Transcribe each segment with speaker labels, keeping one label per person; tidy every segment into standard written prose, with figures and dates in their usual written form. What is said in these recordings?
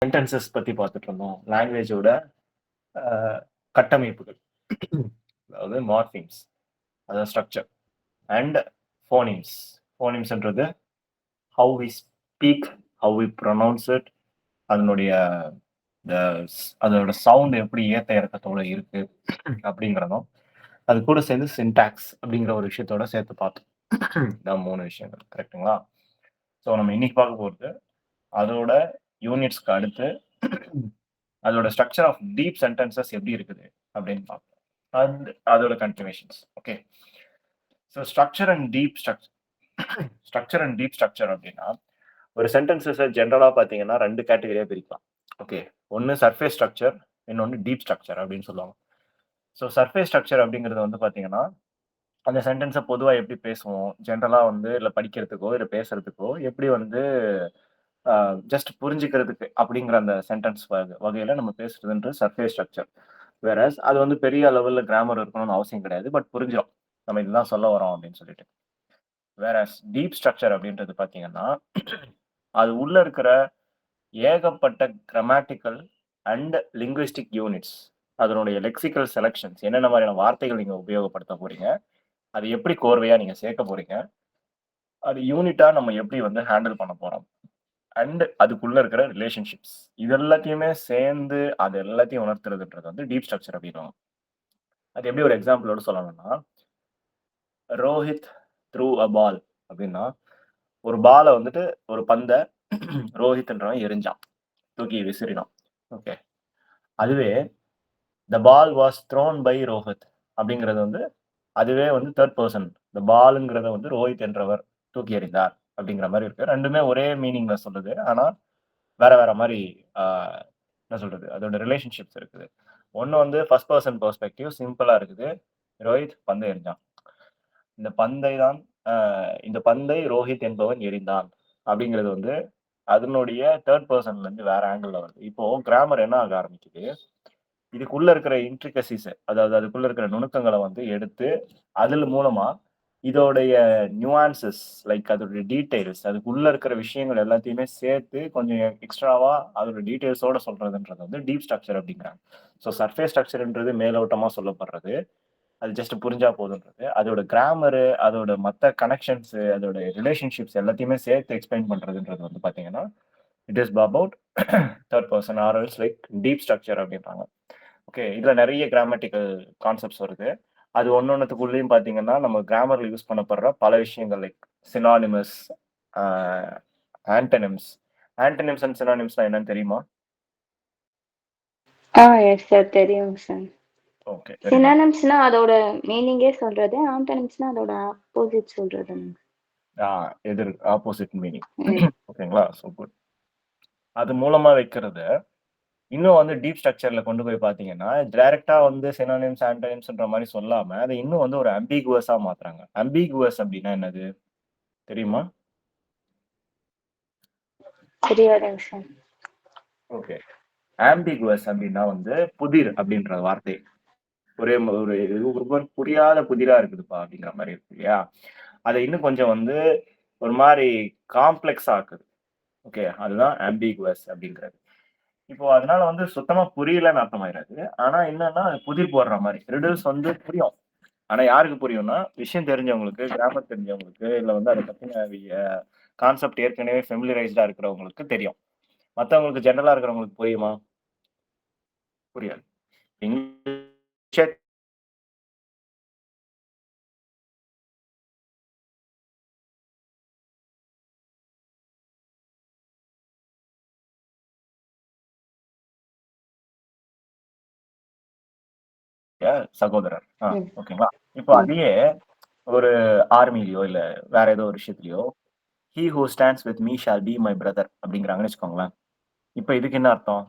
Speaker 1: Sentences பத்தி பார்த்துட்டு இருந்தோம். லாங்குவேஜோட கட்டமைப்புகள். அதாவது மார்ஃபிம்ஸ், அதாவது ஸ்ட்ரக்சர் அண்ட் ஃபோனிம்ஸ். ஃபோனிம்ஸ்ன்றது how we speak, how we pronounce it, அதனுடைய அதோட சவுண்ட் எப்படி ஏத்த இறக்கத்தோட இருக்கு அப்படிங்கிறதும், அது கூட சேர்ந்து சின்டாக்ஸ் அப்படிங்கிற ஒரு விஷயத்தோட சேர்த்து பார்த்தோம். இதான் 3 விஷயங்கள். கரெக்ட்டுங்களா? ஸோ நம்ம இன்னைக்கு பார்க்க போறது, அதோட யூனிட்ஸ்க்கு அடுத்து அதோட ஸ்ட்ரக்சர் ஆஃப் டீப் சென்டென்சஸ் எப்படி இருக்குது அப்படின்னு பார்ப்போம். அண்ட் அதோட கன்டினியூஷன்ஸ். Okay. So structure and deep structure அப்படின்னா, ஒரு சென்டென்சஸை ஜென்ரலா பார்த்தீங்கன்னா 2 கேட்டகரியா பிரிக்கலாம். ஓகே. ஒன்னு சர்ஃபேஸ் ஸ்ட்ரக்சர், இன்னொன்னு டீப் ஸ்ட்ரக்சர் அப்படின்னு சொல்லுவாங்க. ஸோ சர்ஃபேஸ் ஸ்ட்ரக்சர் அப்படிங்கிறது வந்து பார்த்தீங்கன்னா, அந்த சென்டென்ஸை பொதுவா எப்படி பேசுவோம்? ஜென்ரலா வந்து இல்ல படிக்கிறதுக்கோ, இல்ல பேசுறதுக்கோ எப்படி வந்து ஜஸ்ட் புரிஞ்சுக்கிறதுக்கு அப்படிங்கிற அந்த சென்டென்ஸ் வகையில நம்ம பேசுறதுன்றது சர்ஃபேஸ் ஸ்ட்ரக்சர். வேறஸ் அது வந்து பெரிய லெவல்ல கிராமர் இருக்கணும்னு அவசியம் கிடையாது. பட் புரிஞ்சிரும். நம்ம இதுதான் சொல்ல வரோம் அப்படின்னு சொல்லிட்டு. வேறஸ் டீப் ஸ்ட்ரக்சர் அப்படின்றது பார்த்தீங்கன்னா, அது உள்ள இருக்கிற ஏகப்பட்ட கிராமட்டிக்கல் அண்ட் லிங்குவிஸ்டிக் யூனிட்ஸ். அதனுடைய லெக்சிக்கல் செலக்ஷன்ஸ் என்னென்ன மாதிரியான வார்த்தைகள் நீங்க உபயோகப்படுத்த போறீங்க? அது எப்படி கோர்வையா நீங்க சேர்க்க போறீங்க? அது யூனிட்டா நம்ம எப்படி வந்து ஹேண்டில் பண்ண போறோம்? அண்ட் அதுக்குள்ள இருக்கிற ரிலேஷன்ஷிப்ஸ். இது எல்லாத்தையுமே சேர்ந்து அது எல்லாத்தையும் உணர்த்துறதுன்றது வந்து டீப் ஸ்ட்ரக்சர் அப்படின்னுவாங்க. அது எப்படி ஒரு எக்ஸாம்பிளோட சொல்லணும்னா, ரோஹித் த்ரூ அ பால் அப்படின்னா, ஒரு பால வந்துட்டு ஒரு பந்த ரோஹித்ன்றவன் எறிஞ்சான். தூக்கி விசிறினான். ஓகே. அதுவே த பால் வாஸ் த்ரோன் பை ரோஹித் அப்படிங்கிறது வந்து அதுவே வந்து தேர்ட் பெர்சன். இந்த பால்ங்கிறத வந்து ரோஹித் என்றவர் தூக்கி எறிந்தார் அப்படிங்கிற மாரி இருக்கு. 2மே ஒரே மீனிங்ல சொல்லுது. ஆனா வேற வேற மாரி ஆ என்ன சொல்றது? அதோட ரிலேஷன்ஷிப்ஸ் இருக்குது. ஒண்ணு வந்து ஃபர்ஸ்ட் பெர்சன் பெர்ஸ்பெக்டிவ் சிம்பிளா இருக்குது. ரோஹித் பந்து எறிஞ்சான். இந்த பந்தை தான் அ இந்த பந்தை ரோஹித் என்பவன் எறிந்தான். அப்படிங்கிறது வந்து அதனுடைய தேர்ட் பெர்சன்ல இருந்து வேற ஆங்கிள்ல வருது. இப்போ கிராமர் என்ன ஆக ஆரம்பிக்குது? இதுக்குள்ள இருக்கிற இன்ட்ரிகசிஸ் அதாவது அதுக்குள்ள இருக்கிற நுணுக்கங்கள வந்து எடுத்து, அதில் மூலமா இதோடைய நியூயான்சஸ் லைக் அதோட டீட்டெயில்ஸ் அதுக்குள்ள இருக்கிற விஷயங்கள் எல்லாத்தையுமே சேர்த்து கொஞ்சம் எக்ஸ்ட்ராவா அதோட டீட்டெயில்ஸோட சொல்றதுன்றது வந்து டீப் ஸ்ட்ரக்சர் அப்படிங்கிறாங்க. ஸோ சர்ஃபேஸ் ஸ்ட்ரக்சர்ன்றது மேலோட்டமா சொல்லப்படுறது. அது ஜஸ்ட் புரிஞ்சா போதுன்றது. அதோட கிராமரு, அதோட மத்த கனெக்ஷன்ஸ், அதோட ரிலேஷன்ஷிப்ஸ் எல்லாத்தையுமே சேர்த்து எக்ஸ்பிளைன் பண்றதுன்றது வந்து பார்த்தீங்கன்னா, it is about third person or else like deep structure அப்படின்றாங்க. ஓகே. இதுல நெறைய கிராமட்டிக்கல் கான்செப்ட்ஸ் வருது. அது ஒண்ணொண்ணுத்துக்குள்ளயும் பார்த்தீங்கன்னா, நம்ம கிராமர்ல யூஸ் பண்ணப்படுற பல விஷயங்கள் like synonymous, ah antonyms. Antonyms and சினானிம்ஸ்னா என்னன்னு தெரியுமா?
Speaker 2: எஸ் சார் தெரியும் சார்.
Speaker 1: ஓகே. Very good.
Speaker 2: சினானிம்ஸ்னா அதோட மீனிங்கே சொல்றது, ஆண்டனிம்ஸ்னா அதோட ஆப்போசிட் சொல்றது.
Speaker 1: ஆ எதிர் ஆப்போசிட் மீனிங்.
Speaker 2: ம்.
Speaker 1: ஓகேங்களா? So good. அது மூலமா வைக்கிறது. இன்னும் வந்து டீப் ஸ்ட்ரக்சர்ல கொண்டு போய் பார்த்தீங்கன்னா, டைரக்ட்டா வந்து சினோனிம்ஸ், ஆன்டோனிம்ஸ்ன்ற மாரி சொல்லாம, அத இன்னும் வந்து ஒரு ஆம்பிகுவஸா மாத்துறாங்க. ஆம்பிகுவஸ் அப்டின்னா என்னது? தெரியுமா?
Speaker 2: தெரியாதுங்க சார்.
Speaker 1: ஓகே. ஆம்பிகுவஸ் அப்டின்னா வந்து புதிர் அப்டின்ற வார்த்தை. ஒரே ஒரு இது ஒரு புரியாத புதிரா இருக்குதுப்பா அப்டிங்கிற மாரி இருக்கு இல்லையா? அத இன்னும் கொஞ்சம் வந்து ஒரு மாரி காம்ப்ளக்ஸா ஆக்குது. ஓகே. அதுதான் ஆம்பிகுவஸ் அப்டிங்கிறது. இப்போ அதனால வந்து சுத்தமா புரியலன்னு அர்த்தமாயிராது. ஆனா என்னன்னா, அது புதிர் போடுற மாரி. ரிடில்ஸ் வந்து புரியும். ஆனா யாருக்கு புரியும்னா, விஷயம் தெரிஞ்சவங்களுக்கு, கிராமர் தெரிஞ்சவங்களுக்கு, இல்ல வந்து அத பத்தின கான்செப்ட் ஏற்கனவே ஃபெமிலியரைஸ்டா இருக்கிறவங்களுக்கு தெரியும். மத்தவங்களுக்கு ஜெனரலா இருக்கிறவங்களுக்கு புரியுமா? புரியாது. இங்கிலீஷே சகோதரர்.
Speaker 2: ம்.
Speaker 1: ஓகேங்களா? இப்போ
Speaker 2: ம்.
Speaker 1: அதையே ஒரு ஆர்மிலயோ, இல்ல வேற ஏதோ ஒரு விஷயத்திலயோ, "he who stands with me shall be my brother" அப்படிங்கிறாங்கன்னு வச்சுக்கோங்களேன். இப்ப இதுக்கு என்ன அர்த்தம்?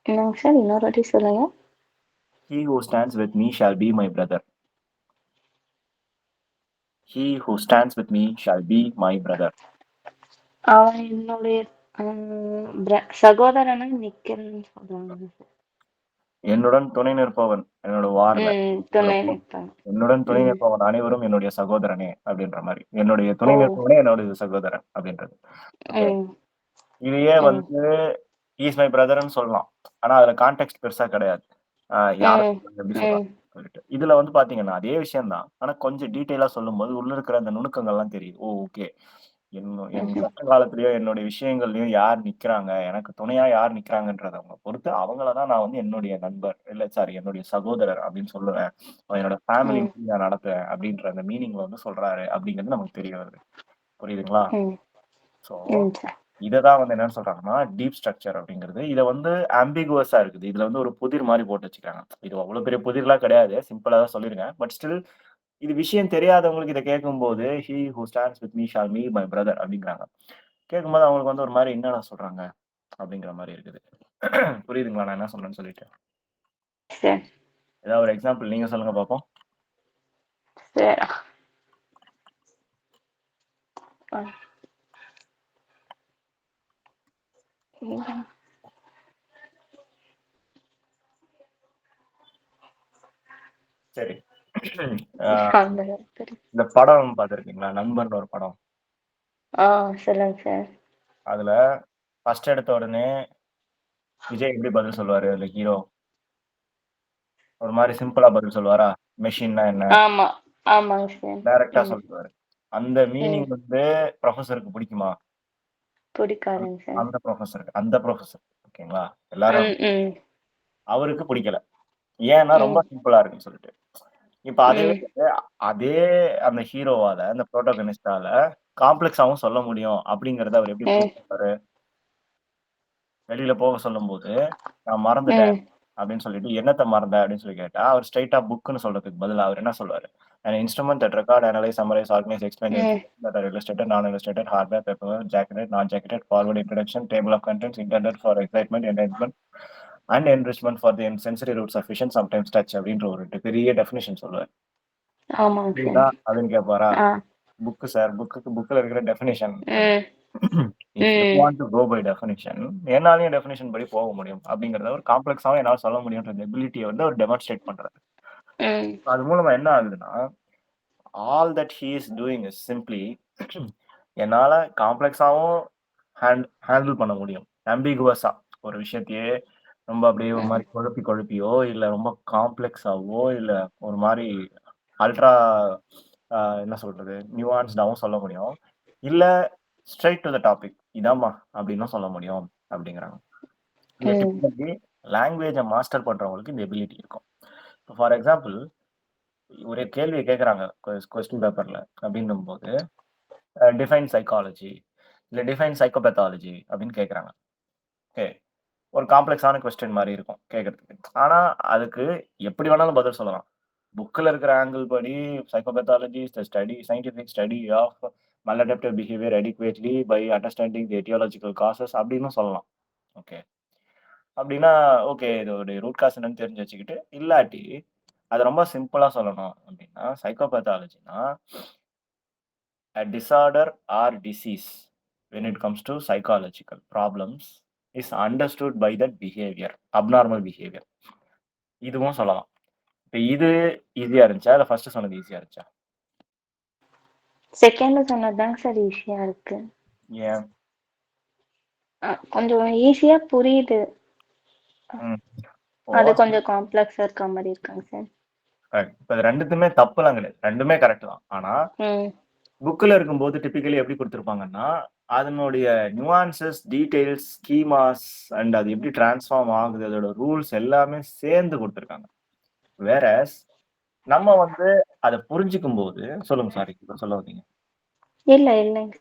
Speaker 2: என்னங்க சார் இன்னொரு வாட்டி சொல்லுங்க.
Speaker 1: "He who stands with me shall be my brother." "He who stands with me shall be my brother."
Speaker 2: அவன் என்னுடைய சகோதரனா நிக்கிறேன்னு சொல்றாங்க.
Speaker 1: என்னுடன் துணை நிற்பவன், என்னோட வார்ல. என்னோட
Speaker 2: துணை
Speaker 1: போ
Speaker 2: நிற்பாங்க.
Speaker 1: என்னுடன் துணை
Speaker 2: ம்.
Speaker 1: நிற்பவன் அனைவரும் என்னுடைய சகோதரனே அப்படின்ற மாரி. என்னுடைய
Speaker 2: ஓ.
Speaker 1: துணை நிற்பவனே என்னுடைய சகோதரன் அப்படின்றது. ஓகே.
Speaker 2: ம்.
Speaker 1: இதையே
Speaker 2: ம்.
Speaker 1: வந்து இஸ் மை பிரதர்ன்னு சொல்லலாம். ஆனா அதுல கான்டெக்ஸ்ட் பெருசா கிடையாது. யார
Speaker 2: ம்.
Speaker 1: சொல்றாங்க, எப்படி
Speaker 2: ம்.
Speaker 1: சொல்றாங்க சொல்லிட்டு. இதுல வந்து பாத்தீங்கன்னா, அதே விஷயம் தான். ஆனா கொஞ்சம் டீட்டெயிலா சொல்லும்போது உள்ள இருக்கிற அந்த நுணுக்கங்கள்லாம் தெரியுது. ஓ! ஓகே. என்
Speaker 2: ம்ஹ்ம்.
Speaker 1: கஷ்ட காலத்திலயும், என்னுடைய விஷயங்கள்லயும் யார் நிக்கிறாங்க, எனக்கு துணையா யார் நிக்கிறாங்கன்றத அவங்க பொறுத்து, அவங்கள தான் நான் வந்து என்னுடைய நண்பர், இல்ல சாரி என்னுடைய சகோதரர் அப்படின்னு சொல்லுவேன். என்னோட ஃபேமிலி
Speaker 2: ம்.
Speaker 1: நான் நடத்துவேன் அப்படின்ற அந்த மீனிங்ல வந்து சொல்றாரு அப்படிங்கிறது நமக்கு தெரிய வருது. புரியுதுங்களா?
Speaker 2: ம்.
Speaker 1: ஸோ
Speaker 2: ம். சார்.
Speaker 1: இத தான் வந்து என்னன்னு சொல்றாங்கன்னா, டீப் ஸ்ட்ரக்சர் அப்படிங்கிறது. இத வந்து ஆம்பிகுவஸா இருக்குது. இதுல வந்து ஒரு புதிர் மாரி போட்டு வச்சுருக்காங்க. இது அவ்வளோ பெரிய புதிர்லாம் கிடையாது. சிம்பிளா தான் சொல்லியிருக்கேன். பட் ஸ்டில் இது விஷயம் தெரியாதவங்களுக்கு இத கேட்கும்போது, "he who stands with me shall be my brother" அப்படிங்கிறாங்க. கேட்கும்போது அவங்களுக்கு வந்து ஒரு மாரி என்னடா சொல்றாங்க? அப்படிங்கிற மாரி இருக்குது. புரியுதுங்களா நான் என்ன சொல்றேன்னு சொல்லிட்டு?
Speaker 2: சார்.
Speaker 1: ஏதாவது ஒரு எக்ஸாம்பிள் நீங்க சொல்லுங்க பாப்போம்.
Speaker 2: சார். அ. ம்.
Speaker 1: சரி. அ
Speaker 2: அந்த
Speaker 1: இந்த படம் பார்த்திருக்கீங்களா? நண்பன் ஒரு படம்.
Speaker 2: ஆ சொல்லுங்க சார்.
Speaker 1: அதுல ஃபர்ஸ்ட் எடுத்த உடனே விஜய் எப்படி பதில் சொல்லுவாரு? அந்த ஹீரோ. ஒரு மாரி சிம்பிளா பதில் சொல்லுவாரா? மெஷின்னா என்ன?
Speaker 2: ஆமா. ஆமாங்க சார்.
Speaker 1: டைரக்ட்டா
Speaker 2: ம்.
Speaker 1: சொல்லிடுவாரு. அந்த
Speaker 2: ம்.
Speaker 1: மீனிங் வந்து புரொஃபசருக்கு பிடிக்குமா?
Speaker 2: பிடிக்காதுங்க சார்.
Speaker 1: அந்த புரொஃபசர். ஓகேங்களா? எல்லாரும்
Speaker 2: ம். ம்.
Speaker 1: அவருக்கு பிடிக்கல. ஏன்னா ரொம்ப
Speaker 2: ம்.
Speaker 1: சிம்பிளா இருக்குன்னு சொல்லிட்டு. இப்ப அதுவே
Speaker 2: ம்.
Speaker 1: அதே அந்த ஹீரோவால, அந்த புரோட்டகனிஸ்ட்டால காம்ப்ளக்ஸாவும் சொல்ல முடியும் அப்படிங்கிறத அவர் எப்படி
Speaker 2: ம்.
Speaker 1: ப்ரூவ் பண்றாரு? வெளியில போக சொல்லும்போது, "நான் மறந்துட்டேன்"
Speaker 2: ம்.
Speaker 1: அப்படின்னு சொல்லிட்டு, "என்னத்த மறந்த?" அப்படின்னு சொல்லி கேட்டா, அவர் ஸ்ட்ரெய்ட்டா புக்ன்னு சொல்றதுக்கு பதிலா அவர் என்ன சொல்லுவாரு? "An instrument that record, analyze, summarize, organize, explain the
Speaker 2: ம்.
Speaker 1: information that are illustrated, non-illustrated, hardware, paperware, jacketed, non-jacketed, forward introduction, table of contents, intended for excitement, entertainment and enrichment for the sensory root sufficient, sometimes touch" அப்படின்ற ஒரு பெரிய definition சொல்லுவாரு.
Speaker 2: ஆமாங்க
Speaker 1: புரியுதா?
Speaker 2: Sir.
Speaker 1: அப்படின்னு கேட்பாரா?
Speaker 2: ஆ.
Speaker 1: Book sir. புக்ல இருக்கிற definition அப்படின்னு.
Speaker 2: ம்.
Speaker 1: If you
Speaker 2: hmm.
Speaker 1: Want to go by definition, என்னாலயும் டெஃபினிஷன் படி போக முடியும். அப்படிங்கிறத ஒரு காம்ப்ளக்ஸாவும் என்னால சொல்ல முடியும்ன்ற எபிலிட்டிய வந்து அவர் டெமான்ஸ்ட்ரேட் பண்றாரு.
Speaker 2: ம்.
Speaker 1: அது மூலமா என்ன ஆகுதுன்னா, all that he is doing is simply என்னால காம்ப்ளக்ஸாவும் ஹேண்டில் பண்ண முடியும். ஆம்பிகுவஸா ஒரு விஷயத்தையே ரொம்ப அப்படியே ஒரு
Speaker 2: ம்.
Speaker 1: மாரி குழப்பியோ, இல்ல ரொம்ப காம்ப்ளக்ஸாவோ, இல்ல ஒரு மாரி அல்ட்ரா என்ன சொல்றது? நியூயான்ஸ்டாவும் சொல்ல முடியும். இல்ல ஸ்ட்ரெய்ட் டூ த டாபிக். இதாம்மா அப்டின்னும் சொல்ல முடியும் அப்டிங்கிறாங்க. இல்ல
Speaker 2: ம்.
Speaker 1: டிப்பிக்கலி லாங்குவேஜ மாஸ்டர் பண்றவங்களுக்கு இந்த எபிலிட்டி இருக்கும். ஃபார் எக்ஸாம்பிள் ஒரு கேள்விய கேட்கறாங்க கொஸ்டின் பேப்பர்ல அப்டின்னும்போது, டிஃபைன் சைக்காலஜி இல்ல டிஃபைன் சைக்கோபேத்தாலஜி அப்டின்னு கேட்கறாங்க. ஓகே. ஒரு காம்ப்ளக்ஸான கொஸ்டின் மாரி இருக்கும் கேட்கறதுக்கு. ஆனா, அதுக்கு எப்படி வேணாலும் பதில் சொல்லலாம். புக்ல இருக்கிற ஆங்கிள் படி psychopathology is the scientific study of maladaptive behaviour adequately by understanding the aetiological causes அப்படின்னு சொல்லலாம். ஓகே. அப்படின்னா, ஓகே இதோடைய ரூட் காஸ் என்னன்னு தெரிஞ்சு வச்சுக்கிட்டு, இல்லாட்டி அத ரொம்ப சிம்பிளா சொல்லணும் அப்படின்னா, சைக்கோபேத்தாலஜினா a disorder or disease when it comes to psychological problems is understood by that behavior, abnormal behavior. இதுவும் சொல்லலாம். இப்ப இது ஈஸியா இருந்துச்சா? இல்ல ஃபர்ஸ்ட் சொன்னது ஈஸியா இருந்துச்சா?
Speaker 2: செகண்ட்ல சொன்னதுதாங்க சார் ஈஸியா இருக்கு.
Speaker 1: ஏன்?
Speaker 2: கொஞ்சம் ஈஸியா புரியுது.
Speaker 1: ம். இப்போ
Speaker 2: அது கொஞ்சம் காம்ப்ளக்ஸா இருக்க மாரி இருக்காங்க சார்.
Speaker 1: கரெக்ட். இப்ப இது 2த்துமே தப்புலாம் கிடையாது. 2மே கரெக்ட் தான். ஆனா,
Speaker 2: ம்.
Speaker 1: புக்ல இருக்கும்போது டிபிக்கலி எப்படி குடுத்திருப்பாங்கன்னா, அதனுடைய நியூயான்ஸஸ், டீட்டெயில்ஸ், ஸ்கீமாஸ் அண்ட் அது எப்படி டிரான்ஸ்ஃபார்ம் ஆகுது, அதோட ரூல்ஸ் எல்லாமே சேர்ந்து குடுத்திருக்காங்க. வேறஸ் நம்ம வந்து அத புரிஞ்சுக்கும்போது சொல்லுங்க சாரி. ஏதோ சொல்ல வந்தீங்க.
Speaker 2: இல்லைங்க.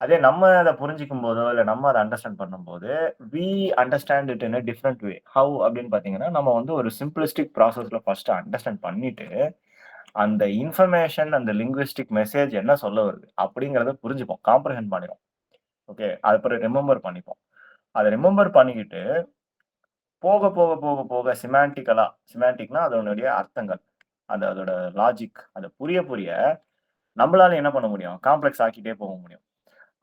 Speaker 1: அதே நம்ம அத புரிஞ்சுக்கும்போதோ, இல்ல நம்ம அத அண்டர்ஸ்டாண்ட் பண்ணும்போது, we understand it in a different way. How அப்படின்னு பார்த்தீங்கன்னா, நம்ம வந்து ஒரு சிம்ப்ளிஸ்டிக் ப்ராசஸ்ல ஃபர்ஸ்ட் அண்டர்ஸ்டாண்ட் பண்ணிட்டு, அந்த இன்ஃபர்மேஷன், அந்த லிங்குவிஸ்டிக் மெசேஜ் என்ன சொல்ல வருது அப்படிங்கிறத புரிஞ்சுப்போம். காம்ப்ரிஹெண்ட் பண்ணிருவோம். ஓகே. அது அப்புறம் ரிமெம்பர் பண்ணிப்போம். அத ரிமெம்பர் பண்ணிக்கிட்டு, போக சிமான்டிக்னா அதனுடைய அர்த்தங்கள். அது அதோட லாஜிக். அத புரிய நம்மளால என்ன பண்ண முடியும்? காம்ப்ளக்ஸ் ஆக்கிட்டே போக முடியும்.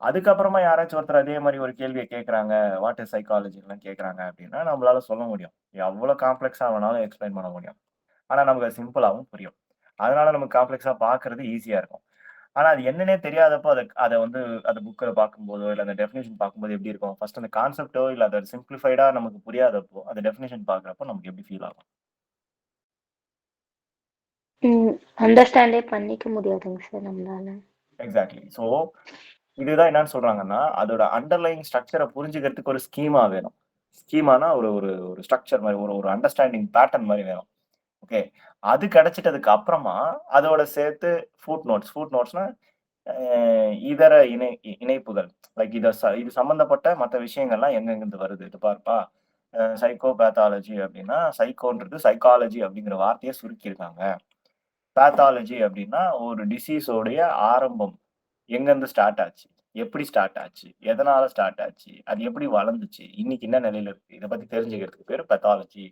Speaker 1: அதுக்கப்புறமா யாராச்சும் ஒருத்தர் அதே மாரி ஒரு கேள்விய கேட்கறாங்க. வாட் இஸ் சைக்காலஜின்லாம் கேட்கறாங்க அப்டின்னா, நம்மளால சொல்ல முடியும். எவ்வளோ காம்ப்ளக்ஸா வேணாலும் எக்ஸ்ப்ளைன் பண்ண முடியும். ஆனா, நமக்கு அது சிம்பிளாவும் புரியும். அதனால நமக்கு காம்ப்ளக்ஸா பார்க்கறது ஈஸியா இருக்கும். ஆனா அது என்னன்னே தெரியாதப்போ அத வந்து அந்த புக்ல பார்க்கும்போதோ, இல்ல அந்த டெஃபினிஷன் பார்க்கும்போது எப்படி இருக்கும்? ஃபர்ஸ்ட் அந்த கான்செப்ட்டோ இல்ல அத சிம்ப்ளிஃபைடா நமக்கு புரியாதப்போ, அந்த டெஃபினிஷன் பார்க்கிறப்போ நமக்கு எப்படி ஃபீல் ஆகும்?
Speaker 2: ம். அண்டர்ஸ்டாண்டே பண்ணிக்க முடியாதுங்க சார் நம்மளால.
Speaker 1: எக்ஸாக்ட்லி. ஸோ இதுதான் என்னன்னு சொல்றாங்கன்னா, அதோட அண்டர்லையிங் ஸ்ட்ரக்சர புரிஞ்சுக்கிறதுக்கு ஒரு ஸ்கீமா வேணும். ஸ்கீமானா ஒரு ஒரு ஒரு ஸ்ட்ரக்சர் மாரி, ஒரு ஒரு அண்டர்ஸ்டாண்டிங் பேட்டர்ன் மாரி வேணும். ஓகே. அது கிடைச்சிட்டதுக்கு அப்புறமா, அதோட சேர்த்து ஃபுட் நோட்ஸ்னா அ இதர இணைப்புகள். லைக் இது சம்மந்தப்பட்ட மத்த விஷயங்கள்லாம் எங்கெங்கிருந்து வருது. இது பாருப்பா, சைக்கோபேத்தாலஜி அப்டின்னா, சைக்கோன்றது சைக்காலஜி அப்படிங்கிற வார்த்தைய சுருக்கியிருக்காங்க. பேத்தாலஜி அப்டின்னா, ஒரு டிசீஸோடைய ஆரம்பம். எங்கருந்து ஸ்டார்ட் ஆச்சு? எப்படி ஸ்டார்ட் ஆச்சு? எதனால ஸ்டார்ட் ஆச்சு? அது எப்படி வளர்ந்துச்சு? இன்னைக்கு என்ன நிலையில இருக்கு? இத பத்தி தெரிஞ்சுக்கிறதுக்கு பேரு பேத்தாலஜி.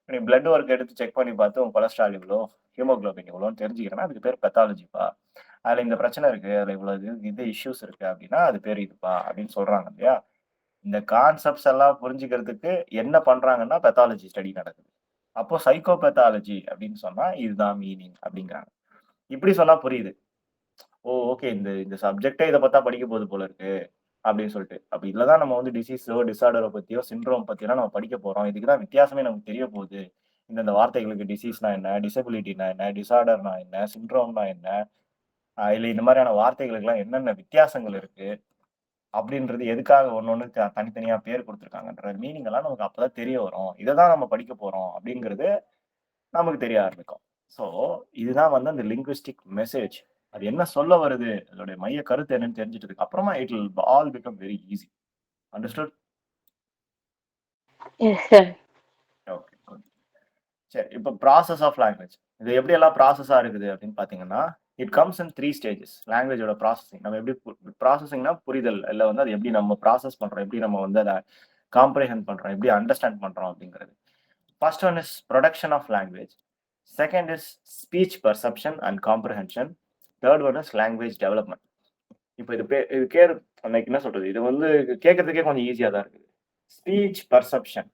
Speaker 1: நீ பிளட் ஒர்க் எடுத்து செக் பண்ணி பார்த்து உன் கொலஸ்ட்ரால் இவ்ளோ, ஹீமோகுளோபின் இவ்ளோன்னு தெரிஞ்சுக்கிறேன்னா, அதுக்கு பேரு பேத்தாலஜிப்பா. அதுல இந்த பிரச்சனை இருக்கு. அதுல இவ்ளோ இது இஷ்யூஸ் இருக்கு அப்டின்னா, அது பேரு இதுப்பா அப்டின்னு சொல்றாங்க இல்லையா? இந்த கான்செப்ட்ஸ் எல்லாம் புரிஞ்சுக்கிறதுக்கு என்ன பண்றாங்கன்னா, பேத்தாலஜி ஸ்டடி நடக்குது. அப்போ சைக்கோபேத்தாலஜி அப்டின்னு சொன்னா, இதுதான் மீனிங் அப்டிங்கிறாங்க. இப்படி சொன்னா புரியுது. ஓ! ஓகே. இந்த இந்த சப்ஜெக்ட்டே இத பத்தி தான் படிக்க போது போல இருக்கு. அப்படின்னு சொல்லிட்டு. அப்ப இதுல தான் நம்ம வந்து டிசீஸோ, டிஸார்டர பத்தியோ, சிண்ட்ரோம் பத்தியோலாம் நம்ம படிக்க போறோம். இதுக்கு தான் வித்தியாசமே நமக்கு தெரிய போகுது. இந்தந்த வார்த்தைகளுக்கு டிசீஸ்னா என்ன? டிசபிலிட்டினா என்ன? டிஸார்டர்னா என்ன? சிண்ட்ரோம்னா என்ன? இல்ல இந்த மாரியான வார்த்தைகளுக்கெல்லாம் என்னென்ன வித்தியாசங்கள் இருக்கு? அப்படின்றது எதுக்காக ஒண்ணொண்ணு தனித்தனியா பேர் குடுத்துருக்காங்கன்ற மீனிங் எல்லாம் நமக்கு அப்பதான் தெரிய வரும். இத தான் நம்ம படிக்க போறோம் அப்படிங்கிறது நமக்கு தெரிய ஆரம்பிக்கும். ஸோ, இதுதான் வந்து அந்த லிங்குவிஸ்டிக் மெசேஜ். அது என்ன சொல்ல வருது? அதோடைய மைய கருத்து என்னன்னு தெரிஞ்சுட்டதுக்கு அப்புறமா it will all become very easy. Understood?
Speaker 2: Yes sir.
Speaker 1: Okay. Good. சரி. இப்ப ப்ராசஸ் ஆஃப் லாங்குவேஜ். இது எப்படியெல்லாம் ப்ராசஸா இருக்குது அப்படின்னு பார்த்தீங்கன்னா, இட் கம்ஸ் இன் 3 ஸ்டேஜஸ். லாங்குவேஜோட ப்ராசஸிங். நம்ம எப்படி ப்ராசஸிங்னா புரிதல். இல்ல வந்து அத எப்படி நம்ம ப்ராசஸ் பண்றோம்? எப்படி நம்ம வந்து அத காம்ப்ரிஹெண்ட் பண்றோம்? எப்படி அண்டர்ஸ்டாண்ட் பண்றோம்? அப்படிங்கிறது. First one is production of language. Second is speech perception and comprehension. Third one is language development. இப்ப இது லைக் என்ன சொல்றது? இது வந்து கேட்கறதுக்கே கொஞ்சம் ஈஸியா தான் இருக்குது. Speech perception.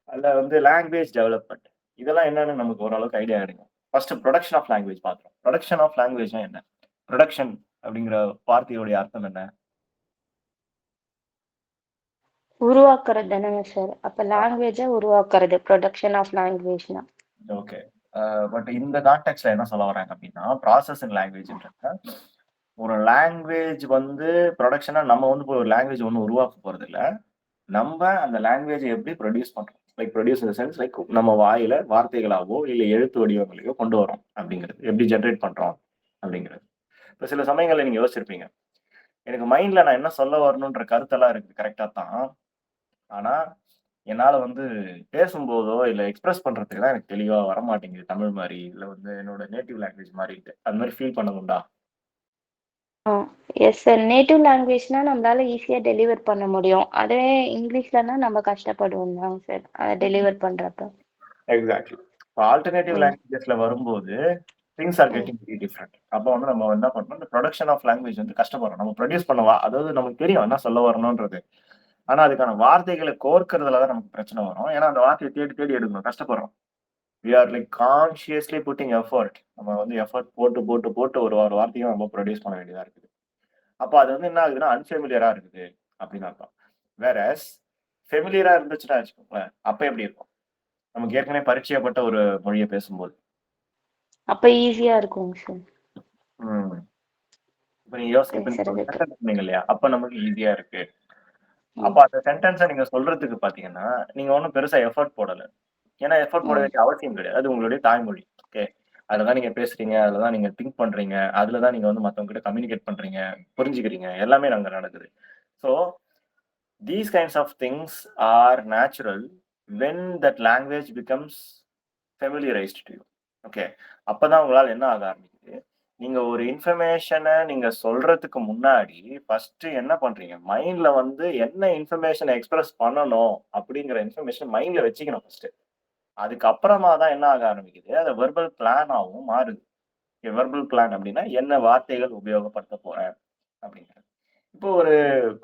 Speaker 1: அதுல வந்து லாங்குவேஜ் டெவலப்மென்ட். இதெல்லாம் என்னன்னு நமக்கு ஓரளவுக்கு ஐடியா கிடைக்கும். ஃபர்ஸ்ட் புரொடக்ஷன் ஆஃப் லாங்குவேஜ் பார்த்தோம். புரொடக்ஷன் ஆஃப் லாங்குவேஜ்னா என்ன? புரொடக்ஷன் அப்படிங்கிற வார்த்தையோடைய அர்த்தம் என்ன?
Speaker 2: உருவாக்குறது தானேங்க சார். அப்ப லாங்குவேஜ உருவாக்குறது. புரொடக்ஷன் ஆஃப் லாங்குவேஜ்னா.
Speaker 1: ஓகே. பட் இந்த கான்டெக்ஸ்ட்ல என்ன சொல்ல வராங்க அப்படின்னா, ப்ராசஸ் இன் லாங்குவேஜ்ன்றத ஒரு லாங்குவேஜ் வந்து புரொடக்ஷனா நம்ம வந்து போய் ஒரு லாங்குவேஜ் ஒண்ணும் உருவாக்க போறதில்ல. நம்ப அந்த லாங்குவேஜ எப்படி புரொடியூஸ் பண்றோம். Like produce in the sense like நம்ம வாயில வார்த்தைகளாவோ, இல்ல எழுத்து வடிவங்களையோ கொண்டு வரோம் அப்படிங்கிறது. எப்படி ஜெனரேட் பண்றோம் அப்படிங்கிறது. இப்ப சில சமயங்கள்ல நீங்க யோசிச்சிருப்பீங்க. எனக்கு மைண்ட்ல நான் என்ன சொல்ல வரணுன்ற கருத்தெல்லாம் இருக்குது கரெக்ட்டா தான். ஆனா, என்னால வந்து பேசும்போதோ, இல்ல எக்ஸ்பிரஸ் பண்றதுக்கு தான் எனக்கு தெளிவா வரமாட்டேங்குது தமிழ் மாரி. இல்ல வந்து என்னோட நேட்டிவ் லாங்குவேஜ் மாரின்ட்டு. அது மாரி ஃபீல் பண்ணதுண்டா?
Speaker 2: ஆ. Yes sir. நேட்டிவ் லாங்குவேஜ்னா நம்மளால ஈஸியா டெலிவர் பண்ண முடியும். அதுவே இங்கிலீஷ்லனா நம்ம கஷ்டப்படுவோம் தாங்க சார். அத டெலிவர் பண்றப்ப.
Speaker 1: எக்ஸாக்ட்லி. இப்ப ஆல்டர்னேட்டிவ்
Speaker 2: ம்.
Speaker 1: லாங்குவேஜஸ்ல வரும்போது, திங்ஸ் ஆர்
Speaker 2: ம்.
Speaker 1: Getting very different. அப்போ வந்து நம்ம என்ன பண்றோம், இந்த புரொடக்ஷன் ஆஃப் லாங்குவேஜ் வந்து கஷ்டப்படுறோம். நம்ம புரொடியூஸ் பண்ண அதாவது நமக்கு தெரியும் என்ன சொல்ல வரணும்ன்றது. ஆனா, அதுக்கான வார்த்தைகள கோர்க்கறதுல தான் நமக்கு பிரச்சனை வரும். ஏன்னா, அந்த வார்த்தைய தேடி தேடி எடுக்கணும். கஷ்டப்படுறோம். We are like consciously putting effort. நம்ம வந்து எஃபோர்ட் போட்டு, போட்டு, போட்டு ஒரு ஒரு வார்த்தையும் நம்ம புரொடியூஸ் பண்ண வேண்டியதா இருக்குது. அப்ப அது வந்து என்ன ஆகுதுன்னா, அன்ஃபெமிலியரா இருக்குது அப்படின்னு அர்த்தம். வேறஸ் ஃபெமிலியரா இருந்துச்சுன்னா வச்சுக்கோங்களேன், அப்ப எப்படி இருக்கும்? நமக்கு ஏற்கனவே பரிச்சயப்பட்ட ஒரு மொழிய பேசும்போது.
Speaker 2: அப்ப ஈஸியா இருக்குங்க சார்.
Speaker 1: ம். இப்ப நீங்க ஒரு
Speaker 2: பேசுறதுக்கு.
Speaker 1: சென்டென்ஸ் சொன்னீங்க இல்லையா? அப்ப நமக்கு ஈஸியா இருக்கு. அப்ப
Speaker 2: ம்.
Speaker 1: அந்த சென்டென்ஸ நீங்க சொல்றதுக்கு பார்த்தீங்கன்னா, நீங்க ஒண்ணும் பெருசா எஃபோர்ட் போடல. ஏன்னா எஃபோர்ட் போட
Speaker 2: ம்.
Speaker 1: வேண்டிய அவசியம் கிடையாது. அது உங்களுடைய தாய்மொழி. ஓகே. அதுல தான் நீங்க பேசுறீங்க. அதுல தான் நீங்க திங்க் பண்றீங்க. அதுல தான் நீங்க வந்து மத்தவங்க கிட்ட கம்யூனிகேட் பண்றீங்க. புரிஞ்சுக்கிறீங்க. எல்லாமே அங்க நடக்குது. So, these kinds of things are natural when that language becomes familiarised to you. Okay. அப்பதான் உங்களால என்ன ஆக ஆரம்பிக்குது, நீங்க ஒரு இன்ஃபர்மேஷன நீங்க சொல்றதுக்கு முன்னாடி, ஃபர்ஸ்ட்டு என்ன பண்றீங்க, மைண்ட்ல வந்து என்ன இன்ஃபர்மேஷன எக்ஸ்பிரஸ் பண்ணணும் அப்படிங்கிற இன்ஃபர்மேஷன் மைண்ட்ல வச்சுக்கணும் ஃபர்ஸ்ட்டு. அதுக்கப்புறமா தான் என்ன ஆக ஆரம்பிக்குது, அது வெர்பல் பிளானாவும் மாறுது. வெர்பல் பிளான் அப்படின்னா, என்ன வார்த்தைகள் உபயோகப்படுத்தப் போறேன் அப்படிங்கிறது. இப்போ ஒரு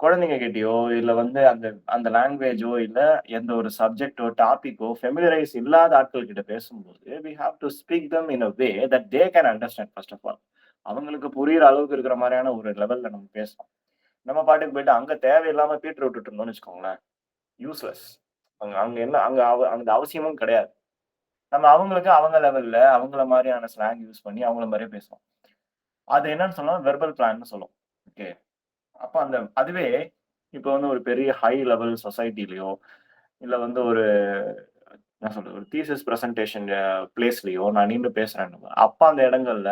Speaker 1: குழந்தைங்க கிட்டயோ, இல்ல வந்து அந்த அந்த லாங்குவேஜோ, இல்ல எந்த ஒரு சப்ஜெக்ட்டோ, டாபிக்கோ ஃபெமிலியரைஸ் இல்லாத ஆட்கள் கிட்ட பேசும்போது, we have to speak them in a way that they can understand first of all. அவங்களுக்கு புரியுற அளவுக்கு இருக்கிற மாதிரியான ஒரு லெவல்ல நம்ம பேசணும். நம்ம பாட்டுக்கு போயிட்டு அங்க தேவையில்லாம பீட்டர் விட்டுட்டு இருந்தோம்னு வச்சுக்கோங்களேன், யூஸ்லெஸ். அங்க அங்க என்ன அங்க அந்த அவசியமும் கிடையாது. நம்ம அவங்களுக்கு அவங்க லெவல்ல அவங்கள மாரியான ஸ்லாங் யூஸ் பண்ணி அவங்கள மாரியே பேசுவோம். அது என்னன்னு சொல்லலாம் வெர்பல் பிளான்னு சொல்லுவோம். ஓகே. அப்ப அதுவே இப்ப வந்து ஒரு பெரிய ஹை லெவல் சொசைட்டிலயோ, இல்ல வந்து ஒரு என்ன சொல்றது? ஒரு தீசிஸ் பிரசன்டேஷன் பிளேஸ்லயோ நான் நின்னு பேசுறேன். அப்ப அந்த இடங்கள்ல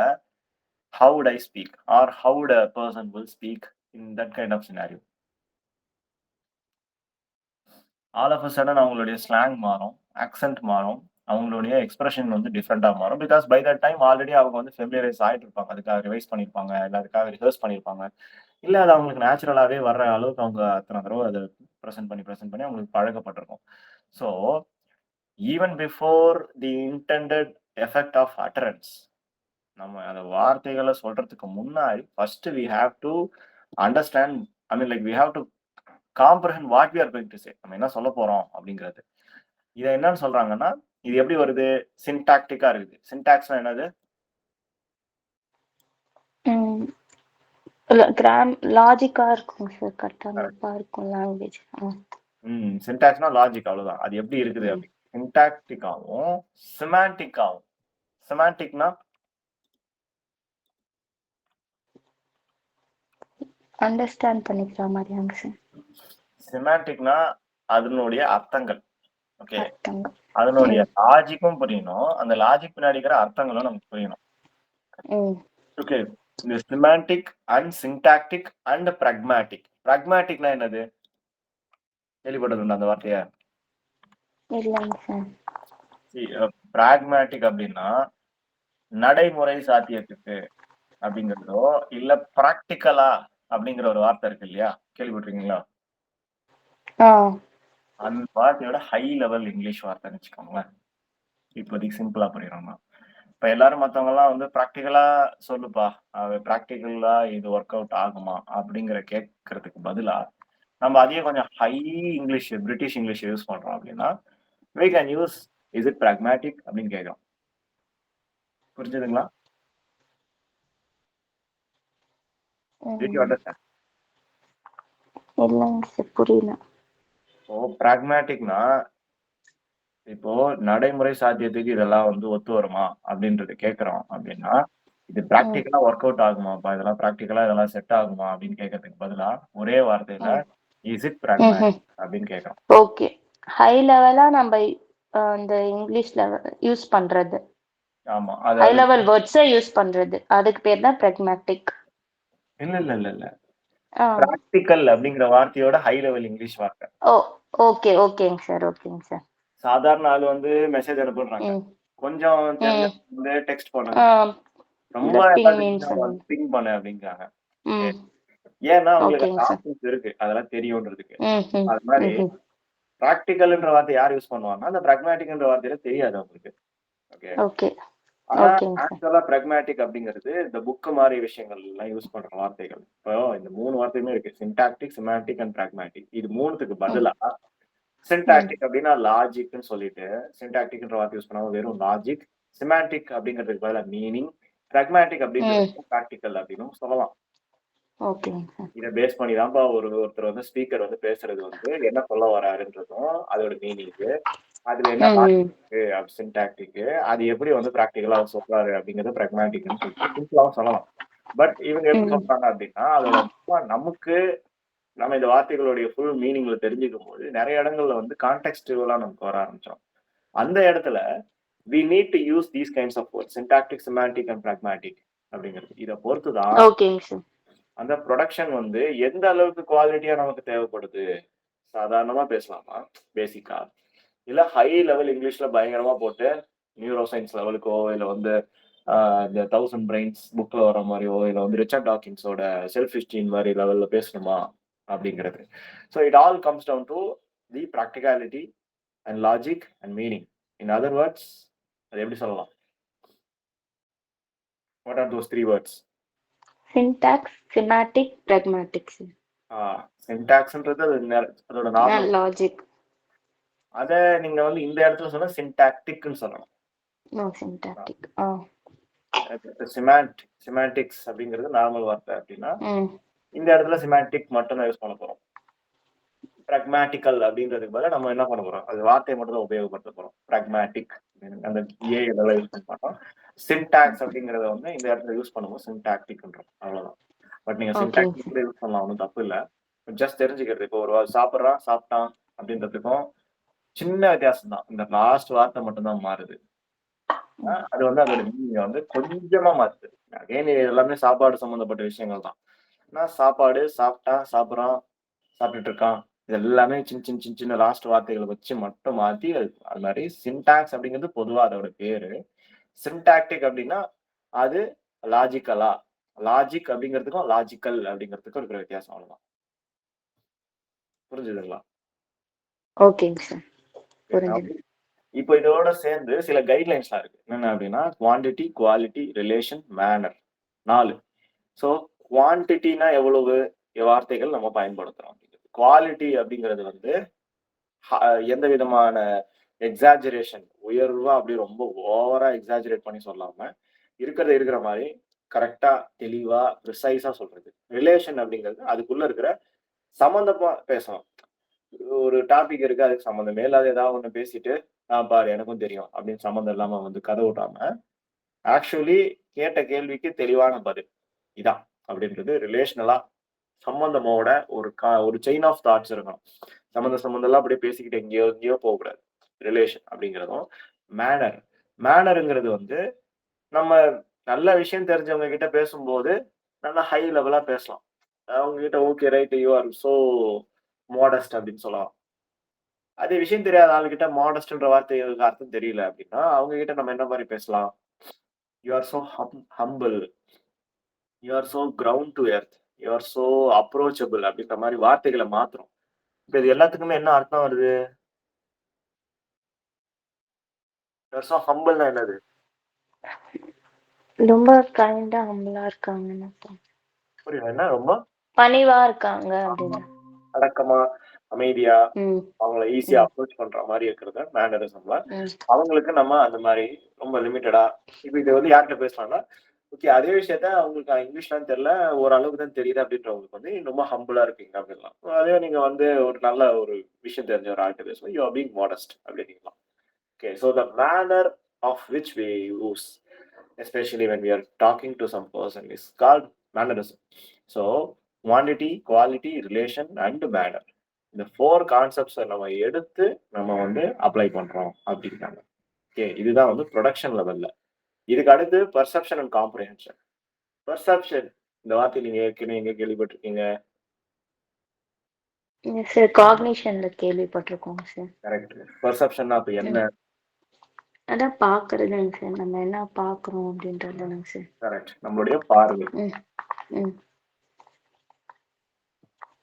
Speaker 1: how would I speak? Or how would a person will speak in that kind of scenario? All of a sudden அவங்களுடைய ஸ்லாங் மாறும், ஆக்சென்ட் மாறும். அவங்களுடைய எக்ஸ்பிரஷன் வந்து டிஃபரெண்ட்டா மாறும். Because by that time already அவங்க வந்து ஃபெமிலியரைஸ் ஆயிட்டு இருப்பாங்க. அதுக்காக ரிவைஸ் பண்ணியிருப்பாங்க. இல்ல அதுக்காக ரிஹர்ஸ் பண்ணியிருப்பாங்க. இல்ல அது அவங்களுக்கு நேச்சுரலாவே வர்ற அளவுக்கு அவங்க அத்தன தடவ அத பிரசன்ட் பண்ணி அவங்களுக்கு பழக்கப்பட்டிருக்கும். So, even before the intended effect of utterance நம்ம அந்த வார்த்தைகள சொல்றதுக்கு முன்னாடி first we have to understand I mean like we have to comprehend what we are going to say. நம்ம என்ன சொல்லப் போறோம் அப்படிங்கிறது. இத என்னன்னு சொல்றாங்கன்னா, இது எப்படி வருது? சின்டாக்டிக்கா இருக்குது. சின்டாக்ஸ்னா என்னது?
Speaker 2: ம். லாஜிக்கா இருக்கும் சார். கட்டமைப்பா இருக்கும் லாங்குவேஜ்.
Speaker 1: சின்டாக்ஸ்னா லாஜிக் அவ்வளவுதான். அது எப்படி இருக்குது
Speaker 2: ம்.
Speaker 1: அப்படி. சின்டாக்டிக்காவும், சிமான்டிக்காவும். சிமான்டிக்னா
Speaker 2: அண்டர்ஸ்டாண்ட் பண்ணிக்கிற மாரியாங்க சார்.
Speaker 1: சிமான்டிக்னா அதனுடைய அர்த்தங்கள். ஓகே.
Speaker 2: அர்த்தங்கள்.
Speaker 1: அதனுடைய
Speaker 2: ம்.
Speaker 1: லாஜிக்கும் புரியணும். அந்த லாஜிக் பின்னாடி இருக்கிற அர்த்தங்களும் நமக்கு புரியணும்.
Speaker 2: ம்.
Speaker 1: ஓகே. இந்த semantic and syntactic and pragmatic. பிராக்மேட்டிக்னா என்னது? கேள்விப்பட்டதுண்டா அந்த வார்த்தைய?
Speaker 2: இல்லைங்க சார்.
Speaker 1: பிராக்மேட்டிக் அப்படின்னா நடைமுறை சாத்தியத்துக்கு அப்படிங்கிறதோ, இல்ல பிராக்டிகலா அப்படிங்கிற ஒரு வார்த்தை இருக்கு இல்லையா? கேள்விப்பட்டிருக்கீங்களா?
Speaker 2: ஆ.
Speaker 1: அந்த வார்த்தையோட ஹை லெவல் இங்கிலீஷ் வார்த்தைன்னு வச்சுக்கோங்களேன். இப்போதைக்கு சிம்பிளா புரியணும்னா. இப்ப எல்லாரும் மத்தவங்கலாம் வந்து பிராக்டிகலா சொல்லுப்பா. பிராக்டிகலா இது ஒர்க் அவுட் ஆகுமா? அப்படிங்கிற கேட்கறதுக்கு பதிலா, நம்ம அதையே கொஞ்சம் high English, British English use பண்றோம் அப்படின்னா, we can use is it pragmatic அப்படின்னு கேட்கிறோம். புரிஞ்சுதுங்களா? Did you
Speaker 2: ம்.
Speaker 1: understand?
Speaker 2: இல்லைங்க சார். புரியல.
Speaker 1: இப்போ பிராக்மேட்டிக்னா இப்போ நடைமுறை சாத்தியத்துக்கு இதெல்லாம் வந்து ஒத்து வருமா அப்படின்றத கேட்கிறோம் அப்படின்னா, இது
Speaker 2: ம்.
Speaker 1: பிராக்டிகலா ஒர்க் அவுட் ஆகுமாப்பா? இதெல்லாம் பிராக்டிகலா இதெல்லாம் செட் ஆகுமா? அப்படின்னு கேட்கறதுக்கு பதிலா, ஒரே வார்த்தையில
Speaker 2: ம்.
Speaker 1: இஸ் இட்
Speaker 2: ம்ஹ்ம்.
Speaker 1: பிராக்மேட்டிக் அப்படின்னு கேட்கிறோம்.
Speaker 2: ஓகே. ஹை லெவலா நம்ப இந்த இங்கிலீஷ் யூஸ் பண்றது.
Speaker 1: ஆமா.
Speaker 2: ஹை
Speaker 1: அதாவது
Speaker 2: லெவல் வேர்ட்ஸ யூஸ் பண்றது. அதுக்கு பேர் தான் பிராக்மேட்டிக்.
Speaker 1: இல்ல.
Speaker 2: ஆ.
Speaker 1: பிராக்டிகல் அப்படிங்கிற வார்த்தையோட ஹை லெவல் இங்கிலீஷ் வார்த்தை.
Speaker 2: ஓ! ஓகேங்க சார். ஓகேங்க சார்.
Speaker 1: சாதாரண ஆள் வந்து மெசேஜ் அனுப்புன்றாங்க.
Speaker 2: ம்.
Speaker 1: கொஞ்சம்
Speaker 2: ம்.
Speaker 1: தெரிஞ்சவங்க வந்து டெக்ஸ்ட் பண்ணு.
Speaker 2: ஆ.
Speaker 1: ரொம்ப
Speaker 2: இந்த பிங்
Speaker 1: எல்லாத்துக்கும்
Speaker 2: மீன்
Speaker 1: தெரிஞ்சவங்க
Speaker 2: சொல்லுங்க.
Speaker 1: வந்து பிங் பண்ணு அப்படிங்கிறாங்க. ஓகே.
Speaker 2: ம்.
Speaker 1: ஏன்னா அவங்களுக்கு
Speaker 2: ஓகேங்க
Speaker 1: அந்த
Speaker 2: சார்.
Speaker 1: ஆப்ஷன்ஸ் இருக்கு. அதெல்லாம் தெரியும்ன்றதுக்கு.
Speaker 2: ம்ஹ்ம்.
Speaker 1: அது மாரி
Speaker 2: ம்ஹ்ம்.
Speaker 1: பிராக்டிகல்ன்ற வார்த்தை யார் யூஸ் பண்ணுவாங்கன்னா, அந்த பிராக்மேட்டிக்ன்ற வார்த்தையில தெரியாது அவங்களுக்கு. ஓகே.
Speaker 2: ஓகே.
Speaker 1: ஆனா
Speaker 2: ஓகேங்க சார்.
Speaker 1: ஆக்சுவலா பிராக்மேட்டிக் அப்படிங்கிறது இந்த புக் மாரி விஷயங்கள் எல்லாம் யூஸ் பண்ற வார்த்தைகள். இப்போ இந்த 3 வார்த்தையுமே இருக்கு. Syntactic, semantic and pragmatic. இது 3த்துக்கு
Speaker 2: ம்.
Speaker 1: பதிலா
Speaker 2: ம்.
Speaker 1: சின்டாக்டிக் அப்படின்னா லாஜிக்ன்னு சொல்லிட்டு, சின்டாக்டிக்ன்ற வார்த்தை யூஸ் பண்ணாம வெறும் லாஜிக், சிமான்டிக் அப்படிங்கிறதுக்கு பதிலா மீனிங், பிராக்மேட்டிக் அப்படின்றது
Speaker 2: ம்.
Speaker 1: பிராக்டிகல் அப்படின்னும் சொல்லலாம்.
Speaker 2: ஓகேங்க சார்.
Speaker 1: இத பேஸ் பண்ணி தான்ப்பா ஒருத்தர் வந்து ஸ்பீக்கர் வந்து பேசுறது வந்து என்ன சொல்ல வராருன்றதும், அதோட மீனிங்கு, அதுல என்ன
Speaker 2: ம்.
Speaker 1: லாஜிக் சின்டாக்டிக் அது எப்படி வந்து பிராக்டிகலா அவர் சொல்றாரு அப்படிங்கிறது பிராக்மேட்டிக்ன்னு சொல்லிட்டு சிம்பிளாவும் சொல்லலாம். பட் இவங்க எப்படி
Speaker 2: ம்.
Speaker 1: சொல்றாங்க அப்படின்னா, அதோட நமக்கு நம்ம இந்த வார்த்தைகளுடைய ஃபுல் மீனிங்ல தெரிஞ்சுக்கும்போது, நெறைய இடங்கள்ல வந்து கான்டெக்ஸ்டுவலா நமக்கு வர ஆரம்பிச்சுரும். அந்த இடத்துல we need to use these kinds of words syntactic, semantic and pragmatic அப்படிங்கிறது. இத பொறுத்து தான்
Speaker 2: ஓகேங்க சார்.
Speaker 1: அந்த புரொடக்ஷன் வந்து எந்த அளவுக்கு குவாலிட்டியா நமக்கு தேவைப்படுது. சாதாரணமா பேசலாமா? பேசிக்கா? இல்ல ஹை லெவல் இங்கிலீஷ்ல பயங்கரமா போட்டு நியூரோ சயன்ஸ் லெவலுக்கோ, இல்ல வந்து இந்த 1000 பிரெயின்ஸ் புக்ல வர மாரியோ, இல்ல வந்து ரிச்சர்ட் டாக்கின்ஸோட செல்ஃப் எஸ்டீம் மாரி லெவல்ல பேசணுமா? அப்படிங்கிறது. So it all comes down to the practicality and logic and meaning. In other words அது எப்படி சொல்லலாம்? What are those 3 words?
Speaker 2: Syntax, semantic, pragmatic sir.
Speaker 1: சின்டாக்ஸ்ன்றது அதோட நார்மல்.
Speaker 2: லாஜிக்.
Speaker 1: அத நீங்க வந்து இந்த இடத்துல சொன்னா சின்டாக்டிக்ன்னு சொல்லணும்.
Speaker 2: No syntactic. ஆ.
Speaker 1: சிமாண்டிக்ஸ் அப்படிங்கிறது நார்மல் வார்த்தை அப்படின்னா
Speaker 2: ம்
Speaker 1: இந்த இடத்துல சிமாண்டிக் மட்டும் தான் யூஸ் பண்ண போறோம். பிராக்மேட்டிக்கல் அப்படின்றதுக்கு பதிலா நம்ம என்ன பண்ண போறோம்? அது வார்த்தையை மட்டும் தான் உபயோகப்படுத்த போறோம். பிராக்மேட்டிக் அந்த இதெல்லாம் யூஸ் பண்ண மாட்டோம். சின்டாக்ஸ் அப்படிங்கறத வந்து இந்த இடத்துல யூஸ் பண்ணும்போது சின்டாக்டிக்ன்றோம். அவ்வளவுதான். பட் நீங்க
Speaker 2: ஓகேங்க
Speaker 1: சின்டாக்டிக்
Speaker 2: சார்.
Speaker 1: கூட யூஸ் பண்ணலாம், ஒன்றும் தப்பு இல்ல. ஜஸ்ட் தெரிஞ்சுக்கிறது. இப்போ ஒரு சாப்பிட்றான், சாப்பிட்டான் அப்படின்றதுக்கும் சின்ன வித்தியாசம் தான். இந்த லாஸ்ட் வார்த்தை மட்டும் தான் மாறுது. அது வந்து அதோட மீனிங்க வந்து கொஞ்சமா மாத்துது. அகைன் இது எல்லாமே சாப்பாடு சம்பந்தப்பட்ட விஷயங்கள் தான். நான் சாப்பாடு, சாப்பிட்டான், சாப்பிடுறான், சாப்பிட்டுட்டு இருக்கான். இது எல்லாமே சின்ன லாஸ்ட் வார்த்தைகள வச்சு மட்டும் மாத்தி அது மாரி சின்டாக்ஸ் அப்படிங்கிறது பொதுவா அதோட பேரு. சின்டாக்டிக் அப்படின்னா, அது லாஜிக்கலா, லாஜிக் அப்படிங்கிறதுக்கும், லாஜிக்கல் அப்படிங்கிறதுக்கும் இருக்கிற வித்தியாசம் அவ்வளவுதான். புரிஞ்சுதுங்களா?
Speaker 2: ஓகேங்க சார். புரிஞ்சுது.
Speaker 1: இப்போ இதோட சேர்ந்து சில கைட்லைன்ஸ்லாம் இருக்கு. என்னென்ன அப்படின்னா, quantity, quality, relation, manner 4. So குவான்டிட்டினா எவ்வளவு வார்த்தைகள் நம்ம பயன்படுத்துறோம். குவாலிட்டி அப்படிங்கிறது வந்து எந்த விதமான எக்ஸாஜரேஷன் உயர்வா அப்படி ரொம்ப ஓவரா எக்ஸாஜரேட் பண்ணி சொல்லாம இருக்கிறத இருக்கிற மாதிரி கரெக்டா தெளிவா ப்ரிசைஸா சொல்றது. ரிலேஷன் அப்படிங்கிறது அதுக்குள்ள இருக்கிற சம்பந்தமா பேசணும். ஒரு டாபிக் இருக்கு, அதுக்கு சம்மந்தமே இல்லாத ஏதாவது ஒண்ணு பேசிட்டு பாரு எனக்கும் தெரியும் அப்படின்னு சம்மந்தம் இல்லாம வந்து கதை விட்டாம ஆக்சுவலி கேட்ட கேள்விக்கு தெளிவான பதில் இதான் அப்படின்றது ரிலேஷனலா சம்பந்தமோட ஒரு செயின் ஆஃப் தாட்ஸ் இருக்கணும். சம்பந்தம் எல்லாம் அப்படியே பேசிக்கிட்டு எங்கேயோ எங்கேயோ போகக்கூடாது. ரிலேஷன் அப்படிங்கிறதும் மேனர். மேனருங்கிறது வந்து நம்ம நல்ல விஷயம் தெரிஞ்சவங்க கிட்ட பேசும்போது நல்லா ஹை லெவலா பேசலாம். அவங்க கிட்ட okay right you are so modest அப்படின்னு சொல்லலாம். அதே விஷயம் தெரியாத ஆளுகிட்ட மாடஸ்ட்ன்ற வார்த்தைக்கு அர்த்தம் தெரியல அப்படின்னா அவங்க கிட்ட நம்ம என்ன மாதிரி பேசலாம்? You are so humble, you are so ground to earth, you are so approachable அப்படின்ற மாதிரி வார்த்தைகளை மாத்துறோம். இப்ப இது எல்லாத்துக்குமே என்ன அர்த்தம் வருது? யூ ஆர் சோ ஹம்பிள்னா என்னது?
Speaker 2: ரொம்ப கைண்டா ஹம்பிளா இருக்காங்கன்னு அர்த்தம்.
Speaker 1: புரியல. என்ன ரொம்ப
Speaker 2: பணிவா இருக்காங்க அப்படின்னு.
Speaker 1: அடக்கமா, அமைதியா,
Speaker 2: ம்
Speaker 1: அவங்கள ஈஸியா
Speaker 2: ம்
Speaker 1: அப்ரோச் பண்ற மாதிரி இருக்கிறது மேனரிசம்ல.
Speaker 2: ம்
Speaker 1: அவங்களுக்கு நம்ம அந்த மாதிரி ரொம்ப லிமிட்டடா இப்ப இது வந்து யார்கிட்ட பேசலாம்னா, ஓகே அதே விஷயத்த அவங்களுக்கு இங்கிலீஷ்லாம் தெரியல, ஓரளவுக்கு தான் தெரியுது அப்படின்றவங்களுக்கு வந்து ரொம்ப ஹம்பிளா இருக்கீங்க அப்படின்லாம். அதே நீங்க வந்து ஒரு நல்ல ஒரு விஷயம் தெரிஞ்ச ஒரு ஆள்கிட்ட பேசுவோம், யூ ஆர் பீங் மாடஸ்ட் அப்படின்லாம். Okay, so the manner of which we use especially when we are talking to some person is called mannerism. So quantity, quality, relation and manner. இந்த 4 கான்செப்ட்ஸ் நம்ம எடுத்து நம்ம வந்து அப்ளை பண்றோம் அப்படிங்கிறாங்க. Okay, இதுதான் வந்து ப்ரொடக்ஷன் லெவல்ல. இதுக்கு அடுத்து பெர்செப்ஷன் அண்ட் காம்ப்ரிஹென்ஷன். பெர்செப்ஷன் இந்த வார்த்தை நீங்க ஏற்கனவே எங்க கேள்விப்பட்டிருக்கீங்க?
Speaker 2: சார் காக்னிஷன்ல கேள்விப்பட்டிருக்கோங்க சார்.
Speaker 1: கரெக்ட். பெர்செப்ஷன்னா அப்ப என்ன?
Speaker 2: ம் அதான் பாக்குறதுங்க சார். நம்ம என்ன பாக்குறோம் அப்படின்றதுங்க சார்.
Speaker 1: கரெக்ட். நம்மளுடைய பார்வை.
Speaker 2: ம் ம்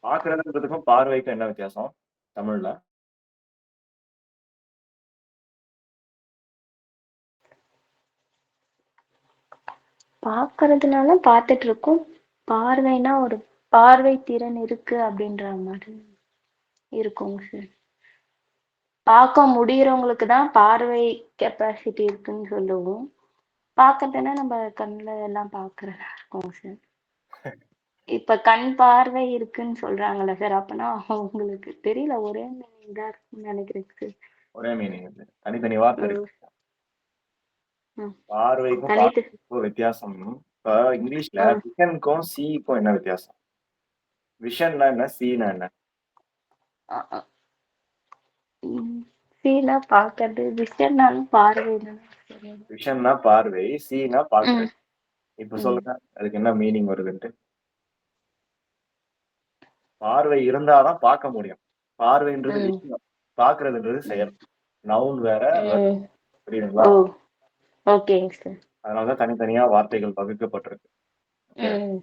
Speaker 1: பார்க்கிறதுன்றதுக்கும் பார்வைக்கும் என்ன வித்தியாசம் தமிழ்ல?
Speaker 2: பாக்குறதுனால பாத்துட்டு இருக்கோம். பார்வைனா ஒரு பார்வை திறன் இருக்கு அப்படின்ற மாதிரி இருக்குங்க சார். பார்க்க முடியறவங்களுக்கு தான் பார்வை கெப்பாசிட்டி இருக்குன்னு சொல்லுவோம். பார்க்கறதுன்னா நம்ம கண்ணுல எல்லாம் பார்க்கறதா இருக்கும் சார். இப்ப கண் பார்வை இருக்குன்னு சொல்றாங்கல்ல சார். அப்பனா அவங்களுக்கு தெரியல, ஒரே மீனிங் தான் இருக்கும்னு நினைக்கிறேன் சார்.
Speaker 1: ஒரே மீனிங் இது. தனித்தனி வார்த்தை
Speaker 2: ம்,
Speaker 1: இருக்கு.
Speaker 2: ம்.
Speaker 1: பார்வைக்கும்
Speaker 2: தனித்து
Speaker 1: பார்வைக்கும் வித்தியாசம். இப்ப இங்கிலீஷ்ல
Speaker 2: ஆ,
Speaker 1: விஷனுக்கும் சீக்கும் என்ன வித்தியாசம்? விஷன்னா என்ன? சீனா என்ன?
Speaker 2: ஆ, ஆ. ம். சீனா பார்க்கறது, விஷன்னாலும் பார்வை தானே சார்.
Speaker 1: விஷன்னா பார்வை, சீனா
Speaker 2: ம்,
Speaker 1: பார்க்கிறது. இப்ப
Speaker 2: ம்,
Speaker 1: சொல்லுங்க அதுக்கு என்ன மீனிங் வருதுன்ட்டு. பார்வை இருந்தாதான் பார்க்க முடியும். பார்வைன்றது
Speaker 2: ம்,
Speaker 1: விஷயம், பார்க்கிறதுன்றது
Speaker 2: ம்,
Speaker 1: செயல். நவுன் வேற, verb.
Speaker 2: ம்.
Speaker 1: புரியுதுங்களா?
Speaker 2: ஓ, ஓகேங்க சார்.
Speaker 1: அதனாலதான் தனித்தனியா வார்த்தைகள் வகுக்கப்பட்டிருக்கு. ஓகே.
Speaker 2: ம்,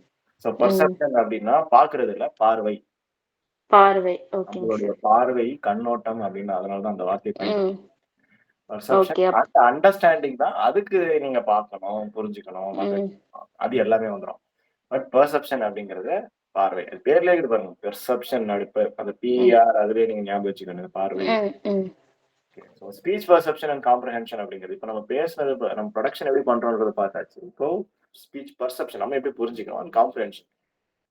Speaker 1: சோ
Speaker 2: ம்.
Speaker 1: பர்செப்ஷன் அப்படின்னா பார்க்கிறது இல்ல, பார்வை.
Speaker 2: பார்வை. ஓகேங்க
Speaker 1: நம்மளுடைய
Speaker 2: சார்.
Speaker 1: பார்வை, கண்ணோட்டம் அப்படின்னு அதனாலதான் அந்த வார்த்தையை பயன்படுத்தும்.
Speaker 2: ம்.
Speaker 1: Perception
Speaker 2: okay.
Speaker 1: அண்ட் அண்டர்ஸ்டாண்டிங் தான். அதுக்கு நீங்க பார்க்கணும், புரிஞ்சுக்கணும்,
Speaker 2: ம்,
Speaker 1: அது எல்லாமே வந்துரும். பட் பெர்செப்ஷன் அப்படிங்கிறது பார்வை. அது பேர்லயே இருக்குது பாருங்க. பெர்செப்ஷன் அந்த
Speaker 2: ம்,
Speaker 1: பிஆர் அதுலயே நீங்க ஞாபகம் வச்சுக்கணும் பார்வை.
Speaker 2: ம், ம்.
Speaker 1: So speech perception and comprehension அப்படிங்கிறது இப்போ நம்ம பேசுனது நம்ம ப்ரொடக்ஷன் எப்படி பண்றோம்ன்றது பார்த்தாச்சு. இப்போ ஸ்பீச் பர்செப்ஷன் நம்ம எப்படி புரிஞ்சுக்கிறோம் அண்ட் காம்ப்ரஹென்ஷன்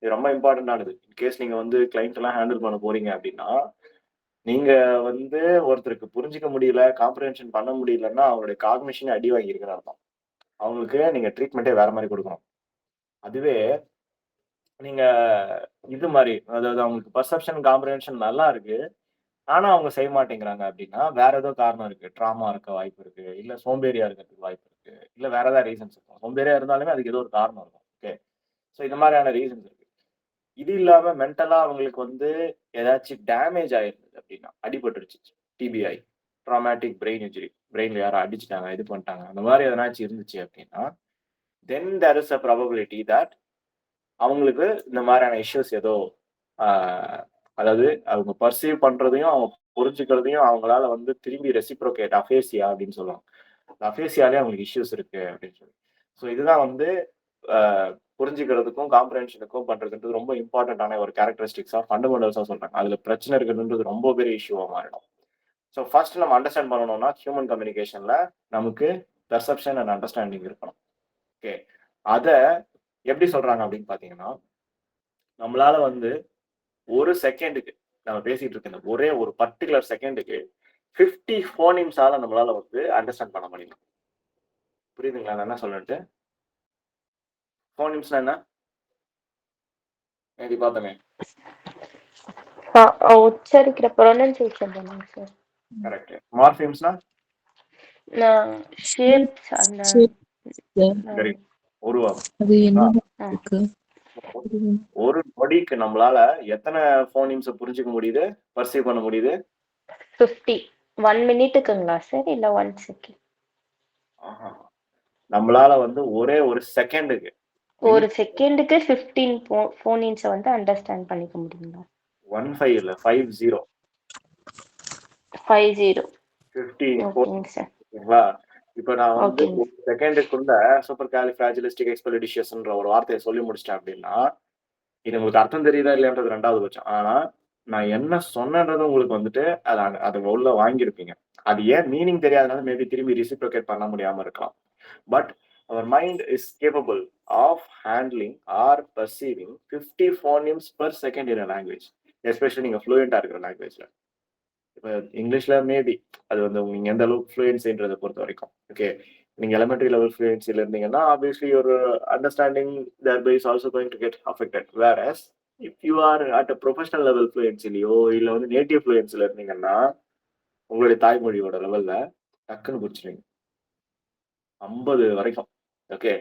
Speaker 1: இது ரொம்ப இம்பார்ட்டன்டானது. இன்கேஸ் நீங்க வந்து கிளைண்ட் எல்லாம் ஹேண்டில் பண்ண போறீங்க அப்படின்னா நீங்க வந்து ஒருத்தருக்கு புரிஞ்சுக்க முடியல காம்ப்ரஹென்ஷன் பண்ண முடியலன்னா அவங்களுடைய காக்னிஷனே அடி வாங்கியிருக்குன்னு அர்த்தம். அவங்களுக்கு நீங்க ட்ரீட்மெண்ட்டே வேற மாதிரி கொடுக்கணும். அதுவே நீங்க இது மாதிரி அதாவது அவங்களுக்கு பர்செப்ஷன் காம்ப்ரஹென்ஷன் நல்லா இருக்கு ஆனா அவங்க செய்ய மாட்டேங்கிறாங்க அப்படின்னா வேற ஏதோ காரணம் இருக்கு. ட்ராமா இருக்க வாய்ப்பு இருக்கு. இல்ல சோம்பேறியா இருக்கிறதுக்கு வாய்ப்பு இருக்கு. இல்ல வேற ஏதாவது ரீசன்ஸ் இருக்கும். சோம்பேறியா இருந்தாலுமே அதுக்கு ஏதோ ஒரு காரணம் இருக்கும். ஓகே. ஸோ இந்த மாதிரியான ரீசன்ஸ் இருக்கு. இது இல்லாம மென்டலா அவங்களுக்கு வந்து ஏதாச்சும் டேமேஜ் ஆயிருந்தது அப்படின்னா அடிபட்டுருச்சு. டிபிஐ ட்ராமேட்டிக் பிரெயின் இன்ஜுரி பிரெயின்ல யாரும் அடிச்சுட்டாங்க இது பண்ணிட்டாங்க அந்த மாதிரி எதனாச்சும் இருந்துச்சு அப்படின்னா then there is a probability that அவங்களுக்கு இந்த மாதிரியான இஷ்யூஸ் ஏதோ ஆஹ், அதாவது அவங்க பர்சீவ் பண்றதையும் அவங்க புரிஞ்சுக்கிறதையும் அவங்களால வந்து திரும்பி ரெசிப்ரோகேட் அஃபேசியா அப்படின்னு சொல்லுவாங்க. அஃபேசியாலே அவங்களுக்கு இஷ்யூஸ் இருக்கு அப்படின்னு சொல்லி. ஸோ இதுதான் வந்து புரிஞ்சுக்கிறதுக்கும் காம்ப்ரஹென்ஷனுக்கும் பண்றதுன்றது ரொம்ப இம்பார்ட்டன்டான ஒரு கேரக்டரிஸ்டிக்ஸா ஃபண்டமெண்டல்ஸா சொல்றாங்க. அதுல பிரச்சனை இருக்கிறதுன்றது ரொம்ப பெரிய இஷ்யூவா மாறிடும். ஸோ ஃபர்ஸ்ட் நம்ம அண்டர்ஸ்டாண்ட் பண்ணணும்னா ஹியூமன் கம்யூனிகேஷன்ல நமக்கு பெர்செப்ஷன் அண்ட் அண்டர்ஸ்டாண்டிங் இருக்கணும். ஓகே. அதை எப்படி சொல்றாங்க அப்படின்னு பாத்தீங்கன்னா நம்மளால வந்து ஒரு செகண்டுக்கு நம்ம பேசிட்டு இருக்க ஒரே ஒரு பர்டிகுலர் செகண்டுக்கு 50 ஃபோனிம்ஸால நம்மளால வந்து அண்டர்ஸ்டாண்ட் பண்ண முடியும். புரியுதுங்களா நான் என்ன சொல்லிட்டு? ஃபோனிம்ஸ்னா என்ன? நேத்தி பார்த்தோமே.
Speaker 2: உச்சரிக்கிற ப்ரொனன்சியேஷன் தானங்க சார்.
Speaker 1: கரெக்ட். மார்ஃபிம்ஸ்னா
Speaker 2: ஷேப்ஸ் அந்த
Speaker 1: சரி உருவாகும்.
Speaker 3: அது என்ன இருக்கு?
Speaker 1: ஒரு நொடிக்கு நம்மளால எத்தனை ஃபோனிம்ஸை புரிஞ்சுக்க முடியுது பர்சீவ் பண்ண முடியுது?
Speaker 2: 50 1 மினிட்டுக்குங்களா சார் இல்ல 1 செகண்ட்?
Speaker 1: நம்மளால வந்து ஒரே ஒரு செகண்டுக்கு
Speaker 2: ஒரு செகண்டுக்கு 15 ஃபோனின்ஸை வந்து அண்டர்ஸ்டாண்ட் பண்ணிக்க முடியுங்களா?
Speaker 1: 15 இல்ல 50
Speaker 2: 50
Speaker 1: 15
Speaker 2: ஓகேங்க சார்.
Speaker 1: ஓகேங்களா? இப்ப நான் வந்து
Speaker 2: ஓகேங்க.
Speaker 1: ஒரு செகண்டுக்குள்ள சூப்பர் காலிஃபிராஜிலிஸ்டிக் எக்ஸ்பெடிஷியஸ்ன்ற ஒரு வார்த்தையை சொல்லி முடிச்சிட்டேன் அப்படின்னா இது உங்களுக்கு அர்த்தம் தெரியுதா இல்லையான்றது ரெண்டாவது பட்சம். ஆனா நான் என்ன சொன்னன்றது உங்களுக்கு வந்துட்டு அதை உள்ள வாங்கியிருப்பீங்க. அது ஏன் மீனிங் தெரியாதனால மேபி திரும்பி ரெசிப்ரோகேட் பண்ண முடியாம இருக்கலாம். But our mind is capable of handling or perceiving 50 phonemes per second in language especially நீங்க ஃப்ளூயண்டா இருக்கிற லாங்குவேஜ்ல. இப்போ இங்கிலீஷ்ல மேபி அது வந்து நீங்க எந்த அளவுக்கு ஃப்ளூயன்சின்றதை பொறுத்த வரைக்கும். ஓகே. நீங்க எலிமெண்டரி லெவல் ஃப்ளூயன்சில இருந்தீங்கன்னா ஆப்வியஸ்லி ஒரு understanding thereby is also going to get affected. Whereas if you are at a professional level ஃப்ளூயன்சிலையோ இல்ல வந்து நேட்டிவ் ஃப்ளூயன்சில இருந்தீங்கன்னா உங்களுடைய தாய்மொழியோட லெவல்ல டக்குன்னு பிடிச்சிருவீங்க 50 வரைக்கும். ஓகே.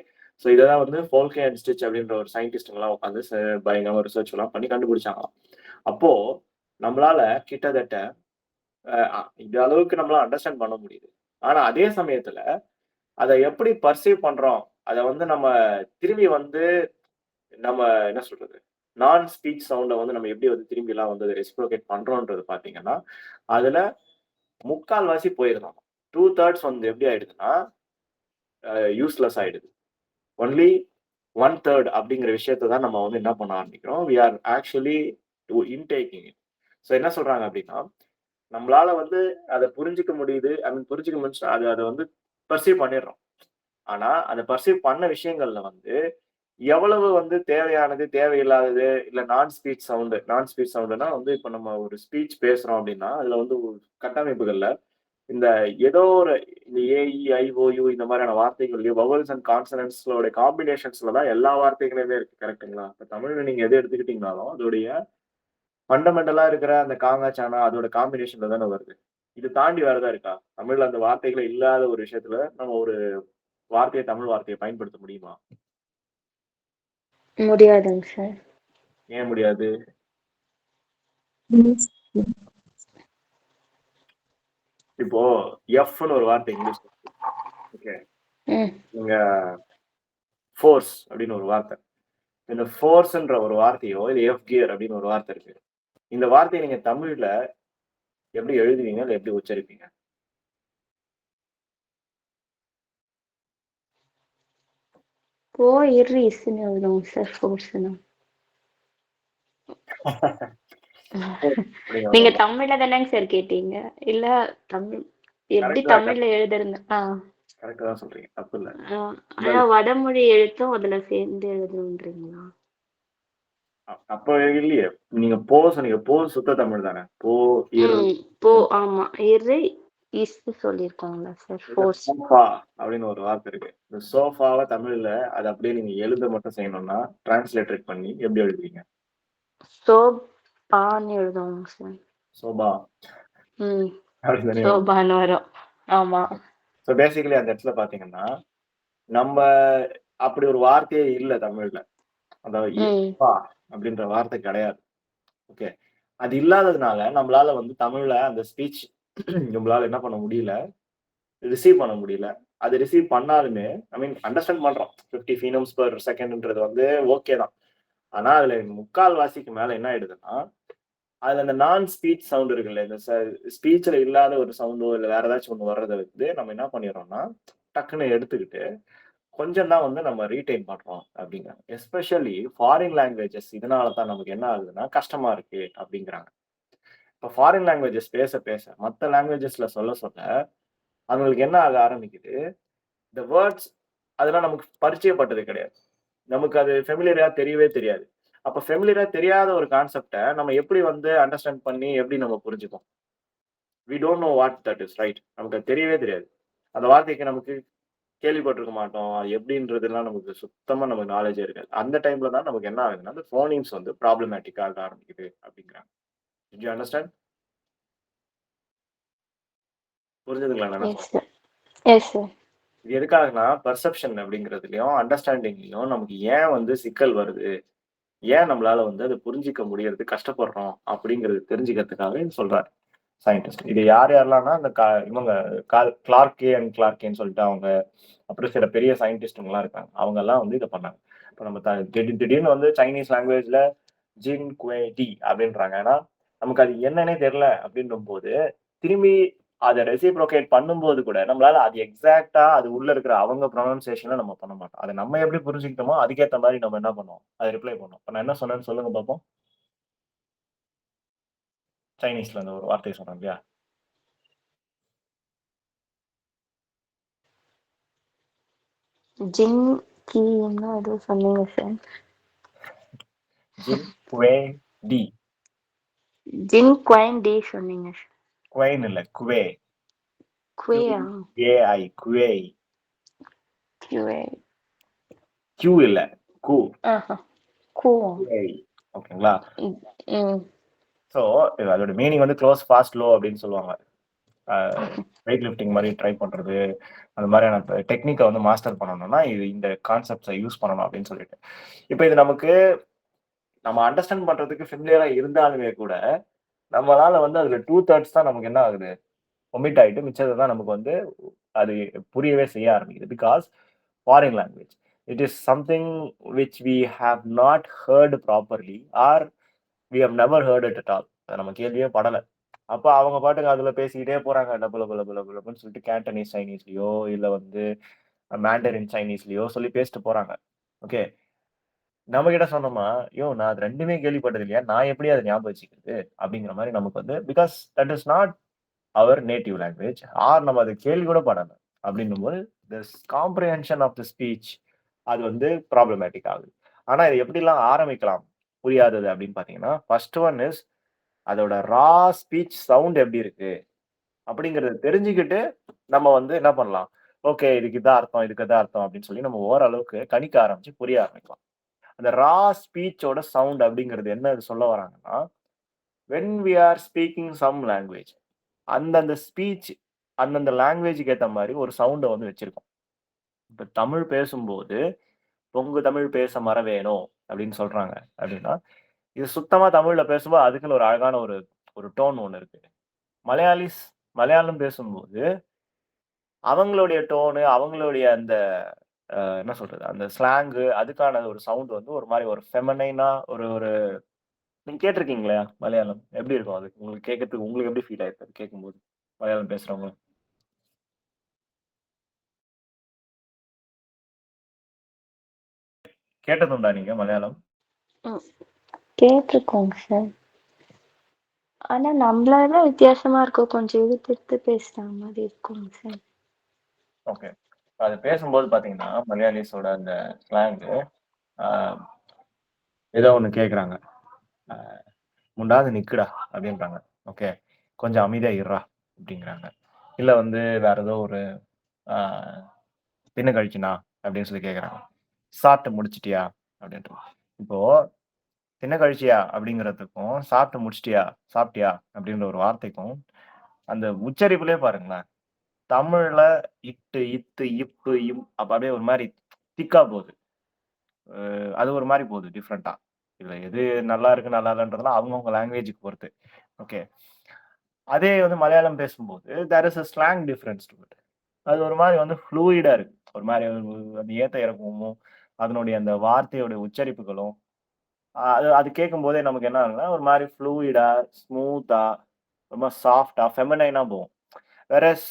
Speaker 1: ஸோ இதெல்லாம் வந்து ஃபோல்கே அண்ட் ஸ்டிச் அப்படின்ற ஒரு சயின்டிஸ்டுங்கெல்லாம் உட்காந்து பயங்கரமா ரிசர்ச் எல்லாம் பண்ணி கண்டுபிடிச்சாங்களாம். அப்போ நம்மளால கிட்டத்தட்ட இந்த அளவுக்கு நம்மளால அண்டர்ஸ்டாண்ட் பண்ண முடியுது. ஆனா அதே சமயத்துல அதை எப்படி பர்சீவ் பண்றோம் அதை வந்து நம்ம திரும்பி வந்து நம்ம என்ன சொல்றது நான் ஸ்பீச் சவுண்டை வந்து நம்ம எப்படி வந்து திரும்பி எல்லாம் வந்து ரெசிப்ரோகேட் பண்றோம்ன்றது பாத்தீங்கன்னா அதுல 3/4 போயிருந்தோம். 2/3 வந்து எப்படி ஆயிடுதுன்னா யூஸ்லெஸ் ஆயிடுது. ஒன்லி 1/3 அப்படிங்கிற விஷயத்தை தான் நம்ம வந்து என்ன பண்ண ஆரம்பிக்கிறோம். We are actually intaking it. So என்ன சொல்றாங்க அப்படின்னா நம்மளால வந்து அதை புரிஞ்சுக்க முடியுது. ஐ மீன் புரிஞ்சுக்க முடிச்சு அதை வந்து பர்சீவ் பண்ணிடுறோம். ஆனா அந்த பர்சீவ் பண்ண விஷயங்கள்ல வந்து எவ்வளவு வந்து தேவையானது தேவையில்லாதது இல்ல நான் ஸ்பீச் சவுண்டுனா வந்து இப்ப நம்ம ஒரு ஸ்பீச் பேசுறோம் அப்படின்னா அதுல வந்து ஒரு கட்டமைப்புகள்ல இந்த ஏதோ ஒரு இந்த ஏஇ ஐஓயு இந்த மாதிரியான வார்த்தைகள் வவல்ஸ் அண்ட் கான்சனன்ட்ஸோட காம்பினேஷன்ஸ்ல தான் எல்லா வார்த்தைகளுமே இருக்கு. கரெக்டுங்களா? இப்ப தமிழ்ல நீங்க எது எடுத்துக்கிட்டீங்கனாலும் அதோடைய ஃபண்டமெண்டலா இருக்கிற அந்த காங்கா சானா அதோட காம்பினேஷன்ல தானே வருது. இது தாண்டி வேறதா இருக்கா? தமிழ்ல அந்த வார்த்தைகளே இல்லாத ஒரு விஷயத்துல நம்ம ஒரு தமிழ் வார்த்தையை பயன்படுத்த முடியுமா?
Speaker 2: முடியாதுங்க சார்.
Speaker 1: ஏன் முடியாது? இப்போ எஃப்னு ஒரு வார்த்தை இங்கிலீஷ். ஓகே. நீங்க ஃபோர்ஸ் அப்படின்னு ஒரு வார்த்தை. இந்த ஃபோர்ஸ்ன்ற ஒரு வார்த்தையோ இல்ல எஃப் கியர் அப்படின்னு ஒரு வார்த்தை இருக்கு. இந்த வார்த்தையை நீங்க தமிழ்ல எப்படி எழுதுவீங்க இல்ல எப்படி உச்சரிப்பீங்க?
Speaker 2: இர்ரீஸ்னு எழுதுவோம் சார். ஃபோர்ஸ்னா நீங்க தமிழ்ல தானேங்க சார் கேட்டீங்க? இல்ல தமிழ் எப்படி
Speaker 1: கரெக்ட் தான்
Speaker 2: தமிழ்ல எழுதுறது
Speaker 1: கரெக்ட் தான் சொல்றீங்க, தப்பு இல்ல.
Speaker 2: ஆனா வடமொழி எழுத்தும் அதுல சேர்ந்து எழுதணுன்றீங்களா?
Speaker 1: அப்ப இல்லையே, நீங்க போ சொன்னீங்க, போ சுத்த தமிழ் தானே, போ இரு.
Speaker 2: போ ஆமா இரு இஸ் சொல்லியிருக்கோம்ல சார் ஃபோர்ஸ்.
Speaker 1: சோஃபா அப்படின்னு ஒரு வார்த்தை இருக்கு. இந்த சோஃபாவை தமிழ்ல அது அப்படியே நீங்க எழுத மட்டும் செய்யணும்னா டிரான்ஸ்லேட்டர் பண்ணி எப்படி எழுதுவீங்க?
Speaker 2: சோபான்னு எழுதுவோம் சார்.
Speaker 1: சோபா
Speaker 2: ம்
Speaker 1: அப்படின்னு தானே எழுதுவோம்.
Speaker 2: சோபான்னு வரும். ஆமா.
Speaker 1: ஸோ பேசிக்கலி அந்த இடத்துல பாத்தீங்கன்னா நம்ம அப்படி ஒரு வார்த்தையே இல்ல தமிழ்ல. அதாவது
Speaker 2: ம்
Speaker 1: எப்பா அப்படின்ற வார்த்தை கிடையாது. ஓகே. அது இல்லாததுனால நம்மளால வந்து தமிழ்ல அந்த ஸ்பீச் நம்மளால என்ன பண்ண முடியல, ரிசீவ் பண்ண முடியல. அது ரிசீவ் பண்ணாலுமே ஐ மீன் அண்டர்ஸ்டாண்ட் பண்றோம். 50 ஃபீனம்ஸ் பெர் செகண்ட்ன்றது வந்து ஓகே தான். ஆனா அதுல முக்கால் வாசிக்கு மேல என்ன ஆயிடுதுன்னா, அதுல அந்த நான் ஸ்பீச் சவுண்ட் இருக்குல்ல, இந்த ஸ்பீச்ல இல்லாத ஒரு சவுண்டோ இல்ல வேற ஏதாச்சும் ஒண்ணு வர்றத வந்து நம்ம என்ன பண்ணிடுறோம்னா, டக்குன்னு எடுத்துக்கிட்டு கொஞ்சம் தான் வந்து நம்ம ரீடெயின் பண்றோம் அப்படிங்கிறாங்க. எஸ்பெஷலி ஃபாரின் லாங்குவேஜஸ் இதனால தான் நமக்கு என்ன ஆகுதுன்னா கஷ்டமா இருக்கு அப்படிங்கிறாங்க. இப்ப ஃபாரின் லாங்குவேஜஸ் பேச பேச மத்த லாங்குவேஜஸ்ல சொல்ல சொல்ல அவங்களுக்கு என்ன ஆக ஆரம்பிக்குது, இந்த வேர்ட்ஸ் அதெல்லாம் நமக்கு பரிச்சயப்பட்டது கிடையாது. நமக்கு அது ஃபெமிலியரா தெரியவே தெரியாது. அப்ப ஃபெமிலியரா தெரியாத ஒரு கான்செப்ட்ட நம்ம எப்படி வந்து அண்டர்ஸ்டாண்ட் பண்ணி எப்படி நம்ம புரிஞ்சுப்போம்? We don't know what that is right. நமக்கு அது தெரியவே தெரியாது. அந்த வார்த்தைக்கு நமக்கு கேள்விப்பட்டிருக்க மாட்டோம். அது எப்படின்றதெல்லாம் நமக்கு சுத்தமா நமக்கு நாலேட்ஜே இருக்காது. அந்த டைம்ல தான் நமக்கு என்ன ஆகுதுன்னா, அந்த ஃபோனீம்ஸ் வந்து ப்ராப்ளமேட்டிக்கா ஆக ஆரம்பிக்குது அப்படிங்கிறாங்க. Did you understand? புரிஞ்சதுங்களா நான் என்ன
Speaker 2: எஸ்
Speaker 1: சொல்றேன்?
Speaker 2: சார். Yes sir.
Speaker 1: இது எதுக்காகன்னா, பெர்செப்ஷன் அப்படிங்கிறதுலயும், அண்டர்ஸ்டாண்டிங்லயும் நமக்கு ஏன் வந்து சிக்கல் வருது? ஏன் நம்மளால வந்து அத புரிஞ்சுக்க முடியறது கஷ்டப்படுறோம்? அப்படிங்கிறது தெரிஞ்சுக்கிறதுக்காக இது சொல்றாரு சயின்டிஸ்ட். இது யார் யாரெல்லாம்னா, அந்த இவங்க கிளார்க்கே அண்ட் கிளார்க்கேன்னு சொல்லிட்டு அவங்க, அப்புறம் சில பெரிய சயின்டிஸ்ட்டுங்கலாம் இருக்காங்க. அவங்கலாம் வந்து இத பண்ணாங்க. இப்ப நம்ம திடீர்னு வந்து சைனீஸ் லாங்குவேஜ்ல ஜின் குவே டி அப்படின்றாங்க. ஏன்னா, நமக்கு அது என்னன்னே தெரியல அப்படின்னும்போது, திரும்பி அத ரெசிப்ரோகேட் பண்ணும்போது கூட, நம்மளால அது எக்ஸாக்ட்டா அது உள்ள இருக்கிற அவங்க ப்ரொனன்சியேஷன நம்ம பண்ண மாட்டோம். அத நம்ம எப்படி புரிஞ்சுக்கிட்டோமோ, அதுக்கேத்த மாரி நம்ம என்ன பண்ணுவோம்? அத ரிப்ளை பண்ணுவோம். இப்ப நான் என்ன சொன்னேன்னு சொல்லுங்க பாப்போம். சைனீஸ்ல அந்த ஒரு வார்த்தைய சொன்னேன் இல்லையா?
Speaker 2: ஜின் கீன்னு ஏதோ சொன்னீங்க சார்.
Speaker 1: ஜின் குவே டி.
Speaker 2: ஜின் குவைன் டி சொன்னீங்க.
Speaker 1: குவைன் இல்ல. குவே.
Speaker 2: குவேயா?
Speaker 1: QAI குவே.
Speaker 2: கியூஏ.
Speaker 1: Q இல்ல. கு.
Speaker 2: ஆஹா. கூவா?
Speaker 1: குவே. ஓகேங்களா?
Speaker 2: ம் ம்
Speaker 1: சோ அதோட மீனிங் வந்து க்ளோஸ், ஃபாஸ்ட், லோ அப்படின்னு சொல்லுவாங்க. வெயிட் லிஃப்டிங் மாரி ட்ரை பண்றது, அந்த மாதிரியான டெக்னிக்க வந்து மாஸ்டர் பண்ணணும்னா, இது இந்த கான்செப்ட்ஸ யூஸ் பண்ணணும் அப்படின்னு சொல்லிட்டு. இப்ப இது நமக்கு நம்ம அண்டர்ஸ்டாண்ட் பண்றதுக்கு ஃபெமிலியரா இருந்தாலுமே கூட, நம்மளால வந்து அதுல 2/3 தான் நமக்கு என்ன ஆகுது? ஒமிட் ஆயிட்டு மிச்சத தான் நமக்கு வந்து அது புரியவே செய்ய ஆரம்பிக்குது. Because foreign language. It is something which we have not heard properly or we have never heard it at all. அத நம்ம கேள்வியே படல. அப்ப அவங்க பாட்டுக்கு அதுல பேசிக்கிட்டே போறாங்க. டபுள் லபு லபு லபு லபுன்னு சொல்லிட்டு கேண்டனீஸ் சைனீஸ்லயோ, இல்ல வந்து மேண்டரின் சைனீஸ்லயோ சொல்லி பேசிட்டு போறாங்க. ஓகே. நம்ம கிட்ட சொன்னோமா, நான் அது 2மே கேள்விப்பட்டது இல்லையா? நான் எப்படி அத ஞாபகம் வச்சுக்கிறது? அப்படிங்கிற மாரி நமக்கு வந்து because that is not our native language. Or நம்ம அத கேள்வி கூட படல. அப்படின்னும்போது, this comprehension of the speech அது வந்து ப்ராப்ளமேட்டிக் ஆகுது. ஆனா இது எப்படிலாம் ஆரம்பிக்கலாம்? புரியாதது அப்படின்னு பார்த்தீங்கன்னா, ஃபர்ஸ்ட் ஒன் இஸ் அதோட ஸ்பீச் சவுண்ட் எப்படி இருக்கு? அப்படிங்கிறத தெரிஞ்சுக்கிட்டு, நம்ம வந்து என்ன பண்ணலாம்? ஓகே. இதுக்கு இதான் அர்த்தம், இதுக்கு இதான் அர்த்தம் அப்படின்னு சொல்லி நம்ம ஓரளவுக்கு கணிக்க ஆரம்பிச்சு புரிய ஆரம்பிக்கலாம். அந்த ஸ்பீச்சோட சவுண்ட் அப்படிங்கிறது என்ன சொல்ல வராங்கன்னா, when we are speaking some language அந்தந்த ஸ்பீச் அந்தந்த லாங்குவேஜ்க்கு ஏத்த மாரி ஒரு சவுண்ட வந்து வச்சிருக்கோம். இப்ப தமிழ் பேசும்போது, "பொங்கு தமிழ் பேச மறவேனோ" அப்படின்னு சொல்றாங்க அப்படின்னா, இது சுத்தமா தமிழ்ல பேசும்போது அதுக்குன்னு ஒரு அழகான ஒரு ஒரு டோன் ஒண்ணு இருக்கு. மலையாளிஸ் மலையாளம் பேசும்போது, அவங்களுடைய டோனு, அவங்களுடைய அந்த என்ன சொல்றது? அந்த ஸ்லாங்கு அதுக்கான ஒரு சவுண்ட் வந்து ஒரு மாரி ஒரு ஃபெமனைனா ஒரு ஒரு நீங்க கேட்டுருக்கீங்களா மலையாளம்? எப்படி இருக்கும் அது? உங்களுக்கு கேட்கறதுக்கு உங்களுக்கு எப்படி ஃபீல் ஆயிருக்கு அது கேட்கும்போது? மலையாளம் பேசுறவங்கள? கேட்டதுண்டா நீங்க மலையாளம்?
Speaker 2: ம் கேட்டிருக்கோங்க சார். ஆனா நம்மளோட வித்தியாசமா இருக்கும். கொஞ்சம் இழுத்து பேசுற மாதிரி இருக்குங்க சார்.
Speaker 1: ஓகே. அது பேசும்போது பார்த்தீங்கன்னா, மலையாளிஸோட அந்த ஸ்லாங்கு ஆ ஏதோ ஒண்ணு கேட்குறாங்க. அ "முண்டாது நிக்குடா" அப்படின்றாங்க. ஓகே. "கொஞ்சம் அமைதியா இருடா" அப்படிங்கிறாங்க. இல்ல வந்து வேற ஏதோ ஒரு ஆ "தின்னு கழிச்சுனா" அப்படின்னு சொல்லி கேட்குறாங்க. "சாப்பிட்டு முடிச்சுட்டியா?" அப்படின்றாங்க. இப்போ "தின்னு கழிச்சியா?" அப்படிங்கிறதுக்கும், "சாப்பிட்டு முடிச்சுட்டியா? சாப்பிட்டியா?" அப்படின்ற ஒரு வார்த்தைக்கும், அந்த உச்சரிப்பிலே பாருங்களேன். தமிழ்ல இட்டு, இத்து, இப்பு, இம் அப்ப அப்படியே ஒரு மாரி திக்கா போகுது. அது ஒரு மாரி போகுது டிஃபரெண்ட்டா. இதுல எது நல்லா இருக்கு, நல்லா இல்லன்றதெல்லாம் அவங்கவங்க லாங்குவேஜ்க்கு பொறுத்து. ஓகே. அதே வந்து மலையாளம் பேசும்போது, there is a slang difference to it. அது ஒரு மாரி வந்து ஃப்ளூயிடா இருக்கு. ஒரு மாரி அந்த ஏத்த இறக்கமும், அதனுடைய அந்த வார்த்தையோட உச்சரிப்புகளும், அது அது கேட்கும்போதே நமக்கு என்ன ஆகும்னா, ஒரு மாரி ஃப்ளூயிடா, ஸ்மூத்தா, ரொம்ப சாஃப்ட்டா, ஃபெமினைனா போகும். வேறஸ்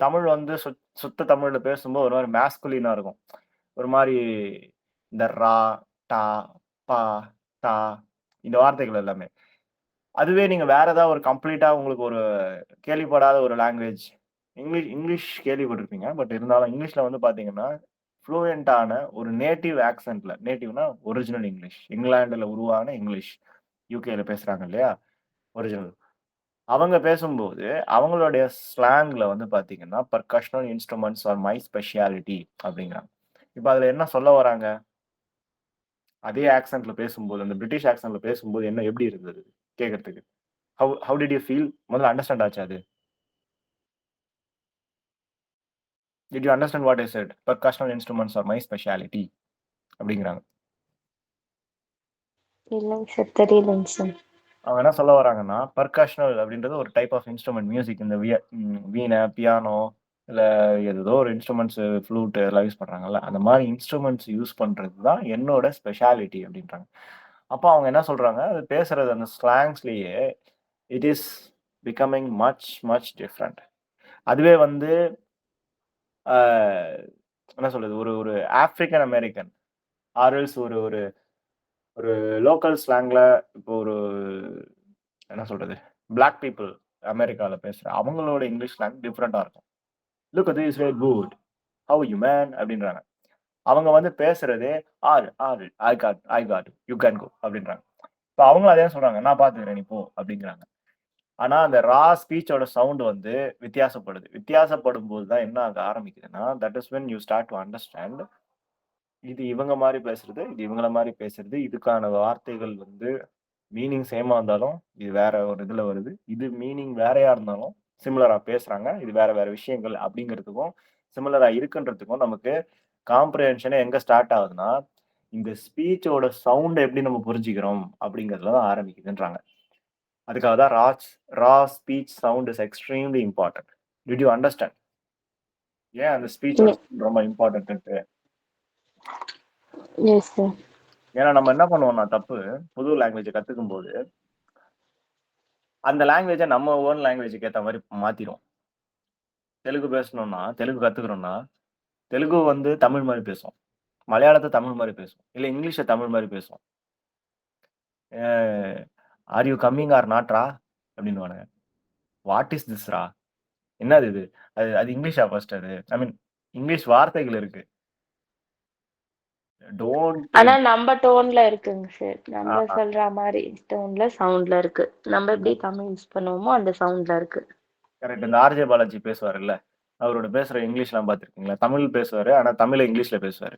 Speaker 1: தமிழ் வந்து சுத்த தமிழ்ல பேசும்போது ஒரு மாரி மாஸ்குலினா இருக்கும். ஒரு மாரி இந்த ரா, டா, பா, தா இந்த வார்த்தைகள் எல்லாமே. அதுவே நீங்க வேற ஏதாவது ஒரு கம்ப்ளீட்டா உங்களுக்கு ஒரு கேள்விப்படாத ஒரு லாங்குவேஜ் இங்கிலீஷ் கேள்விப்பட்டிருப்பீங்க. பட் இருந்தாலும் இங்கிலீஷ்ல வந்து பார்த்தீங்கன்னா, ஃப்ளூயன்ட்டான ஒரு நேட்டிவ் ஆக்சென்ட்ல நேட்டிவ்னா ஒரிஜினல் இங்கிலீஷ். இங்கிலாந்துல உருவான இங்கிலீஷ். யுகேல பேசுறாங்க இல்லையா? ஒரிஜினல். அவங்க பேசும்போது, அவங்களுடைய ஸ்லாங்ல வந்து பார்த்தீங்கன்னா, "பெர்கஷனல் இன்ஸ்ட்ருமென்ட்ஸ் ஆர் மை ஸ்பெஷாலிட்டி" அப்படிங்கிறாங்க. இப்ப அதுல என்ன சொல்ல வராங்க? அதே ஆக்சென்ட்ல பேசும்போது, அந்த பிரிட்டிஷ் ஆக்சென்ட்ல பேசும்போது எப்படி இருந்தது கேட்கறதுக்கு? How how did you feel? முதல்ல அண்டர்ஸ்டாண்ட் ஆச்சா அது? Did you understand what I said? Percussional instruments are my speciality அப்படிங்கிறாங்க.
Speaker 2: இல்லைங்க சார். தெரியலைங்க சார்.
Speaker 1: அவங்க என்ன சொல்ல வராங்கன்னா, பெர்கஷனல் அப்படின்றது ஒரு டைப் ஆஃப் இன்ஸ்ட்ருமென்ட் மியூசிக் இந்த வீணை, பியானோ இல்ல ஏதேதோ ஒரு இன்ஸ்ட்ருமெண்ட்ஸ் ஃப்ளூட் எல்லாம் யூஸ் பண்றாங்கல்ல. அந்த மாரி இன்ஸ்ட்ருமெண்ட்ஸ் யூஸ் பண்றது தான் என்னோட ஸ்பெஷாலிட்டி அப்படின்றாங்க. அப்போ அவங்க என்ன சொல்றாங்க, அது பேசுறது அந்த ஸ்லாங்ஸ்லயே it is becoming much much different. அதுவே வந்து அ என்ன சொல்றது, ஒரு ஒரு ஆஃப்ரிக்கன் அமெரிக்கன் ஆர் எல்ஸ் ஒரு ஒரு ஒரு லோக்கல் ஸ்லாங்ல இப்போ ஒரு என்ன சொல்றது, பிளாக் பீப்பிள் அமெரிக்கால பேசுற அவங்களோட இங்கிலீஷ் ஸ்லாங் டிஃபரெண்ட்டா இருக்கும். "Look at this very good. How are you man?" அப்படின்றாங்க. அவங்க வந்து பேசுறதே or or I got you can go அப்படின்றாங்க. இப்ப அவங்களும் அதே சொல்றாங்க. "நான் பார்த்துக்கிறேன் நீ போ" அப்படிங்கிறாங்க. ஆனா அந்த ஸ்பீச்சோட சவுண்ட் வந்து வித்தியாசப்படுது. வித்தியாசப்படும்போது தான் என்ன ஆக ஆரம்பிக்குதுன்னா, that is when you start to understand இது இவங்க மாரி பேசுறது, இது இவங்கள மாரி பேசுறது, இதுக்கான வார்த்தைகள் வந்து மீனிங் சேமா இருந்தாலும், இது வேற ஒரு இதுல வருது. இது மீனிங் வேறயா இருந்தாலும், சிமிலரா பேசுறாங்க. இது வேற வேற விஷயங்கள் அப்படிங்கிறதுக்கும், சிமிலரா இருக்குன்றதுக்கும் நமக்கு காம்ப்ரிஹென்ஷனே எங்க ஸ்டார்ட் ஆகுதுன்னா, இந்த ஸ்பீச்சோட சவுண்ட் எப்படி நம்ம புரிஞ்சுக்கிறோம் அப்படிங்கிறதுல தான் ஆரம்பிக்குதுன்றாங்க. அதுக்காக தான் raw speech sound is extremely important. Did you understand? ஏன் அந்த ஸ்பீச்சோட சவுண்ட் ரொம்ப இம்பார்ட்டன்ட்ன்ட்டு?
Speaker 2: Yes sir.
Speaker 1: ஏன்னா நம்ம என்ன பண்ணுவோம்னா தப்பு, புது லாங்குவேஜ கத்துக்கும்போது, அந்த லாங்குவேஜ நம்ம ஓன் லாங்குவேஜ்க்கு ஏத்த மாரி மாத்திருவோம். தெலுங்கு பேசணும்னா, தெலுங்கு கத்துக்கிறோம்னா, தெலுங்கு வந்து தமிழ் மாரி பேசுவோம். மலையாளத்த தமிழ் மாரி பேசுவோம். இல்ல இங்கிலீஷ தமிழ் மாரி பேசுவோம். Uh "are you coming or நாட்ரா?" அப்படின்னுவானுங்க. "வாட் இஸ் திஸ் ரா?" என்னது இது? அது அது இங்கிலீஷா ஃபர்ஸ்ட் அது? ஐ மீன் இங்கிலீஷ் வார்த்தைகள் இருக்கு. டோன்ட்
Speaker 2: ஆனா நம்ம டோன்ல இருக்குங்க சார்.
Speaker 1: ஆ
Speaker 2: நம்ம சொல்ற மாரி டோன்ல, சவுண்ட்ல இருக்கு. நம்ம எப்படி தமிழ் யூஸ் பண்ணுவோமோ அந்த சவுண்ட்ல இருக்கு.
Speaker 1: கரெக்ட். இந்த ஆர்ஜே பாலாஜி பேசுவாருல்ல, அவரோட பேசுற இங்கிலீஷ்லாம் பார்த்துருக்கீங்களா? தமிழ் பேசுவாரு. ஆனா தமிழ இங்கிலீஷ்ல பேசுவாரு.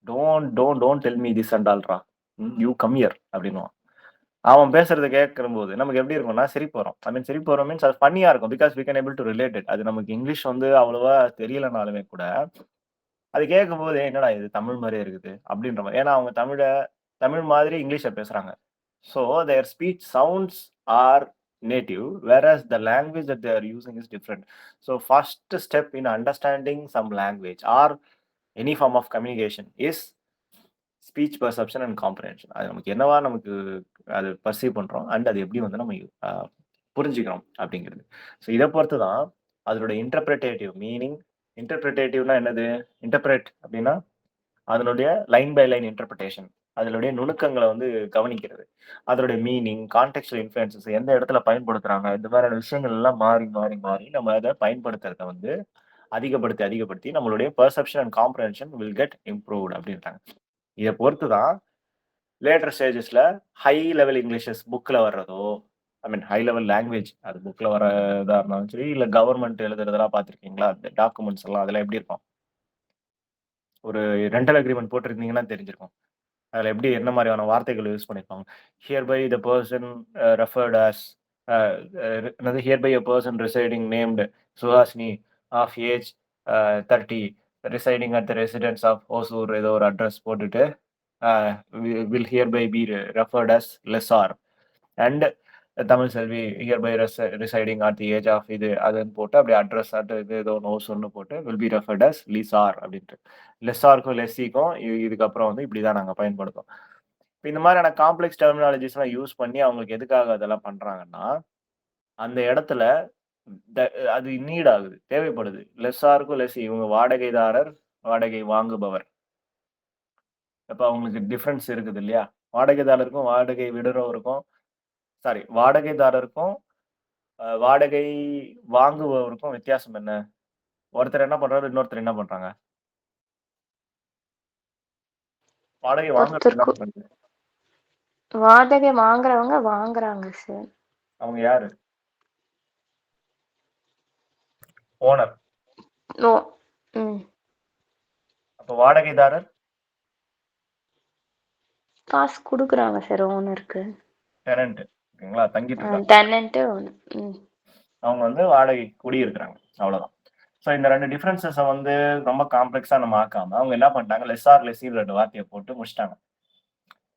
Speaker 1: Don't tell me this and ஆல்ட்றா. யூ கம் ஹியர் அப்படின்னுவான். அவன் பேசுறத கேட்கும்போது நமக்கு எப்படி இருக்கும்னா சிரிப்பு வரும். ஐ மீன் சிரிப்பு வரும் மீன்ஸ் அது ஃபன்னியா இருக்கும். Because we can able to relate it. அது நமக்கு இங்கிலீஷ் வந்து அவ்வளவா தெரியலனாலுமே கூட, அது கேட்கும்போது என்னடா இது தமிழ் மாரியே இருக்குது அப்படின்ற மாரி. ஏன்னா அவங்க தமிழ் மாதிரி இங்கிலீஷ்ல பேசுறாங்க. So their speech sounds are native, whereas the language that they are using is different. So first step in understanding some language or any form of communication is speech perception and comprehension. அது நமக்கு என்னவா நமக்கு அது perceive பண்றோம் and அது எப்படி வந்து நம்ம அ புரிஞ்சுக்கிறோம் அப்படிங்கிறது. ஸோ இத பொறுத்து தான் அதனுடைய இன்டர்பிரிட்டேட்டிவ் மீனிங் இன்டர்பிரிட்டேட்டிவ்னா என்னது? இன்டர்பிரெட் அப்படின்னா அதனுடைய லைன் பை லைன் இன்டர்பிரிட்டேஷன். அதனுடைய நுணுக்கங்களை வந்து கவனிக்கிறது. அதனுடைய மீனிங், கான்டெக்ஸ்டுவல் இன்ஃப்ளூயன்சஸ் எந்த இடத்துல பயன்படுத்துறாங்க, இந்த மாதிரியான விஷயங்கள் எல்லாம் மாறி, மாறி, மாறி நம்ம அத பயன்படுத்துறத வந்து அதிகப்படுத்தி, அதிகப்படுத்தி நம்மளுடைய perception and comprehension will get improved அப்படின்றாங்க. இத பொறுத்து தான் லேட்டர் ஸ்டேஜஸ்ல ஹை லெவல் இங்கிலீஷஸ் புக்ல வர்றதோ, ஐ மீன் ஹை லெவல் லாங்குவேஜ் அது புக்ல வரதா இருந்தாலும் சரி, இல்ல கவர்ன்மெண்ட் எழுதுறதெல்லாம் பார்த்திருக்கீங்களா? அந்த டாக்குமெண்ட்ஸ் எல்லாம் அதெல்லாம் எப்படி இருக்கும்? ஒரு ரெண்டல் அக்ரீமென்ட் போட்டிருந்தீங்கன்னா தெரிஞ்சிருக்கும். அதுல எப்படி என்ன மாதிரியான வார்த்தைகள் யூஸ் பண்ணியிருப்பாங்க. Hereby the person referred as என்னது hereby a person residing named Suhasini of age 30 residing at the residence of Hosur ஏதோ ஒரு அட்ரஸ் போட்டுட்டு will hereby be referred as lessor and Tamil Selvi hereby residing at the age of இது அதுன்னு போட்டு அப்படியே address at இது ஏதோ ஓசூர்னு போட்டு வில் பி ரெஃபர்ட் அஸ் லீசார் அப்படின்ட்டு லெஸ்ஆருக்கும் லெஸ்ஸிக்கும் இதுக்கப்புறம் வந்து இப்படிதான் நாங்க பயன்படுத்தோம். இப்ப இந்த மாதிரியான காம்ப்ளெக்ஸ் டெர்மினாலஜிஸ்லாம் யூஸ் பண்ணி அவங்களுக்கு எதுக்காக அதெல்லாம் பண்றாங்கன்னா, அந்த இடத்துல த அது நீட் ஆகுது. தேவைப்படுது. லெஸ்ஸாருக்கும் லெஸ்ஸி இவங்க வாடகைதாரர், வாடகை வாங்குபவர். அப்ப அவங்களுக்கு டிஃபரன்ஸ் இருக்குது இல்லையா? வாடகைதாரருக்கும், வாடகை விடுறவருக்கும் வாடகைதாரருக்கும், வாடகை வாங்குபவருக்கும் வித்தியாசம் என்ன? ஒருத்தர் என்ன பண்றாரு, இன்னொருத்தர் என்ன பண்றாங்க? வாடகை வாங்குறது என்ன
Speaker 2: ஒருத்தருக்கு
Speaker 1: பண்றாங்க?
Speaker 2: வாடகை வாங்குறவங்க வாங்குறாங்க சார்.
Speaker 1: அவங்க யாரு? ஓனர்.
Speaker 2: ஓ ம்
Speaker 1: அப்ப வாடகைதாரர்?
Speaker 2: காசு குடுக்குறாங்க சார் ஓனருக்கு.
Speaker 1: டெனன்ட். ஓகேங்களா? தங்கிட்டு இருக்காங்க.
Speaker 2: டெனன்ட்டு ஓனர்.
Speaker 1: அவங்க வந்து வாடகை குடியிருக்கிறாங்க. அவ்வளவுதான். ஸோ இந்த 2 டிஃபரன்ஸஸ வந்து ரொம்ப காம்ப்ளெக்ஸா நம்ம ஆக்காம, அவங்க என்ன பண்ணிட்டாங்க, லெஸ் ஆர் லெஸ்ஸின்னு 2 வார்த்தைய போட்டு முடிச்சுட்டாங்க.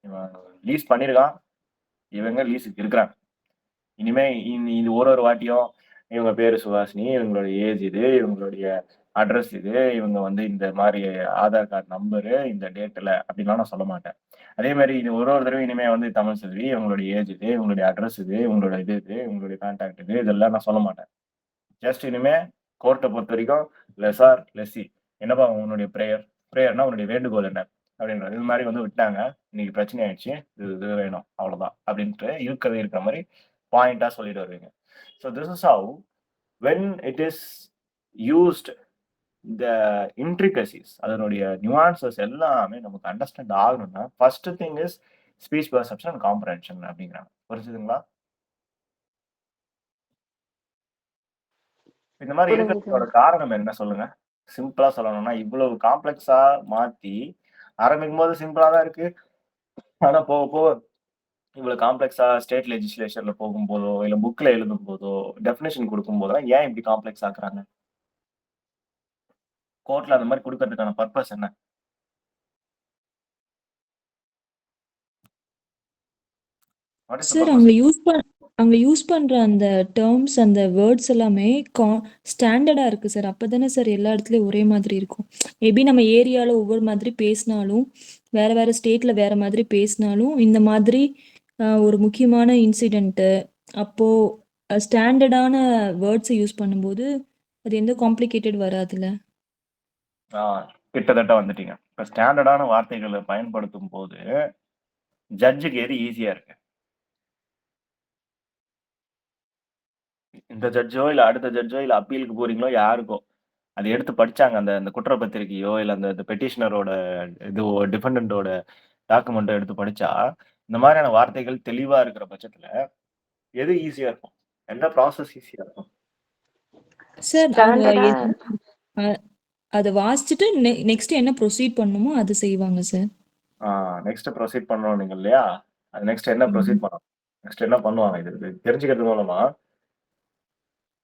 Speaker 1: இவன் லீஸ் பண்ணியிருக்கான். இவங்க லீஸுக்கு இருக்கிறாங்க. இனிமே இது ஒரு வாட்டியும் இவங்க பேரு சுஹாசினி, இவங்களுடைய ஏஜ் இது, இவங்களுடைய அட்ரஸ் இது, இவங்க வந்து இந்த மாரி ஆதார் கார்டு நம்பரு, இந்த டேட்ல அப்படின்லாம் நான் சொல்ல மாட்டேன். அதே மாரி இது ஒரு தடவையும் இனிமே வந்து தமிழ் செல்வி, இவங்களுடைய ஏஜ் இது, இவங்களுடைய அட்ரஸ் இது, இவங்களோட இது, இவங்களுடைய கான்டாக்ட் இது, இதெல்லாம் நான் சொல்ல மாட்டேன். ஜஸ்ட் இனிமே கோர்ட்ட பொறுத்தவரைக்கும் லெஸ்ஸார், லெஸ்ஸி. என்னப்பா உன்னுடைய பிரேயர்னா உன்னுடைய வேண்டுகோள் என்ன? அப்படின்றது. இது மாரி வந்து விட்டாங்க. இன்னைக்கு பிரச்சனை ஆயிடுச்சு. இது வேணும். அவ்வளவுதான். அப்படின்ட்டு இருக்கிற மாரி பாயிண்ட்டா சொல்லிட்டு வருவீங்க. So this is how when it is used the intricacies அதனுடைய நியூயான்சஸ் எல்லாமே நமக்கு அண்டர்ஸ்டாண்ட் ஆகணும்னா first thing is speech perception and comprehension அப்படிங்கிறாங்க. புரிஞ்சுதுங்களா? இந்த மாரி இருக்கிறதுக்கோட
Speaker 2: புரிஞ்சுதுங்க.
Speaker 1: காரணம் என்ன சொல்லுங்க? சிம்பிளா சொல்லணும்னா, இவ்வளவு காம்ப்ளெக்ஸா மாத்தி ஆரம்பிக்கும்போது சிம்பிளா தான் இருக்கு. ஆனா போக, போக இவ்வளவு காம்ப்ளெக்ஸா ஸ்டேட் லெஜிஸ்லேச்சர்ல போகும்போதோ, இல்ல புக்ல எழுதும்போதோ, டெஃபினிஷன் குடுக்கும்போதெல்லாம் ஏன் இப்படி காம்ப்ளெக்ஸ் ஆக்குறாங்க? கோர்ட்ல அந்த மாரி குடுக்கறதுக்கான பர்ப்பஸ் என்ன? What is the
Speaker 3: sir
Speaker 1: purpose?
Speaker 3: அங்க யூஸ் பண்ற அந்த டெர்ம்ஸ் அந்த வேர்ட்ஸ் எல்லாமே ஸ்டாண்டர்டா இருக்கு சார். அப்பதானே சார் எல்லா இடத்துலயும் ஒரே மாதிரி இருக்கும். மேபி நம்ம ஏரியால ஒவ்வொரு மாதிரி பேசினாலும், வேற வேற ஸ்டேட்ல வேற மாதிரி பேசினாலும், இந்த மாதிரி ஒரு முக்கியமான இன்சிடென்ட் அப்போ ஸ்டாண்டர்டான வேர்ட்ஸை யூஸ் பண்ணும்போது அது எந்த காம்ப்ளிகேட்டட் வராதுல்ல.
Speaker 1: ஆ கிட்டத்தட்ட வந்துட்டீங்க. இப்ப ஸ்டாண்டர்டான வார்த்தைகள பயன்படுத்தும்போது, ஜட்ஜுக்கு எது ஈஸியா இருக்கு? இந்த ஜட்ஜோ, இல்ல அடுத்த ஜட்ஜோ, இல்ல அப்பீலுக்கு போறீங்களோ யாருக்கோ, அத எடுத்து படிச்சாங்க. அந்த அந்த குற்றப்பத்திரிக்கையோ, இல்ல அந்த அந்த பெட்டிஷனரோட இதுவோ டிஃபெண்டன்ட்டோட டாக்குமெண்ட்ட எடுத்து படிச்சா, இந்த மாரியான வார்த்தைகள் தெளிவா இருக்கிற பட்சத்துல, எது ஈஸியா இருக்கும்? எந்த ப்ராசஸ் ஈஸியா இருக்கும்?
Speaker 3: சார் அவங்க
Speaker 2: ஸ்டாண்டர்டா
Speaker 3: அதை வாசிச்சுட்டு நெக்ஸ்ட் என்ன ப்ரொசீட் பண்ணணுமோ அது செய்வாங்க சார்.
Speaker 1: நெக்ஸ்ட் ப்ரொசீட் பண்ணணும்னீங்க இல்லையா? அது நெக்ஸ்ட் என்ன ப்ரொசீட் பண்ணணும்? நெக்ஸ்ட் என்ன பண்ணுவாங்க? இது தெரிஞ்சுக்கிறது மூலமா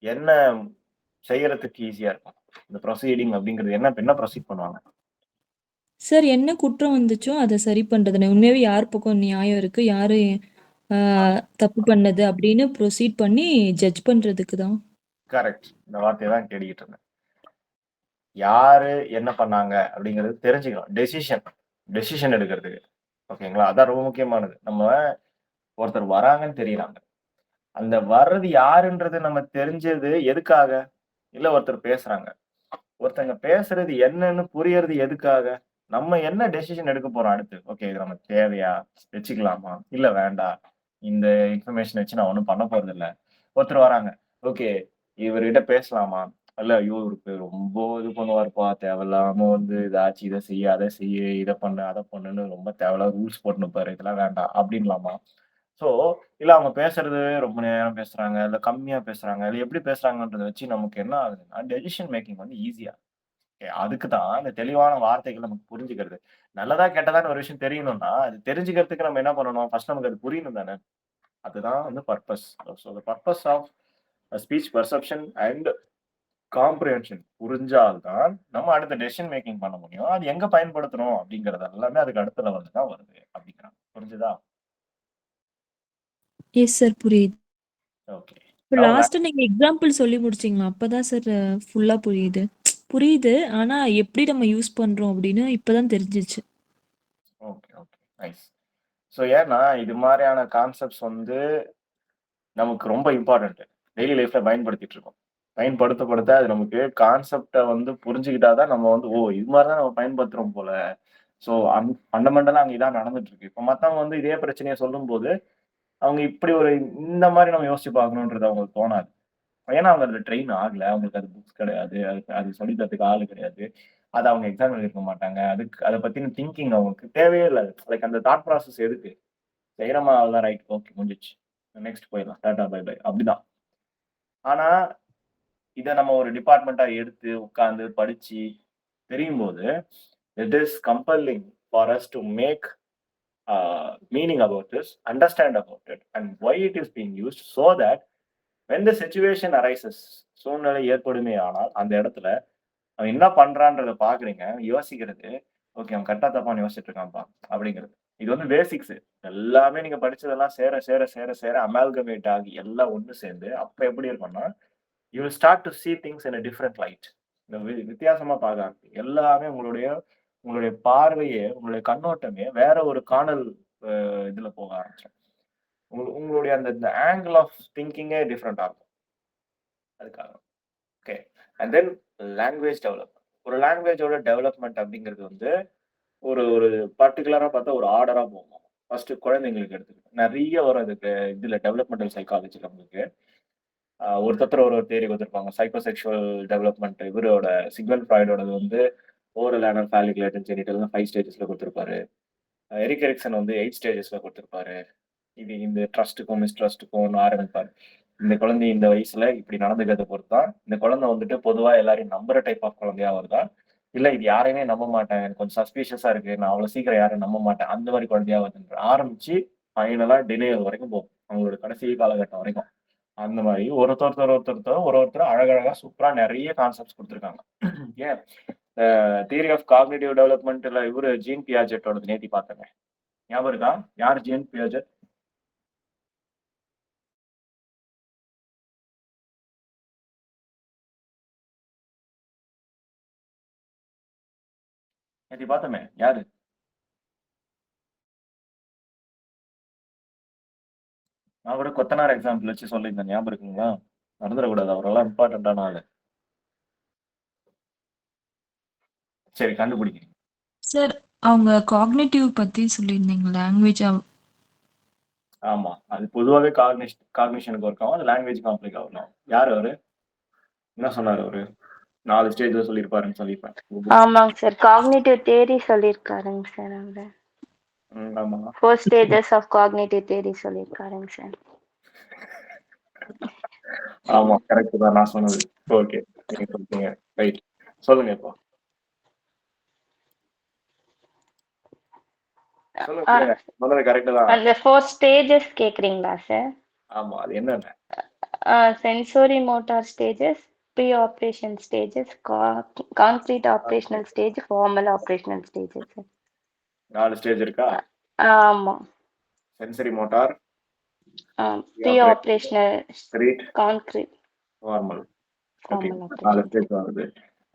Speaker 1: என்ன செய்யறதுக்கு ஈஸியா இருக்கும்? இந்த ப்ரொசீடிங் அப்படிங்கிறது என்ன என்ன ப்ரொசீட் பண்ணுவாங்க?
Speaker 3: சார் என்ன குற்றம் வந்துச்சோ அதை சரி பண்றதுனே. உண்மையாவே யார் பக்கம் நியாயம் இருக்கு, யாரு தப்பு பண்ணது அப்படின்னு ப்ரொசீட் பண்ணி ஜட்ஜ் பண்றதுக்கு தான்.
Speaker 1: கரெக்ட். இந்த வார்த்தைய தான் தேடிக்கிட்டு இருந்தேன். யாரு என்ன பண்ணாங்க அப்படிங்கிறது தெரிஞ்சுக்கணும். டெசிஷன் எடுக்கிறதுக்கு. ஓகேங்களா? அதான் ரொம்ப முக்கியமானது. நம்ம ஒருத்தர் வராங்கன்னு தெரியறாங்க. அந்த வர்றது யாருன்றது நம்ம தெரிஞ்சது எதுக்காக? இல்ல ஒருத்தர் பேசுறாங்க. ஒருத்தங்க பேசுறது என்னன்னு புரியறது எதுக்காக? நம்ம என்ன டெசிஷன் எடுக்க போறோம் அடுத்து? ஓகே இது நமக்கு தேவையா? வச்சுக்கலாமா? இல்ல வேண்டாம். இந்த இன்ஃபர்மேஷன் வச்சு நான் ஒண்ணும் பண்ண போறதில்ல. ஒருத்தர் வராங்க. ஓகே இவர்கிட்ட பேசலாமா? இல்ல ஐயோ! இவருக்கு ரொம்ப இது பண்ணுவாருப்பா. தேவையில்லாம வந்து ஏதாச்சும் இத செய்ய, அத செய்ய, இத பண்ணு, அத பண்ணுன்னு ரொம்ப தேவையில்லாத ரூல்ஸ் போட்டுன்னுப்பாரு. இதெல்லாம் வேண்டாம். அப்படின்லாமா? ஸோ, இல்ல அவங்க பேசுறது ரொம்ப நேரம் பேசுறாங்க, இல்ல கம்மியா பேசுறாங்க, இல்ல எப்படி பேசுறாங்கன்றத வச்சு நமக்கு என்ன ஆகுதுன்னா, டெசிஷன் மேக்கிங் வந்து ஈஸியா அதுக்கு தான் இந்த தெளிவான வார்த்தைகள் நமக்கு புரிஞ்சுக்கிறது. நல்லதா, கெட்டதான்னு ஒரு விஷயம் தெரியணும்னா, அது தெரிஞ்சுக்கிறதுக்கு நம்ம என்ன பண்ணணும்? ஃபர்ஸ்ட் நமக்கு அது புரியணும் தானே! அதுதான் வந்து purpose. So the purpose of speech perception and comprehension புரிஞ்சால் தான், நம்ம அடுத்த டெசிஷன் மேக்கிங் பண்ண முடியும். அது எங்க பயன்படுத்தணும் அப்படிங்கிறது எல்லாமே அதுக்கு அடுத்த லெவல்ல தான் வருது அப்படிங்கிறாங்க. புரிஞ்சுதா?
Speaker 3: எஸ் சார் புரியுது.
Speaker 1: ஓகே.
Speaker 3: இப்போ
Speaker 1: நவ்
Speaker 3: லாஸ்ட்டா நீங்க எக்ஸாம்பிள் சொல்லி முடிச்சீங்களா? அப்பதான் சார் ஃபுல்லா புரியுது. புரியுது. ஆனா எப்படி நம்ம யூஸ் பண்றோம் அப்படின்னு இப்பதான் தெரிஞ்சுச்சு.
Speaker 1: Okay, okay. நைஸ். ஸோ ஏன்னா, இது மாரியான கான்செப்ட்ஸ் வந்து நமக்கு ரொம்ப இம்பார்ட்டன்ட். டெய்லி லைஃப்ல பயன்படுத்திட்டு இருக்கோம். பயன்படுத்த அது நமக்கு கான்செப்ட்ட வந்து புரிஞ்சுக்கிட்டா தான் நம்ம வந்து, ஓ! இது மாரி தான் நம்ம பயன்படுத்துறோம் போல. ஸோ ஃபண்டமெண்டலா அங்க இதான் நடந்துட்டு இருக்கு. இப்ப மத்தவங்க வந்து இதே பிரச்சனைய சொல்லும்போது, அவங்க இப்படி ஒரு இந்த மாரி நம்ம யோசிச்சு பார்க்கணும்ன்றது அவங்களுக்கு தோணாது. ஏன்னா அவங்க அதுல ட்ரெயின் ஆகல. அவங்களுக்கு அது புக்ஸ் கிடையாது. அது அது சொல்லி தரதுக்கு ஆளு கிடையாது. அத அவங்க எக்ஸாம் எழுதியிருக்க மாட்டாங்க. அதுக்கு அத பத்தின திங்கிங் அவங்களுக்கு தேவையே இல்ல. லைக் அந்த தாட் ப்ராசஸ் எதுக்கு? செய்றோமா அவ்வளதான் ரைட். ஓகே முடிஞ்சிருச்சு. நெக்ஸ்ட் போயிடலாம். Tata bye bye. அப்படிதான். ஆனா, இத நம்ம ஒரு டிபார்ட்மென்ட்டா எடுத்து உட்கார்ந்து படிச்சு தெரியும்போது, it is compelling for us to make meaning about this, understand about it and why it is being used so that when the situation arises சூழ்நிலை ஏற்படுமே ஆனால், அந்த இடத்துல அவன் என்ன பண்றான்றத பார்க்குறீங்க. யோசிக்கிறது, ஓகே அவன் கரெக்ட்டா தப்பான்னு யோசிச்சுட்டு இருக்கான்ப்பா அப்படிங்கிறது. இது வந்து பேசிக்ஸ். எல்லாமே நீங்க படிச்சதெல்லாம் சேர அமால்கமேட் ஆகி எல்லாம் ஒண்ணு சேர்ந்து, அப்ப எப்படி இருக்கும்னா, you will start to see things in a different light. இந்த வித்தியாசமா பார்க்க ஆரம்பிப்பீங்க. எல்லாமே உங்களுடைய உங்களுடைய பார்வையே, உங்களுடைய கண்ணோட்டமே வேற ஒரு கானல் இதுல போக ஆரம்பிச்சுரும். உங்களுடைய அந்த இந்த ஆங்கிள் ஆஃப் திங்கிங்கே டிஃபரெண்ட்டா இருக்கும். அதுக்காக. Okay. And then language development. ஒரு லாங்குவேஜோட டெவலப்மென்ட் அப்படிங்கிறது வந்து ஒரு ஒரு பர்ட்டிகுலரா பார்த்தா ஒரு ஆர்டரா போகும். ஃபர்ஸ்ட் குழந்தைங்களுக்கு எடுத்துக்கிட்டோம். நெறைய வரும் அதுக்கு இதுல டெவலப்மெண்டல் சைக்காலஜில உங்களுக்கு. ஒருத்தர் ஒரு ஒரு தியரி குடுத்திருப்பாங்க. சைக்கோ செக்சுவல் டெவலப்மென்ட் இவரோட சிக்மண்ட் ஃப்ராய்டோடது வந்து ஓரல் அனல் ஃபாலிக் லேட்டன் ஜெனிட்டல்னு 5 ஸ்டேஜஸ்ல குடுத்திருப்பாரு. எரிக் எரிக்சன் வந்து 8 ஸ்டேஜஸ்ல குடுத்திருப்பாரு. இது இந்த ட்ரஸ்ட்டுக்கும், மிஸ்ட்ரஸ்ட்டுக்கும் ஆரம்பிப்பாரு. இந்த குழந்தை இந்த வயசுல இப்படி நடந்துக்கிறத பொறுத்து தான், இந்த குழந்தை வந்துட்டு பொதுவா எல்லாரையும் நம்புற டைப் ஆஃப் குழந்தையா வருதா? இல்ல இது யாரையுமே நம்ப மாட்டேன். எனக்கு கொஞ்சம் சஸ்பீஷியஸா இருக்கு. நான் அவ்வளவு சீக்கிரம் யாரையும் நம்ப மாட்டேன். அந்த மாரி குழந்தையா வருதுன்ற ஆரம்பிச்சு ஃபைனலா டினையல் வரைக்கும் போகும். அவங்களோட கடைசி காலகட்டம் வரைக்கும். அந்த மாரி ஒருத்தர் அழகழகா சூப்பரா நெறைய கான்செப்ட்ஸ் குடுத்துருக்காங்க. ஏன் தியரி ஆஃப் காக்னிட்டிவ் டெவலப்மென்ட்ல இவரு ஜீன் பியாஜெட்டோடது நேத்தி பார்த்தேங்க. ஞாபகம் இருக்கா? யார் ஜீன் பியாஜெட்? நேத்தி பார்த்தோமே. யாரு? நான் கூட கொத்தனார் எக்ஸாம்பிள் வச்சு சொல்லியிருந்தேன். ஞாபகம் இருக்குங்களா? மறந்துடக்கூடாது. அவரெல்லாம் இம்பார்ட்டன்ட்டான ஆளு. சரி கண்டுபிடிங்க.
Speaker 3: சார் அவங்க காக்னிட்டிவ் பத்தி சொல்லியிருந்தீங்க லாங்குவேஜ்.
Speaker 1: ஆமா. அது பொதுவாவே காக்னிஷனுக்கு ஒர்க் ஆகும். அது லாங்குவேஜ் காம்ப்ளிக் ஆகும். யாரு அவரு? என்ன சொன்னாரு அவரு? 4 ஸ்டேஜ்ல சொல்லியிருப்பாருன்னு சொல்லியிருப்பேன்.
Speaker 2: ஆமாங்க சார். காக்னிட்டிவ் தியரி சொல்லியிருக்காருங்க சார் அவரு.
Speaker 1: ஆமா.
Speaker 2: 4 stages of cognitive theory சொல்லியிருக்காருங்க சார்.
Speaker 1: ஆமா. கரெக்ட் தான் நான் சொன்னது. ஓகே. நீங்க சொல்லிட்டீங்க. ரைட். சொல்லுங்க இப்போ. சொல்லுங்க,
Speaker 2: ஆ,
Speaker 1: சொல்லுங்க. சொன்னது கரெக்ட் தான்.
Speaker 2: அந்த 4 stages கேக்குறீங்களா சார்?
Speaker 1: ஆமா. அது என்னென்ன?
Speaker 2: Sensory motor stages, pre operation stages, concrete operational stage, formal operational stages sir.
Speaker 1: 4 stage இருக்கா?
Speaker 2: ஆமா.
Speaker 1: Sensory motor,
Speaker 2: pre operational,
Speaker 1: crete,
Speaker 2: concrete,
Speaker 1: formal. Okay.
Speaker 2: Formal
Speaker 1: 4
Speaker 2: operation
Speaker 1: stage
Speaker 2: sir.
Speaker 1: வருது.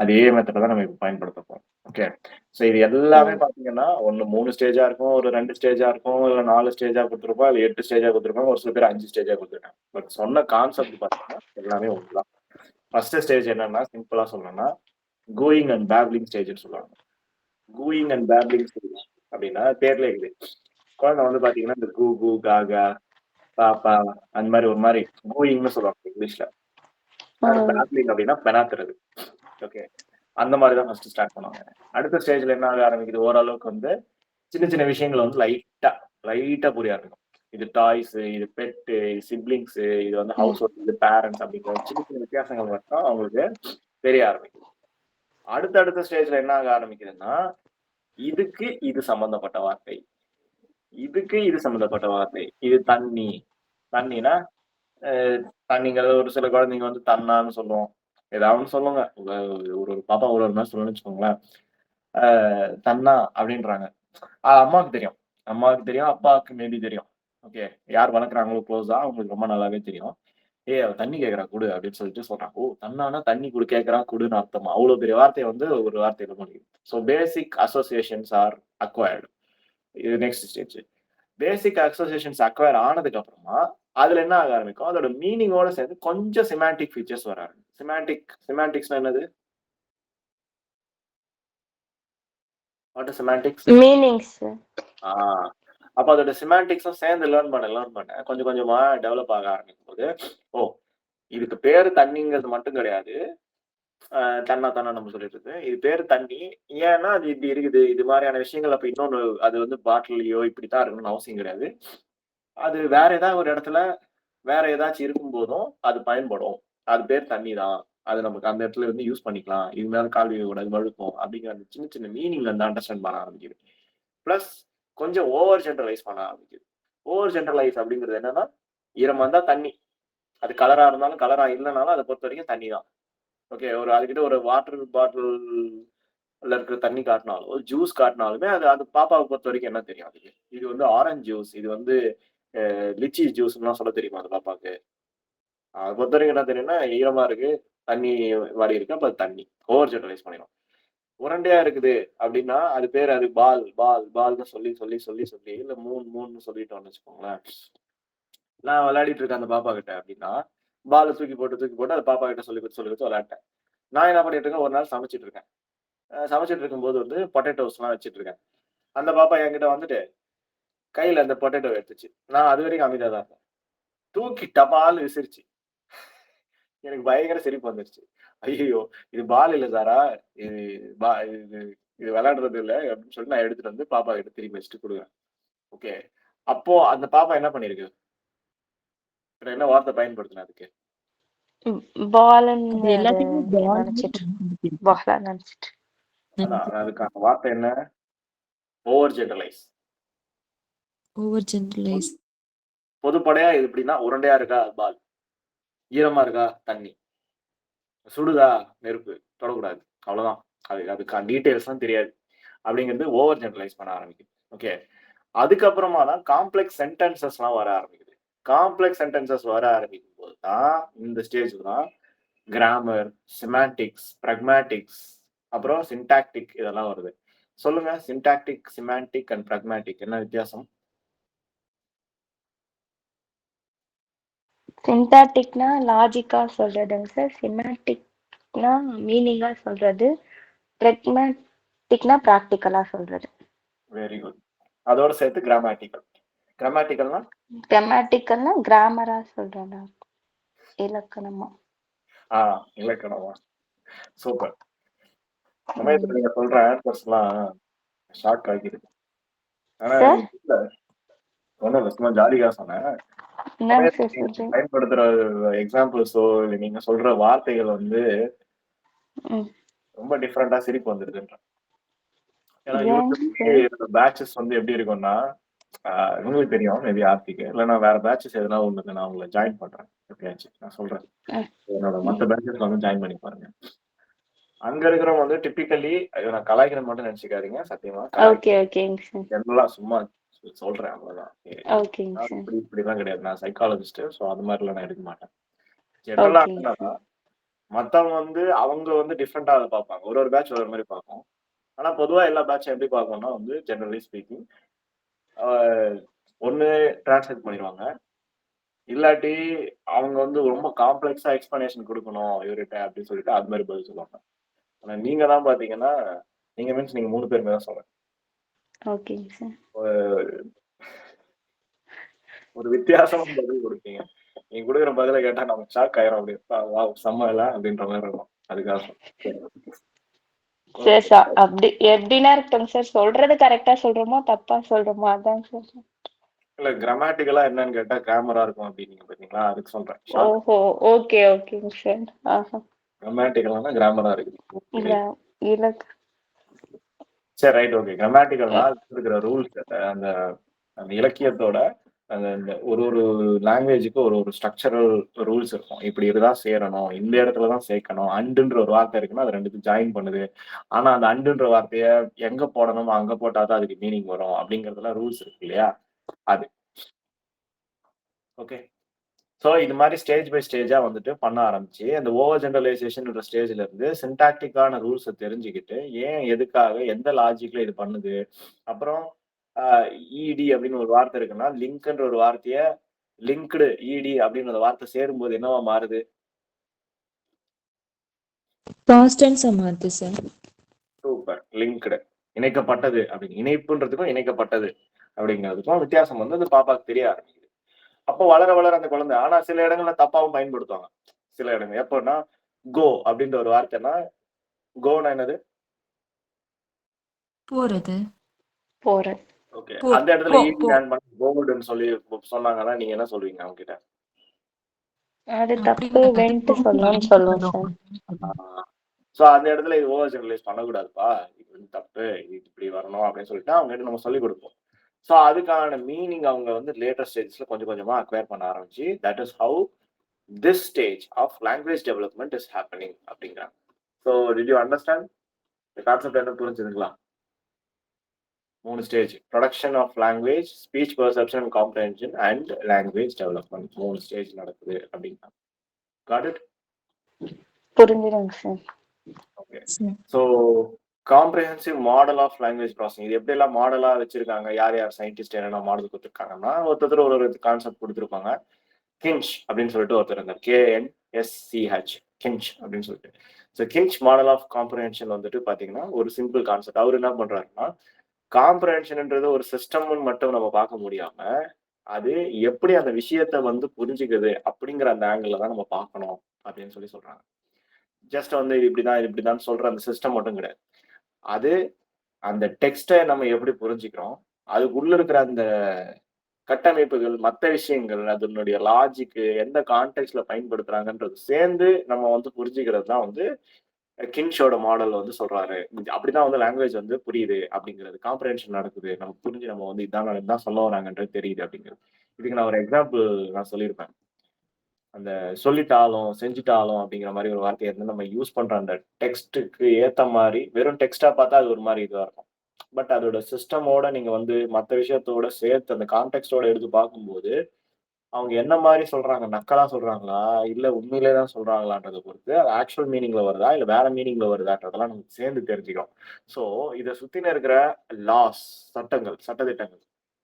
Speaker 1: அதே மெத்தட தான் நம்ம இப்ப பயன்படுத்த போறோம். ஓகே. சோ இது எல்லாமே பாத்தீங்கன்னா, ஒண்ணு 3 ஸ்டேஜா இருக்கும், ஒரு 2 ஸ்டேஜா இருக்கும், இல்ல 4 ஸ்டேஜா குடுத்திருப்போம், இல்ல 8 ஸ்டேஜா குடுத்திருப்பாங்க, ஒரு சில பேர் 5 ஸ்டேஜா குடுத்திருக்காங்க. பட் சொன்ன கான்செப்ட் பாத்தீங்கன்னா, எல்லாமே ஒண்ணுதான். ஃபர்ஸ்ட் ஸ்டேஜ் என்னன்னா, சிம்பிளா சொல்லணும்னா, கோயிங் அண்ட் பேப்லிங் ஸ்டேஜ்ன்னு சொல்லுவாங்க. கூயிங் அண்ட் பேப்ளிங் ஸ்டேஜ் அப்படின்னா பேர்ல இருக்குது. குழந்தை வந்து பாத்தீங்கன்னா இந்த கூ கூ காகா பாப்பா அந்த மாதிரி ஒரு மாதிரி கூயிங்னு சொல்லுவாங்க இங்கிலீஷ்ல. பேப்ளிங் அப்படின்னா பெனாத்துறது. ஓகே, அந்த மாதிரி தான் ஃபர்ஸ்ட் ஸ்டார்ட் பண்ணுவாங்க. அடுத்த ஸ்டேஜ்ல என்ன ஆக ஆரம்பிக்குது, ஓரளவுக்கு வந்து சின்ன சின்ன விஷயங்களை வந்து லைட்டா புரிய ஆரம்பிக்கும். இது டாய்ஸ், இது பெட்டு, இது சிப்ளிங்ஸ், இது வந்து ஹவுஸ் ஹோல்ட், இது பேரண்ட்ஸ் அப்படிங்கிற சின்ன சின்ன வித்தியாசங்கள் மட்டும் அவங்களுக்கு தெரிய ஆரம்பிக்கும். அடுத்த ஸ்டேஜ்ல என்ன ஆக ஆரம்பிக்குதுன்னா, இதுக்கு இது சம்பந்தப்பட்ட வார்த்தை, இதுக்கு இது சம்பந்தப்பட்ட வார்த்தை. இது தண்ணி. தண்ணினா தண்ணிங்கிறது ஒரு சில குழந்தைங்க வந்து தன்னான்னு சொல்லுவோம். ஏதாவது ஒண்ணு சொல்லுங்க. ஒரு ஒரு பாப்பா ஒரு ஒரு மாதிரி சொல்லணும்னு வச்சுக்கோங்களேன். தன்னா அப்படின்றாங்க. அம்மாவுக்கு தெரியும். அம்மாவுக்கு தெரியும், அப்பாவுக்கு மேபி தெரியும். ஓகே. யார் வளர்க்குறாங்களோ க்ளோஸா அவங்களுக்கு ரொம்ப நல்லாவே தெரியும். "ஏய் அவ தண்ணி கேட்கிறா குடு" அப்படின்னு சொல்லிட்டு சொல்றான். ஓ! தன்னானா தண்ணி குடு கேட்கிறான் குடுன்னு அர்த்தமா? அவ்வளோ பெரிய வார்த்தைய வந்து ஒரு வார்த்தையில முடியுது. So basic associations are acquired. இது next stage. Basic associations acquire ஆனதுக்கு அப்புறமா, அதுல என்ன ஆக ஆரம்பிக்கும், அதோட மீனிங்கோட சேர்ந்து கொஞ்சம் செமான்டிக் ஃபீச்சர்ஸ் வர ஆரம்பிக்கும். செமான்டிக்ஸ்னா என்னது? What is semantics?
Speaker 2: மீனிங்ஸ்.
Speaker 1: ஆ. அப்ப அதோட செமான்டிக்ஸும் சேர்ந்து லேர்ன் பண்ண கொஞ்சம் கொஞ்சமா டெவலப் ஆக ஆரம்பிக்கும்போது, ஓ! இதுக்கு பேரு தண்ணீங்கிறது மட்டும் கிடையாது. தன்னா நம்ம சொல்லிட்டு இருக்கு. இது பேரு தண்ணி. ஏன்னா அது இப்படி இருக்குது. இது மாரியான விஷயங்கள் அப்ப இன்னொன்னு அது வந்து பாட்டில்லயோ இப்படித்தான் இருக்கணும்னு அவசியம் கிடையாது. அது வேற ஏதாவது ஒரு இடத்துல, வேற ஏதாச்சும் இருக்கும்போதும் அது பயன்படும். அது பேர் தண்ணி தான். அது நமக்கு அந்த இடத்துல வந்து யூஸ் பண்ணிக்கலாம். இது மேல கால் வைக்கக்கூடாது, வழுக்கும் அப்படிங்கிற அந்த சின்ன சின்ன மீனிங் வந்து அண்டர்ஸ்டாண்ட் பண்ண ஆரம்பிக்குது. பிளஸ் கொஞ்சம் ஓவர் ஜெனரலைஸ் பண்ண ஆரம்பிக்குது. ஓவர் ஜெனரலைஸ் அப்படிங்கிறது என்னன்னா, ஈரமா இருந்தா தண்ணி. அது கலரா இருந்தாலும், கலரா இல்லனாலும் அத பொறுத்தவரைக்கும் தண்ணி தான். ஓகே. அதுகிட்ட ஒரு வாட்டர் பாட்டில்ல இருக்கிற தண்ணி காட்டினாலும், ஜூஸ் காட்டினாலுமே அது அது பாப்பாவ பொறுத்தவரைக்கும் என்ன தெரியும் அதுக்கு? இது வந்து ஆரஞ்சு ஜூஸ், இது வந்து லிச்சி ஜூஸ்ன்னுலாம் சொல்ல தெரியுமா அந்த பாப்பாக்கு? அத பொறுத்தவரைக்கும் என்ன தெரியும்னா, ஈரமா இருக்கு, தண்ணி வாடி இருக்கு, அப்ப அது தண்ணி. ஓவர் ஜெனரலைஸ் பண்ணிரும். உருண்டையா இருக்குது அப்டின்னா, அது பேரு அது பால்ன்னு சொல்லி இல்ல மூன்ன்னு சொல்லிட்டோம்னு வச்சுக்கோங்களேன். நான் விளையாடிட்டு இருக்கேன் அந்த பாப்பா கிட்ட அப்டின்னா, பால தூக்கி போட்டு அந்த பாப்பா கிட்ட சொல்லி குடுத்து விளையாட்டேன். நான் என்ன பண்ணிட்டு இருக்கேன், ஒரு நாள் சமைச்சுட்டு இருக்கேன். சமைச்சுட்டு இருக்கும்போது வந்து பொட்டேட்டோஸ்லாம் வச்சுட்டு இருக்கேன். அந்த பாப்பா என்கிட்ட வந்துட்டு, கையில அந்த பொட்டேட்டோவ எடுத்துச்சு. நான் அதுவரைக்கும் அமைதியா தான் இருந்தேன். தூக்கி டபால்னு விசிறுச்சு. எனக்கு பயங்கர சிரிப்பு வந்துருச்சு. ஐய்யய்யோ! இது பால் இல்ல சாரா. இது இது இது விளையாடுறது இல்ல அப்டின்னு சொல்லிட்டு நான் எடுத்துட்டு வந்து பாப்பா கிட்ட திருப்பி வச்சுட்டு குடுக்குறேன். ஓகே. அப்போ அந்த பாப்பா என்ன பண்ணிருக்கு? வேற என்ன வார்த்தை பயன்படுத்தின அதுக்கு?
Speaker 2: பால்ன்னு
Speaker 3: அது எல்லாத்தையுமே பால்
Speaker 2: நினைச்சிட்டு பாலா நினைச்சிட்டு.
Speaker 1: அதான் அதுக்கான வார்த்தை என்ன? Over generalize.
Speaker 3: Over generalize.
Speaker 1: பொதுப்படையா இது எப்படின்னா, உருண்டையா இருக்கா? பால். ஈரமா இருக்கா? தண்ணி. சுடுதா? நெருப்பு. தொடக்கூடாது. அவ்வளவுதான். அதுக்கான டீட்டெயில்ஸ்லாம் தெரியாது. அப்படிங்கிறது ஓவர் ஜெனரலைஸ் பண்ண ஆரம்பிக்குது. ஓகே. அதுக்கப்புறமா தான் காம்ப்ளெக்ஸ் சென்டென்சஸ்லாம் வர ஆரம்பிக்குது. காம்ப்ளெக்ஸ் சென்டென்சஸ் வர ஆரம்பிக்கும்போது தான் இந்த ஸ்டேஜ்ல தான் கிராமர், செமான்டிக்ஸ், பிராக்மேட்டிக்ஸ், அப்புறம் சின்டாக்டிக் இதெல்லாம் வருது. சொல்லுங்க சின்டாக்டிக், செமான்டிக் அண்ட் பிராக்மேட்டிக் என்ன வித்தியாசம்?
Speaker 2: சிந்தாட்டிக்னா லாஜிக்கா சொல்றதுங்க சார். சிமாட்டிக்னா மீனிங்கா சொல்றது. பிரெக்மேட்டிக்னா ப்ராக்டிக்கலா சொல்றது.
Speaker 1: Very good. அதோட சேர்த்து கிராமட்டிக்கல். கிராமட்டிக்கல்னா
Speaker 2: கிராமட்டிக்கல்னா கிராமரா சொல்றதா, இலக்கணமா.
Speaker 1: இலக்கணமா? சூப்பர். சமயத்துல நீங்க சொல்ற ஆன்சர்ஸ்லாம் ஷாக் ஆகிடுது. ஆனா
Speaker 2: சார்
Speaker 1: இல்ல, ஒண்ணும் இல்ல, சும்மா ஜாலியா சொன்னேன்.
Speaker 2: என்னங்க
Speaker 1: சமயத்துல
Speaker 2: சார்
Speaker 1: நீங்க
Speaker 2: சொல்றீங்க?
Speaker 1: பயன்படுத்துற எக்ஸாம்பிள்ஸோ இல்ல நீங்க சொல்ற வார்த்தைகள் வந்து
Speaker 2: ம்.
Speaker 1: ரொம்ப டிஃபரெண்டா சிரிப்பு வந்துருதுன்றேன். ஏன்னா
Speaker 2: ஏங்க
Speaker 1: யூடியூப்லயே
Speaker 2: சார்?
Speaker 1: என்னோட பேட்சஸ் வந்து எப்படி இருக்கும்னா, உங்களுக்கு தெரியும் மேபி ஆர்த்திக்கு. இல்லன்னா வேற பேட்சஸ் எதுனா ஒண்ணுக்கு நான் உங்கள ஜாயின் பண்றேன். எப்பயாச்சும் நான் சொல்றேன். என்னோட மத்த பேட்சஸ்ல வந்து ஜாயின் பண்ணி பாருங்க. அங்க இருக்கிறவங்க வந்து டிப்பிக்கலி நான் கலாய்க்கிறேன்னு மட்டும் நினைச்சுக்காதீங்க. சத்தியமா
Speaker 2: ஓகே ஓகேங்க சார்.
Speaker 1: ஜெனரலா சும்மா சொல்றேன் அவ்வளவுதான்.
Speaker 2: ஓகேங்க சார்.
Speaker 1: இப்படிலாம் கிடையாது. நான் சைக்காலஜிஸ்ட். சோ அது மாதிரிலாம் நான் எடுக்க மாட்டேன். ஜெனரலா
Speaker 2: ஓகேங்க
Speaker 1: என்னன்னா,
Speaker 2: சார்.
Speaker 1: மத்தவங்க வந்து அவங்க வந்து டிஃபரெண்டா அத பார்ப்பாங்க. ஒரு ஒரு பேட்ச் ஒரு ஒரு மாரி பார்க்கும். ஆனா பொதுவா எல்லா பேட்சும் எப்படி பார்க்கும்னா வந்து ஜெனரலி ஸ்பீக்கிங் ஆ ஒண்ணு டிரான்ஸ்லேட் பண்ணிருவாங்க. இல்லாட்டி அவங்க வந்து ரொம்ப காம்ப்ளக்ஸா எக்ஸ்ப்ளனேஷன் குடுக்கணும் இவர்ட்ட அப்படின்னு சொல்லிட்டு அது மாரி பதில் சொல்லுவாங்க. ஆனா நீங்க தான் பார்த்தீங்கன்னா, நீங்க மீன்ஸ் நீங்க 3 பேருமே தான் சொல்றேன்.
Speaker 2: ஓகேங்க சார்.
Speaker 1: ஒரு வித்தியாசமான பதில் கொடுப்பீங்க. நீங்க கொடுக்குற பதில கேட்டா நமக்கு ஷாக் ஆயிரும். அப்படி வாவ் செம்ம இல்ல அப்படின்ற மாதிரி இருக்கும். அதுக்காக
Speaker 2: சார் அப்படி எப்படின்னா இருக்கட்டும் சார், சொல்றது கரெக்டா சொல்றோமோ தப்பா சொல்றோமோ அதான் சார்.
Speaker 1: இல்ல கிராமட்டிக்கலா என்னன்னு கேட்டா கிராமரா இருக்கும் அப்படின்னீங்க பாத்தீங்களா, அதுக்கு சொல்றேன்.
Speaker 2: ஓஹோ, ஓகே ஓகேங்க சார். ஆஹா,
Speaker 1: கிராமட்டிக்கலானா கிராமரா இருக்குது.
Speaker 2: இல்ல
Speaker 1: சரி ரைட் ஓகே. கிராமட்டிக்கல்னா இருக்கிற ரூல்ஸ் அந்த அந்த இலக்கியத்தோட அந்த ஒரு ஒரு லாங்குவேஜுக்கு ஒரு ஒரு ஸ்ட்ரக்சரல் ரூல்ஸ் இருக்கும். இப்படி இதுதான் சேரணும், இந்த இடத்துல தான் சேர்க்கணும். அண்டுன்ற ஒரு வார்த்தை இருக்குன்னா அது ரெண்டுத்தையும் ஜாயின் பண்ணுது. ஆனா அந்த அண்டுன்ற வார்த்தைய எங்க போடணும், அங்க போட்டாதான் அதுக்கு மீனிங் வரும் அப்படிங்கறதுலாம் ரூல்ஸ் இருக்கு இல்லையா, அது ஓகே. ஸோ இது மாதிரி ஸ்டேஜ் பை ஸ்டேஜா வந்துட்டு பண்ண ஆரம்பிச்சு அந்த ஓவர் ஜெனரலைசேஷன் ஸ்டேஜ்ல இருந்து சின்டாக்டிக்கான ரூல்ஸை தெரிஞ்சுக்கிட்டு ஏன் எதுக்காக எந்த லாஜிக்ல இது பண்ணுது. அப்புறம் இடி அப்படின்னு ஒரு வார்த்தை இருக்குன்னா லிங்க்ன்ற ஒரு வார்த்தைய லிங்க்டு இடி அப்படின்னு ஒரு வார்த்தை சேரும்போது என்னவா மாறுது?
Speaker 3: கான்ஸ்டன்ஸா மாறுது சார்.
Speaker 1: சூப்பர். லிங்க்டு இணைக்கப்பட்டது அப்படின்னு, இணைப்புன்றதுக்கும் இணைக்கப்பட்டது அப்படிங்கிறதுக்கும் வித்தியாசம் வந்து அந்த பாப்பாக்கு தெரிய ஆரம்பிக்குது. அப்போ வளர வளர அந்த குழந்தை, ஆனா சில இடங்கள்ல தப்பாவும் பயன்படுத்துவாங்க. சில இடங்கள் எப்போன்னா கோ அப்படின்ற ஒரு வார்த்தைன்னா கோனா என்னது?
Speaker 3: போறது.
Speaker 2: போறது.
Speaker 1: ஓகே. அந்த இடத்துல ஈடி ஆன் பண்ணி கோல்டுன்னு சொல்லி சொன்னாங்கன்னா நீங்க என்ன சொல்வீங்க அவங்க கிட்ட?
Speaker 2: அது தப்பு, வென்ட் சொல்லணும்னு சொல்லுவோம் சார்.
Speaker 1: சோ அந்த இடத்துல இது ஓவர் ஜெனரலைஸ் பண்ணக்கூடாதுப்பா, இது வந்து தப்பு, இது இப்படி வரணும் அப்படின்னு சொல்லிட்டு அவங்க கிட்ட நம்ம சொல்லிக் கொடுப்போம். ஸோ அதுக்கான மீனிங் அவங்க வந்து லேட்டர் ஸ்டேஜஸ்ல கொஞ்சம் கொஞ்சமா அக்வயர் பண்ண ஆரம்பிச்சு that is how this stage of language development is happening அப்படிங்கிறாங்க. ஸோ டிட் யூ அண்டர்ஸ்டாண்ட் இந்த கான்செப்ட்? என்ன புரிஞ்சுதுங்களா? 3 stage: production of language, speech perception and comprehension and language development. 3 stage நடக்குது அப்படின்னா காட் இட்?
Speaker 2: புரிஞ்சுதுங்க sir.
Speaker 1: Okay. So comprehensive model of language processing இது எப்படி எல்லாம் மாடலா வச்சிருக்காங்க, யார் யார் சயின்டிஸ்ட் என்னென்ன மாடல் கொடுத்துருக்காங்கன்னா ஒருத்தர் ஒரு கான்செப்ட் கொடுத்துருப்பாங்க. கின்ச் அப்படின்னு சொல்லிட்டு ஒருத்தர் இருந்தார். KNSCH கின்ச் அப்படின்னு சொல்லிட்டு. ஸோ கின்ச் மாடல் ஆஃப் காம்ப்ரிஹென்ஷன் வந்துட்டு பாத்தீங்கன்னா ஒரு சிம்பிள் கான்செப்ட். அவர் என்ன பண்றாருன்னா காம்ப்ரஹென்ஷன்ன்றது ஒரு சிஸ்டம்னு மட்டும் நம்ம பார்க்க முடியாம அது எப்படி அந்த விஷயத்த வந்து புரிஞ்சுக்குது அப்படிங்கிற அந்த ஆங்கிள் தான் நம்ம பார்க்கணும் அப்படின்னு சொல்லி சொல்றாங்க. ஜஸ்ட் வந்து இது இப்படிதான் சொல்ற அந்த சிஸ்டம் மட்டும் கிடையாது. அது அந்த டெக்ஸ்டை நம்ம எப்படி புரிஞ்சுக்கிறோம், அதுக்குள்ள இருக்கிற அந்த கட்டமைப்புகள், மற்ற விஷயங்கள், அதனுடைய லாஜிக் எந்த கான்டெக்ட்ல பயன்படுத்துறாங்கன்றது சேர்ந்து நம்ம வந்து புரிஞ்சுக்கிறது தான் வந்து கின்ஷோட மாடல் வந்து சொல்றாரு. அப்படிதான் வந்து லாங்குவேஜ் வந்து புரியுது அப்படிங்கிறது, காம்ப்ரஹென்ஷன் நடக்குது, நம்ம புரிஞ்சு நம்ம வந்து இதான் சொல்ல வராங்கன்றது தெரியுது அப்படிங்கிறது. இதுக்கு நான் ஒரு எக்ஸாம்பிள் நான் சொல்லியிருப்பேன். அந்த சொல்லிட்டாலும் செஞ்சுட்டாலும் அப்படிங்கிற மாதிரி ஒரு வார்த்தையை வந்து நம்ம யூஸ் பண்ற அந்த டெக்ஸ்ட்டுக்கு ஏத்த மாதிரி வெறும் டெக்ஸ்டா பார்த்தா அது ஒரு மாதிரி இதுவா இருக்கும். பட் அதோட சிஸ்டமோட நீங்க வந்து மற்ற விஷயத்தோட சேர்த்து அந்த கான்டெக்ட்டோட எடுத்து பார்க்கும்போது அவங்க என்ன மாதிரி சொல்றாங்க, நக்கலா சொல்றாங்களா இல்ல உண்மையிலே தான் சொல்றாங்களான்றதை பொறுத்து அது ஆக்சுவல் மீனிங்ல வருதா இல்ல வேற மீனிங்ல வருதான்றதெல்லாம் நமக்கு சேர்ந்து தெரிஞ்சுக்கிறோம். ஸோ இதை சுத்தின இருக்கிற லாஸ், சட்டங்கள், சட்டதிட்டங்கள்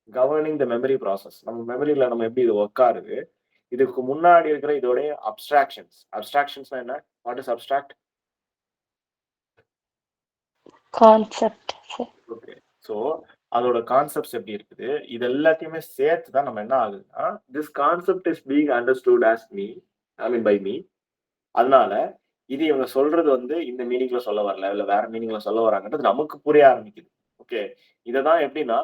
Speaker 1: கவர்னிங் த மெமரி ப்ராசஸ், நம்ம மெமரியில நம்ம எப்படி இது ஒர்க் ஆகுது, இதுக்கு முன்னாடி இருக்கிற இதோடைய அப்ஸ்ட்ராக்ஷன்ஸ்னா என்ன? What is abstract?
Speaker 2: Concept.
Speaker 1: Okay. So அதோட கான்செப்ட்ஸ் எப்படி இருக்குது, இது எல்லாத்தையுமே சேர்த்து தான் நம்ம என்ன ஆகுதுன்னா this concept is being understood as me, I mean by me. அதனால இது இவங்க சொல்றது வந்து இந்த மீனிங்ல சொல்ல வரல, இல்ல வேற மீனிங்ல சொல்ல வராங்கன்றது நமக்கு புரிய ஆரம்பிக்குது. ஓகே. இததான் எப்படின்னா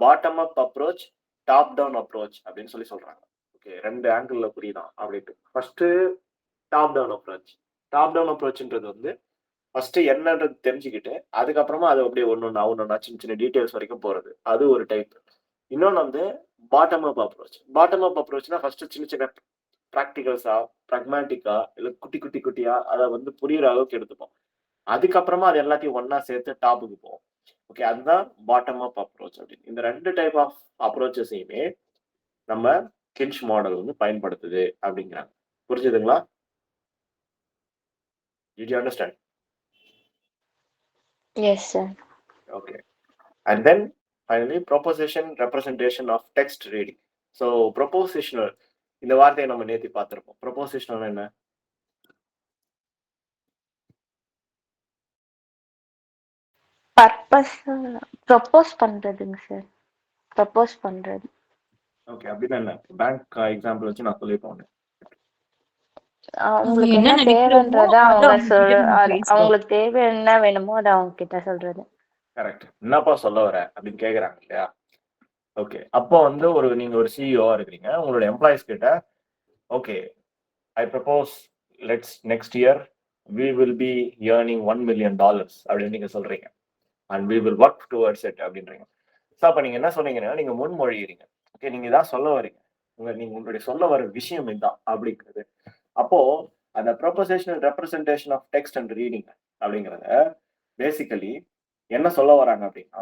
Speaker 1: bottom up approach, top down approach அப்படின்னு சொல்லி சொல்றாங்க. ஓகே. 2 ஆங்கிள் புரியுதான் அப்படின்ட்டு. First top down approach. Top down அப்ரோச்ன்றது வந்து ஃபர்ஸ்ட் என்னன்றது தெரிஞ்சுக்கிட்டு அதுக்கப்புறமா அது அப்படியே ஒன்னொன்னா சின்ன சின்ன டீடைல்ஸ் வரைக்கும் போறது, அது ஒரு டைப். இன்னொன்னு வந்து bottom up approach. Bottom up அப்ரோச்னா ஃபர்ஸ்ட் சின்ன சின்ன ப்ராக்டிகல்ஸா, பிராக்மேட்டிக்கா, இல்ல குட்டி குட்டி குட்டியா அதை வந்து புரியுற அளவுக்கு எடுத்துப்போம். அதுக்கப்புறமா அது எல்லாத்தையும் ஒன்னா சேர்த்து டாப்புக்கு போவோம். ஓகே. அதுதான் பாட்டம் அப் அப்ரோச் அப்படின்னு. இந்த 2 டைப் ஆஃப் அப்ரோச்சஸையுமே நம்ம கின்ச் மாடல் வந்து பயன்படுத்துது அப்படிங்கிறாங்க. புரிஞ்சுதுங்களா? Did you understand?
Speaker 2: Yes sir.
Speaker 1: Okay. And then finally proposition representation of text reading. So propositional இந்த வார்த்தையை நம்ம நேத்தி பார்த்திருப்போம். propositional என்ன?
Speaker 2: பர்பஸ் ப்ரப்போஸ் பண்றதுங்க சார். ப்ரப்போஸ் பண்றது.
Speaker 1: ஓகே, அப்படின்னா என்ன? பேங்க் எக்ஸாம்பிள் வச்சு நான் சொல்லியிருப்பேன்.
Speaker 3: அவங்க
Speaker 2: அவங்களுக்கு
Speaker 3: என்ன
Speaker 2: என்ன
Speaker 3: நினைக்கிறோமோ
Speaker 2: தேவைன்றத
Speaker 3: அதை
Speaker 2: அவங்க
Speaker 3: அவங்க கிட்ட நம்ம பேசுறோம்.
Speaker 2: அவங்களுக்கு தேவை என்ன வேணுமோ அதை அவங்க கிட்ட சொல்றது.
Speaker 1: கரெக்ட். என்னப்பா சொல்ல வர அப்படின்னு கேக்குறாங்க இல்லையா? ஓகே, அப்போ வந்து நீங்க ஒரு சிஇஓவா இருக்கிறீங்க. உங்களோட எம்ப்ளாயிஸ் கிட்ட okay, I propose let's next year we will be earning $1 million அப்படின்னு நீங்க சொல்றீங்க. and we will work towards it அப்படின்றீங்க. ஸோ அப்போ நீங்க என்ன சொன்னீங்கன்னா, நீங்க முன்மொழிகிறீங்க. ஓகே, நீங்க இதான் சொல்ல வரீங்க. உங்களுடைய சொல்ல வர விஷயம் இதுதான் அப்படிங்கிறது. அப்போ அந்த propositional representation of text and reading அப்படிங்கிறத பேசிக்கலி என்ன சொல்ல வராங்க அப்படின்னா,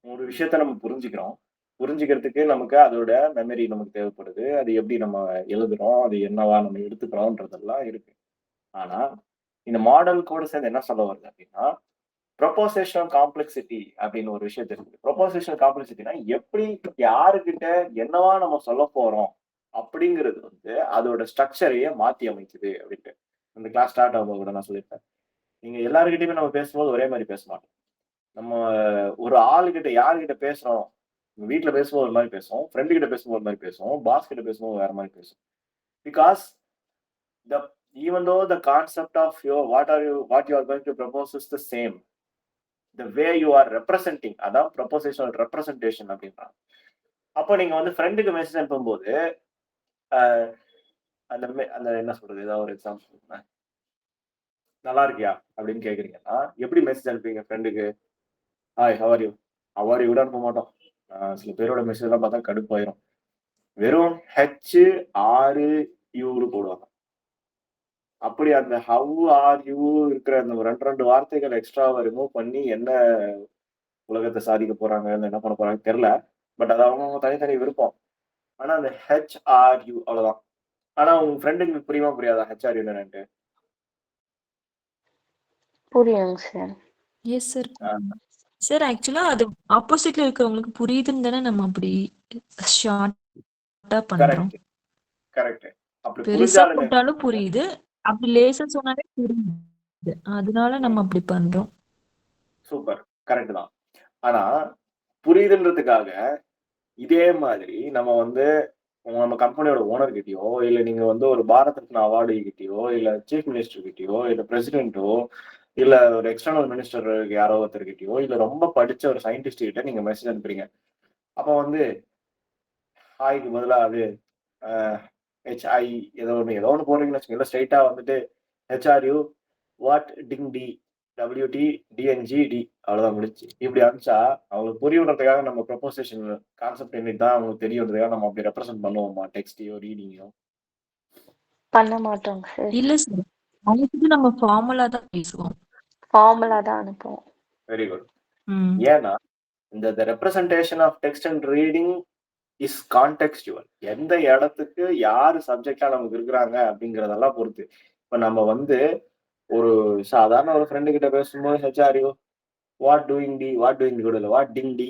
Speaker 1: ஒரு விஷயத்த நம்ம புரிஞ்சுக்கிறோம். புரிஞ்சுக்கிறதுக்கு நமக்கு அதோட மெமரி நமக்கு தேவைப்படுது. அது எப்படி நம்ம எழுதுறோம், அது என்னவா நம்ம எடுத்துக்கிறோம்ன்றதெல்லாம் இருக்கு. ஆனா இந்த மாடல் கூட சேர்ந்து என்ன சொல்ல வருது அப்படின்னா, ப்ரொபோசிஷனல் காம்ப்ளெக்சிட்டி அப்படின்னு ஒரு விஷயத்த இருக்கு. ப்ரொபோசிஷனல் காம்ப்ளெக்சிட்டினா எப்படி யாருக்கிட்ட என்னவா நம்ம சொல்ல போறோம் அப்படிங்கிறது வந்து அதோட ஸ்ட்ரக்சரையே மாத்தி அமைக்குது அப்படின்ட்டு. இந்த கிளாஸ் ஸ்டார்ட் ஆகும்போது கூட நான் சொல்லியிருப்பேன். நீங்க எல்லாருக்கிட்டையுமே நம்ம பேசும்போது ஒரே மாதிரி பேச மாட்டோம். நம்ம ஒரு ஆளுகிட்ட யாருகிட்ட பேசுறோம், வீட்டுல பேசும்போது ஒரு மாதிரி பேசுவோம், ஃப்ரெண்டு கிட்ட பேசும்போது ஒரு மாதிரி பேசுவோம், பாஸ் கிட்ட பேசும்போது வேற மாதிரி பேசுவோம். Because the even though the concept of what you are going to propose is the same, the way you are representing, அதான் ப்ரொபோசிஷனல் ரெப்ரசன்டேஷன் அப்படின்றாங்க. அப்போ நீங்க வந்து ஃப்ரெண்டுக்கு மெசேஜ் அனுப்பும்போது அஹ், அந்த அந்த என்ன சொல்றது, ஏதாவது ஒரு எக்ஸாம்பிள், நல்லா இருக்கியா அப்படின்னு கேக்குறீங்கன்னா எப்படி மெசேஜ் அனுப்புவீங்க ஃப்ரெண்டுக்கு? Hi how are you, how are you கூட அனுப்ப மாட்டோம். சில பேரோட மெசேஜ் எல்லாம் பார்த்தா கடுப்பாயிரும். வெறும் HRU போடுவாங்க. அப்படி அந்த ஹவ் ஆர் யூ இருக்கிற அந்த ரெண்டு வார்த்தைகள் எக்ஸ்ட்ராவா ரிமூவ் பண்ணி என்ன உலகத்தை சாதிக்க போறாங்க, என்ன பண்ண போறாங்க தெரியல. பட் அது அவங்க தனித்தனி விருப்பம். ஆனா அந்த HRU அவ்வளவுதான். ஆனா உங்க ஃப்ரெண்டுக்கு புரியுமா புரியாதா HRU என்னன்ட்டு?
Speaker 2: புரியுங்க சார்.
Speaker 3: Yes sir. சார் ஆக்சுவலா அது ஆப்போசிட்ல இருக்கிறவங்களுக்கு புரியுதுன்னு தானே நம்ம அப்படி ஷார்ட்டா பண்றோம்.
Speaker 1: Correct correct. அப்படி
Speaker 3: பெருசா
Speaker 1: புரிஞ்சாலுமே
Speaker 3: போட்டாலும் புரியுது, அப்படி லேசா சொன்னாலே புரியுது. அதனால நம்ம அப்படி பண்றோம்.
Speaker 1: சூப்பர், கரெக்ட் தான். ஆனா புரியுதுன்றதுக்காக இதே மாதிரி நம்ம வந்து நம்ம கம்பெனியோட ஓனர் கிட்டயோ, இல்ல நீங்க வந்து ஒரு பாரத் ரத்னா அவார்டு கிட்டயோ, இல்ல சீஃப் மினிஸ்டர் கிட்டயோ, இல்ல பிரசிடென்ட்டோ, இல்ல ஒரு எக்ஸ்டர்னல் மினிஸ்டர் யாரோ ஒருத்தர்கிட்டயோ, இல்ல ரொம்ப படிச்ச ஒரு சயின்டிஸ்ட் கிட்ட நீங்க மெசேஜ் அனுப்புறீங்க. அப்ப வந்து ஹாய்க்கு பதிலா அது HI ஏதோ ஒன்று போடுறீங்கன்னு வச்சுக்கோங்க. இல்லை ஸ்ட்ரைட்டா வந்துட்டு HRU வாட் டிங் டி WT DNGD அவ்வளவுதான் முடிச்சு. இப்படி அனுப்பிச்சா அவங்களுக்கு புரியுன்றதுக்காக நம்ம ப்ரொபோசிஷன் கான்செப்ட் என்னது தான் அவங்களுக்கு தெரியுன்றதுக்காக நம்ம அப்படி ரெப்ரசென்ட் பண்ணுவோமா டெக்ஸ்டையோ ரீடிங்கையோ?
Speaker 2: பண்ண மாட்டோங்க சார்.
Speaker 3: இல்ல சார், அவங்களுக்கு நம்ம ஃபார்மலா தான் பேசுவோம்.
Speaker 2: ஃபார்மலா தான் அனுப்புவோம்.
Speaker 1: Very good.
Speaker 3: ம்.
Speaker 1: ஏன்னா இந்த representation of text and reading is contextual. எந்த இடத்துக்கு யாரு சப்ஜெக்டா நமக்கு இருக்கிறாங்க அப்படிங்கறதெல்லாம் பொறுத்து. இப்ப நம்ம வந்து ஒரு சாதாரண ஒரு ஃப்ரெண்டு கிட்ட பேசும்போது HRU வாட் டூயிங் கூட இல்லை வாட் டிங் டி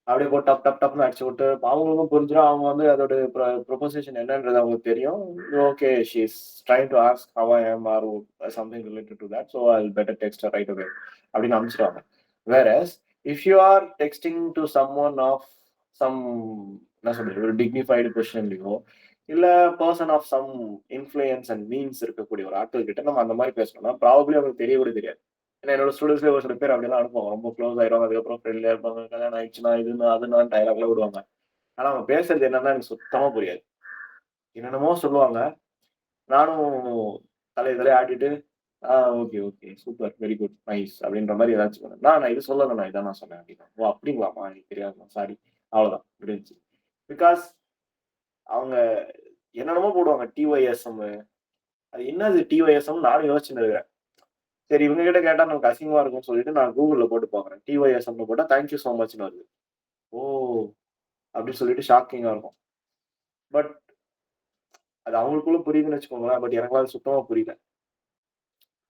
Speaker 1: அப்படியே போட்டு டப் டப் டப்னு அடிச்சு விட்டு அவங்களுக்கும் புரிஞ்சிடும். அவங்க வந்து அதோட ப்ரொபோசிஷன் என்னன்றது அவங்களுக்கு தெரியும். Okay, she is trying to ask how I am or something related to that, so I will better text right away அப்படின்னு அனுப்பிச்சிடுவாங்க. Whereas if you are texting to someone of some என்ன சொல்றது ஒரு dignified பொசிஷன்லையோ இல்ல person of some influence and means இருக்கக்கூடிய ஒரு ஆட்கள் கிட்ட நம்ம அந்த மாதிரி பேசணும்னா ப்ராபப்ளி அவங்களுக்கு தெரிய கூட தெரியாது. ஏன்னா என்னோட ஸ்டூடெண்ட்ஸ்ல ஒரு சில பேர் அப்படிலாம் அனுப்புவாங்க. ரொம்ப க்ளோஸ் ஆயிடுவாங்க, அதுக்கப்புறம் ஃப்ரெண்ட்லியா இருப்பாங்க, கல்யாணம் ஆயிடுச்சுன்னா இதுன்னு அதுன்னு டைலாக்லாம் விடுவாங்க. ஆனா அவங்க பேசுறது என்னன்னா எனக்கு சுத்தமா புரியாது. என்னென்னமோ சொல்லுவாங்க. நானும் தலையை ஆட்டிட்டு okay okay super very good nice அப்படின்ற மாதிரி ஏதாச்சும் பண்ணேன். நான் இது சொல்லலை, நான் இதான் நான் சொன்னேன் அப்படின்னா, ஓ அப்படிங்களாமா எனக்கு தெரியாதுமா சாரி, அவ்வளவுதான் இருந்துச்சு. பிகாஸ் அவங்க என்னென்னமோ போடுவாங்க TYSM. அது என்னது TYSM நானும் யோசிச்சுன்னு இருக்கிறேன். சரி இவங்க கிட்ட கேட்டா நமக்கு அசிங்கமா இருக்கும்னு சொல்லிட்டு நான் கூகுள்ல போட்டு பாக்குறேன். TYSM போட்டா தேங்க்யூ சோ மச்னு வருது. ஓ அப்படின்னு சொல்லிட்டு ஷாக்கிங்கா இருக்கும். பட் அது அவங்களுக்குள்ள புரியுதுன்னு வச்சுக்கோங்களேன். பட் எனக்கு அது சுத்தமா புரியல.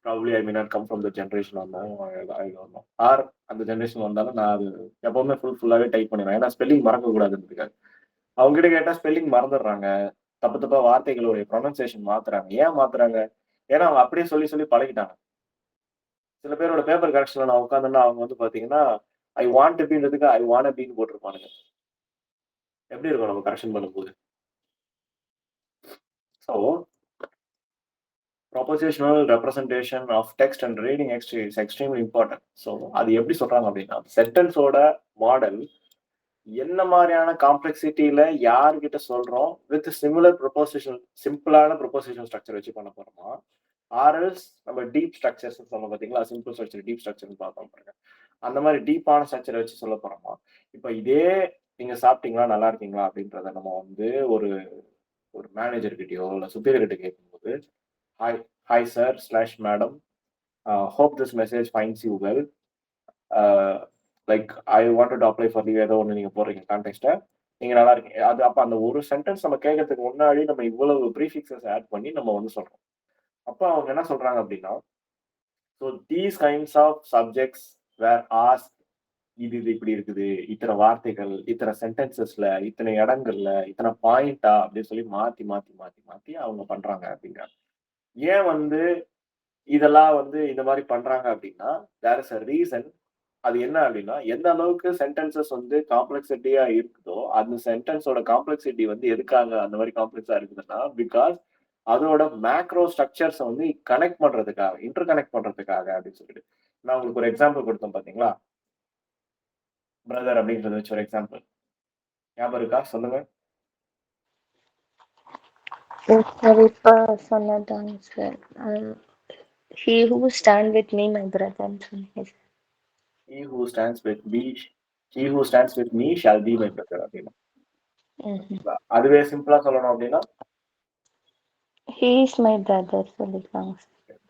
Speaker 1: Probably I may not come from the generation வந்தோம் ஆர் அந்த ஜென்ரேஷன் வந்தாலும் நான் அது எப்பவுமே ஃபுல்லாவே டைப் பண்ணிடுவேன். ஏன்னா ஸ்பெல்லிங் மறக்க கூடாதுன்றதுக்காக. அவங்க கிட்ட கேட்டா ஸ்பெல்லிங் மறந்துடுறாங்க. தப்பு தப்பா வார்த்தைகளுடைய ப்ரொனன்சியேஷன் மாத்துறாங்க. ஏன் மாத்துறாங்க? ஏன்னா அவங்க அப்படியே சொல்லி சொல்லி பழகிட்டாங்க. சில பேரோட பேப்பர் கரெக்ஷன்ல நான் உட்காந்தேன்னா அவங்க வந்து பாத்தீங்கன்னா ஐ வாண்ட் அப்படின்றதுக்கு ஐ வாண்ட் அப்படின்னு போட்டிருப்பானுங்க. எப்படி இருக்கும் நம்ம கரெக்ஷன் பண்ணும்போது? So propositional representation of text and reading is extremely important. So அது எப்படி சொல்றாங்க அப்படின்னா சென்டென்ஸோட மாடல் என்ன மாதிரியான காம்ப்ளெக்சிட்டியில யார்கிட்ட சொல்றோம் வித் சிமிலர் ப்ரொபோசிஷன் சிம்பிளான ப்ரொபோசிஷன் ஸ்ட்ரக்சர் வச்சு பண்ண போறோமா ஆர்எல்ஸ் நம்ம டீப் ஸ்ட்ரக்சர்ஸ் சொல்ல பார்த்தீங்களா சிம்பிள் ஸ்ட்ரக்சர் டீப் ஸ்ட்ரக்சர்னு பார்த்தோம் பாருங்க அந்த மாதிரி டீப்பான ஸ்ட்ரக்சரை வச்சு சொல்ல போறோமா இப்போ இதே நீங்க சாப்பிட்டீங்களா நல்லா இருக்கீங்களா அப்படின்றத நம்ம வந்து ஒரு ஒரு மேனேஜர் கிட்டயோ இல்லை சுப்பீரியர் கிட்ட கேட்கும்போது hi hi sir slash madam hope this message fines you well like I want to apply for leave ஏதோ ஒன்று நீங்க போடுறீங்க கான்டெக்ட்டை நீங்க நல்லா இருக்கீங்க அது அப்போ அந்த ஒரு சென்டென்ஸ் நம்ம கேட்கறதுக்கு முன்னாடி நம்ம இவ்வளவு ப்ரீஃபிக்ஸஸ் ஆட் பண்ணி நம்ம வந்து சொல்றோம் அப்போ அவங்க என்ன சொல்றாங்க அப்படின்னா so these kinds of subjects where ask இது இப்படி இருக்குது இத்தனை வார்த்தைகள் இத்தனை சென்டென்சஸ்ல இத்தனை இடங்கள்ல இத்தனை பாயிண்டா அப்படின்னு சொல்லி மாத்தி மாத்தி மாத்தி மாத்தி அவங்க பண்றாங்க அப்படிங்கிறாங்க ஏன் வந்து இதெல்லாம் வந்து இந்த மாதிரி பண்றாங்க அப்படின்னா தேர் இஸ் அ ரீசன் அது என்ன அப்படின்னா எந்த அளவுக்கு சென்டென்சஸ் வந்து காம்ப்ளெக்சிட்டியா இருக்குதோ அந்த சென்டென்ஸோட காம்ப்ளெக்சிட்டி வந்து எதுக்காக அந்த மாதிரி காம்ப்ளெக்ஸா இருக்குதுன்னா பிகாஸ் அதோட மேக்ரோ ஸ்ட்ரக்சர்ஸ் வந்து கனெக்ட் பண்றதுக்காக இன்டர் கனெக்ட் பண்றதுக்காக அப்படின்னு சொல்லிட்டு நான் உங்களுக்கு ஒரு எக்ஸாம்பிள் கொடுத்தேன் பாத்தீங்களா பிரதர் அப்படின்றது வச்சு ஒரு எக்ஸாம்பிள் ஞாபகம் இருக்கா சொல்லுங்க
Speaker 2: சார் இப்ப சொன்னதாங்க sir he who stand with me my brother சொன்னீங்க
Speaker 1: he who stands with me he who stands with me shall be my brother அப்படின்னா அதுவே சிம்பிளா சொல்லணும் அப்படின்னா
Speaker 2: he is my brother சொல்லிக்கலாம்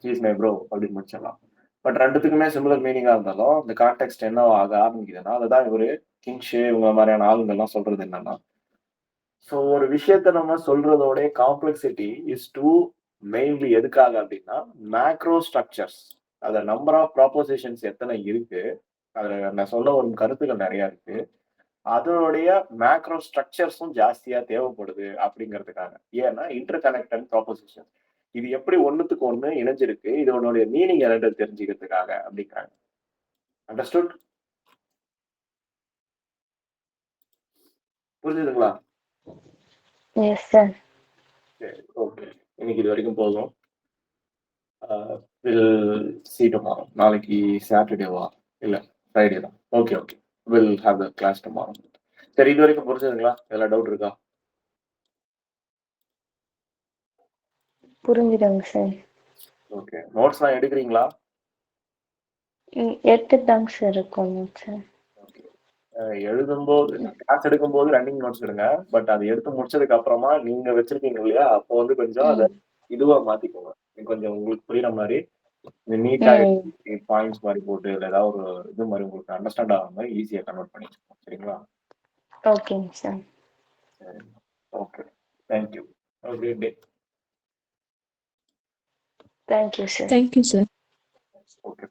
Speaker 1: he is my bro அப்படின்னு முடிச்சிடலாம் பட் ரெண்டுத்துக்குமே சிமிலர் மீனிங்கா இருந்தாலும் இந்த கான்டெக்ட் என்ன ஆக ஆரம்பிக்குதுன்னா அதுதான் இவரு கிங்ஷே இவங்க மாதிரியான ஆளுங்கள்லாம் சொல்றது என்னன்னா ஸோ ஒரு விஷயத்த நம்ம சொல்றதோட காம்ப்ளெக்சிட்டி இஸ் டூ மெயின்லி எதுக்காக அப்படின்னா மேக்ரோ ஸ்ட்ரக்சர்ஸ் அத நம்பர் ஆஃப் ப்ராப்போசிஷன்ஸ் எத்தனை இருக்கு அதுல நான் சொல்ல வரும் கருத்துக்கள் நிறைய இருக்கு அதனுடைய மேக்ரோ ஸ்ட்ரக்சர்ஸும் ஜாஸ்தியா தேவைப்படுது அப்படிங்கிறதுக்காக ஏன்னா இன்டர் கனெக்டட் ப்ராப்போசிஷன் இது எப்படி ஒண்ணுத்துக்கு ஒண்ணு இணைஞ்சிருக்கு இதனுடைய மீனிங் என்னன்றது தெரிஞ்சுக்கிறதுக்காக அப்படிங்கிறாங்க அண்டர்ஸ்டுட் புரிஞ்சுதுங்களா
Speaker 2: எஸ் சார்
Speaker 1: ஓகே இன்னைக்கு இது வரைக்கும் போதும் வில் see tomorrow நாளைக்கு சாட்டர்டேவா இல்ல ஃப்ரைடே தான் okay okay will have the class tomorrow சரி இது வரைக்கும் புரிஞ்சுதுங்களா எல்லாம் டவுட் இருக்கா
Speaker 2: புரிஞ்சுதுங்க சார்
Speaker 1: ஓகே நோட்ஸ்லாம் எடுக்கிறீங்களா
Speaker 2: எடுத்துதாங்க சார் இருக்கோம் சார்
Speaker 1: எழுதும்போது கிளாஸ் எடுக்கும்போது ரன்னிங் நோட்ஸ் எடுங்க பட் அதை எடுத்து முடிச்சதுக்கு அப்புறமா நீங்க வச்சிருக்கீங்க இல்லையா அப்போ வந்து கொஞ்சம் அதை இதுவா மாத்திக்கோங்க கொஞ்சம் உங்களுக்கு புரியுற மாதிரி நீட்டா பாயிண்ட்ஸ் மாதிரி போட்டு இல்லை ஏதாவது ஒரு இது மாதிரி உங்களுக்கு அண்டர்ஸ்டாண்ட் ஆகிற மாதிரி ஈஸியா கன்வெர்ட் பண்ணிக்கோங்க சரிங்களா
Speaker 2: ஓகேங்க sir
Speaker 1: okay thank you have a great day
Speaker 2: thank you sir
Speaker 3: thank you sir
Speaker 1: okay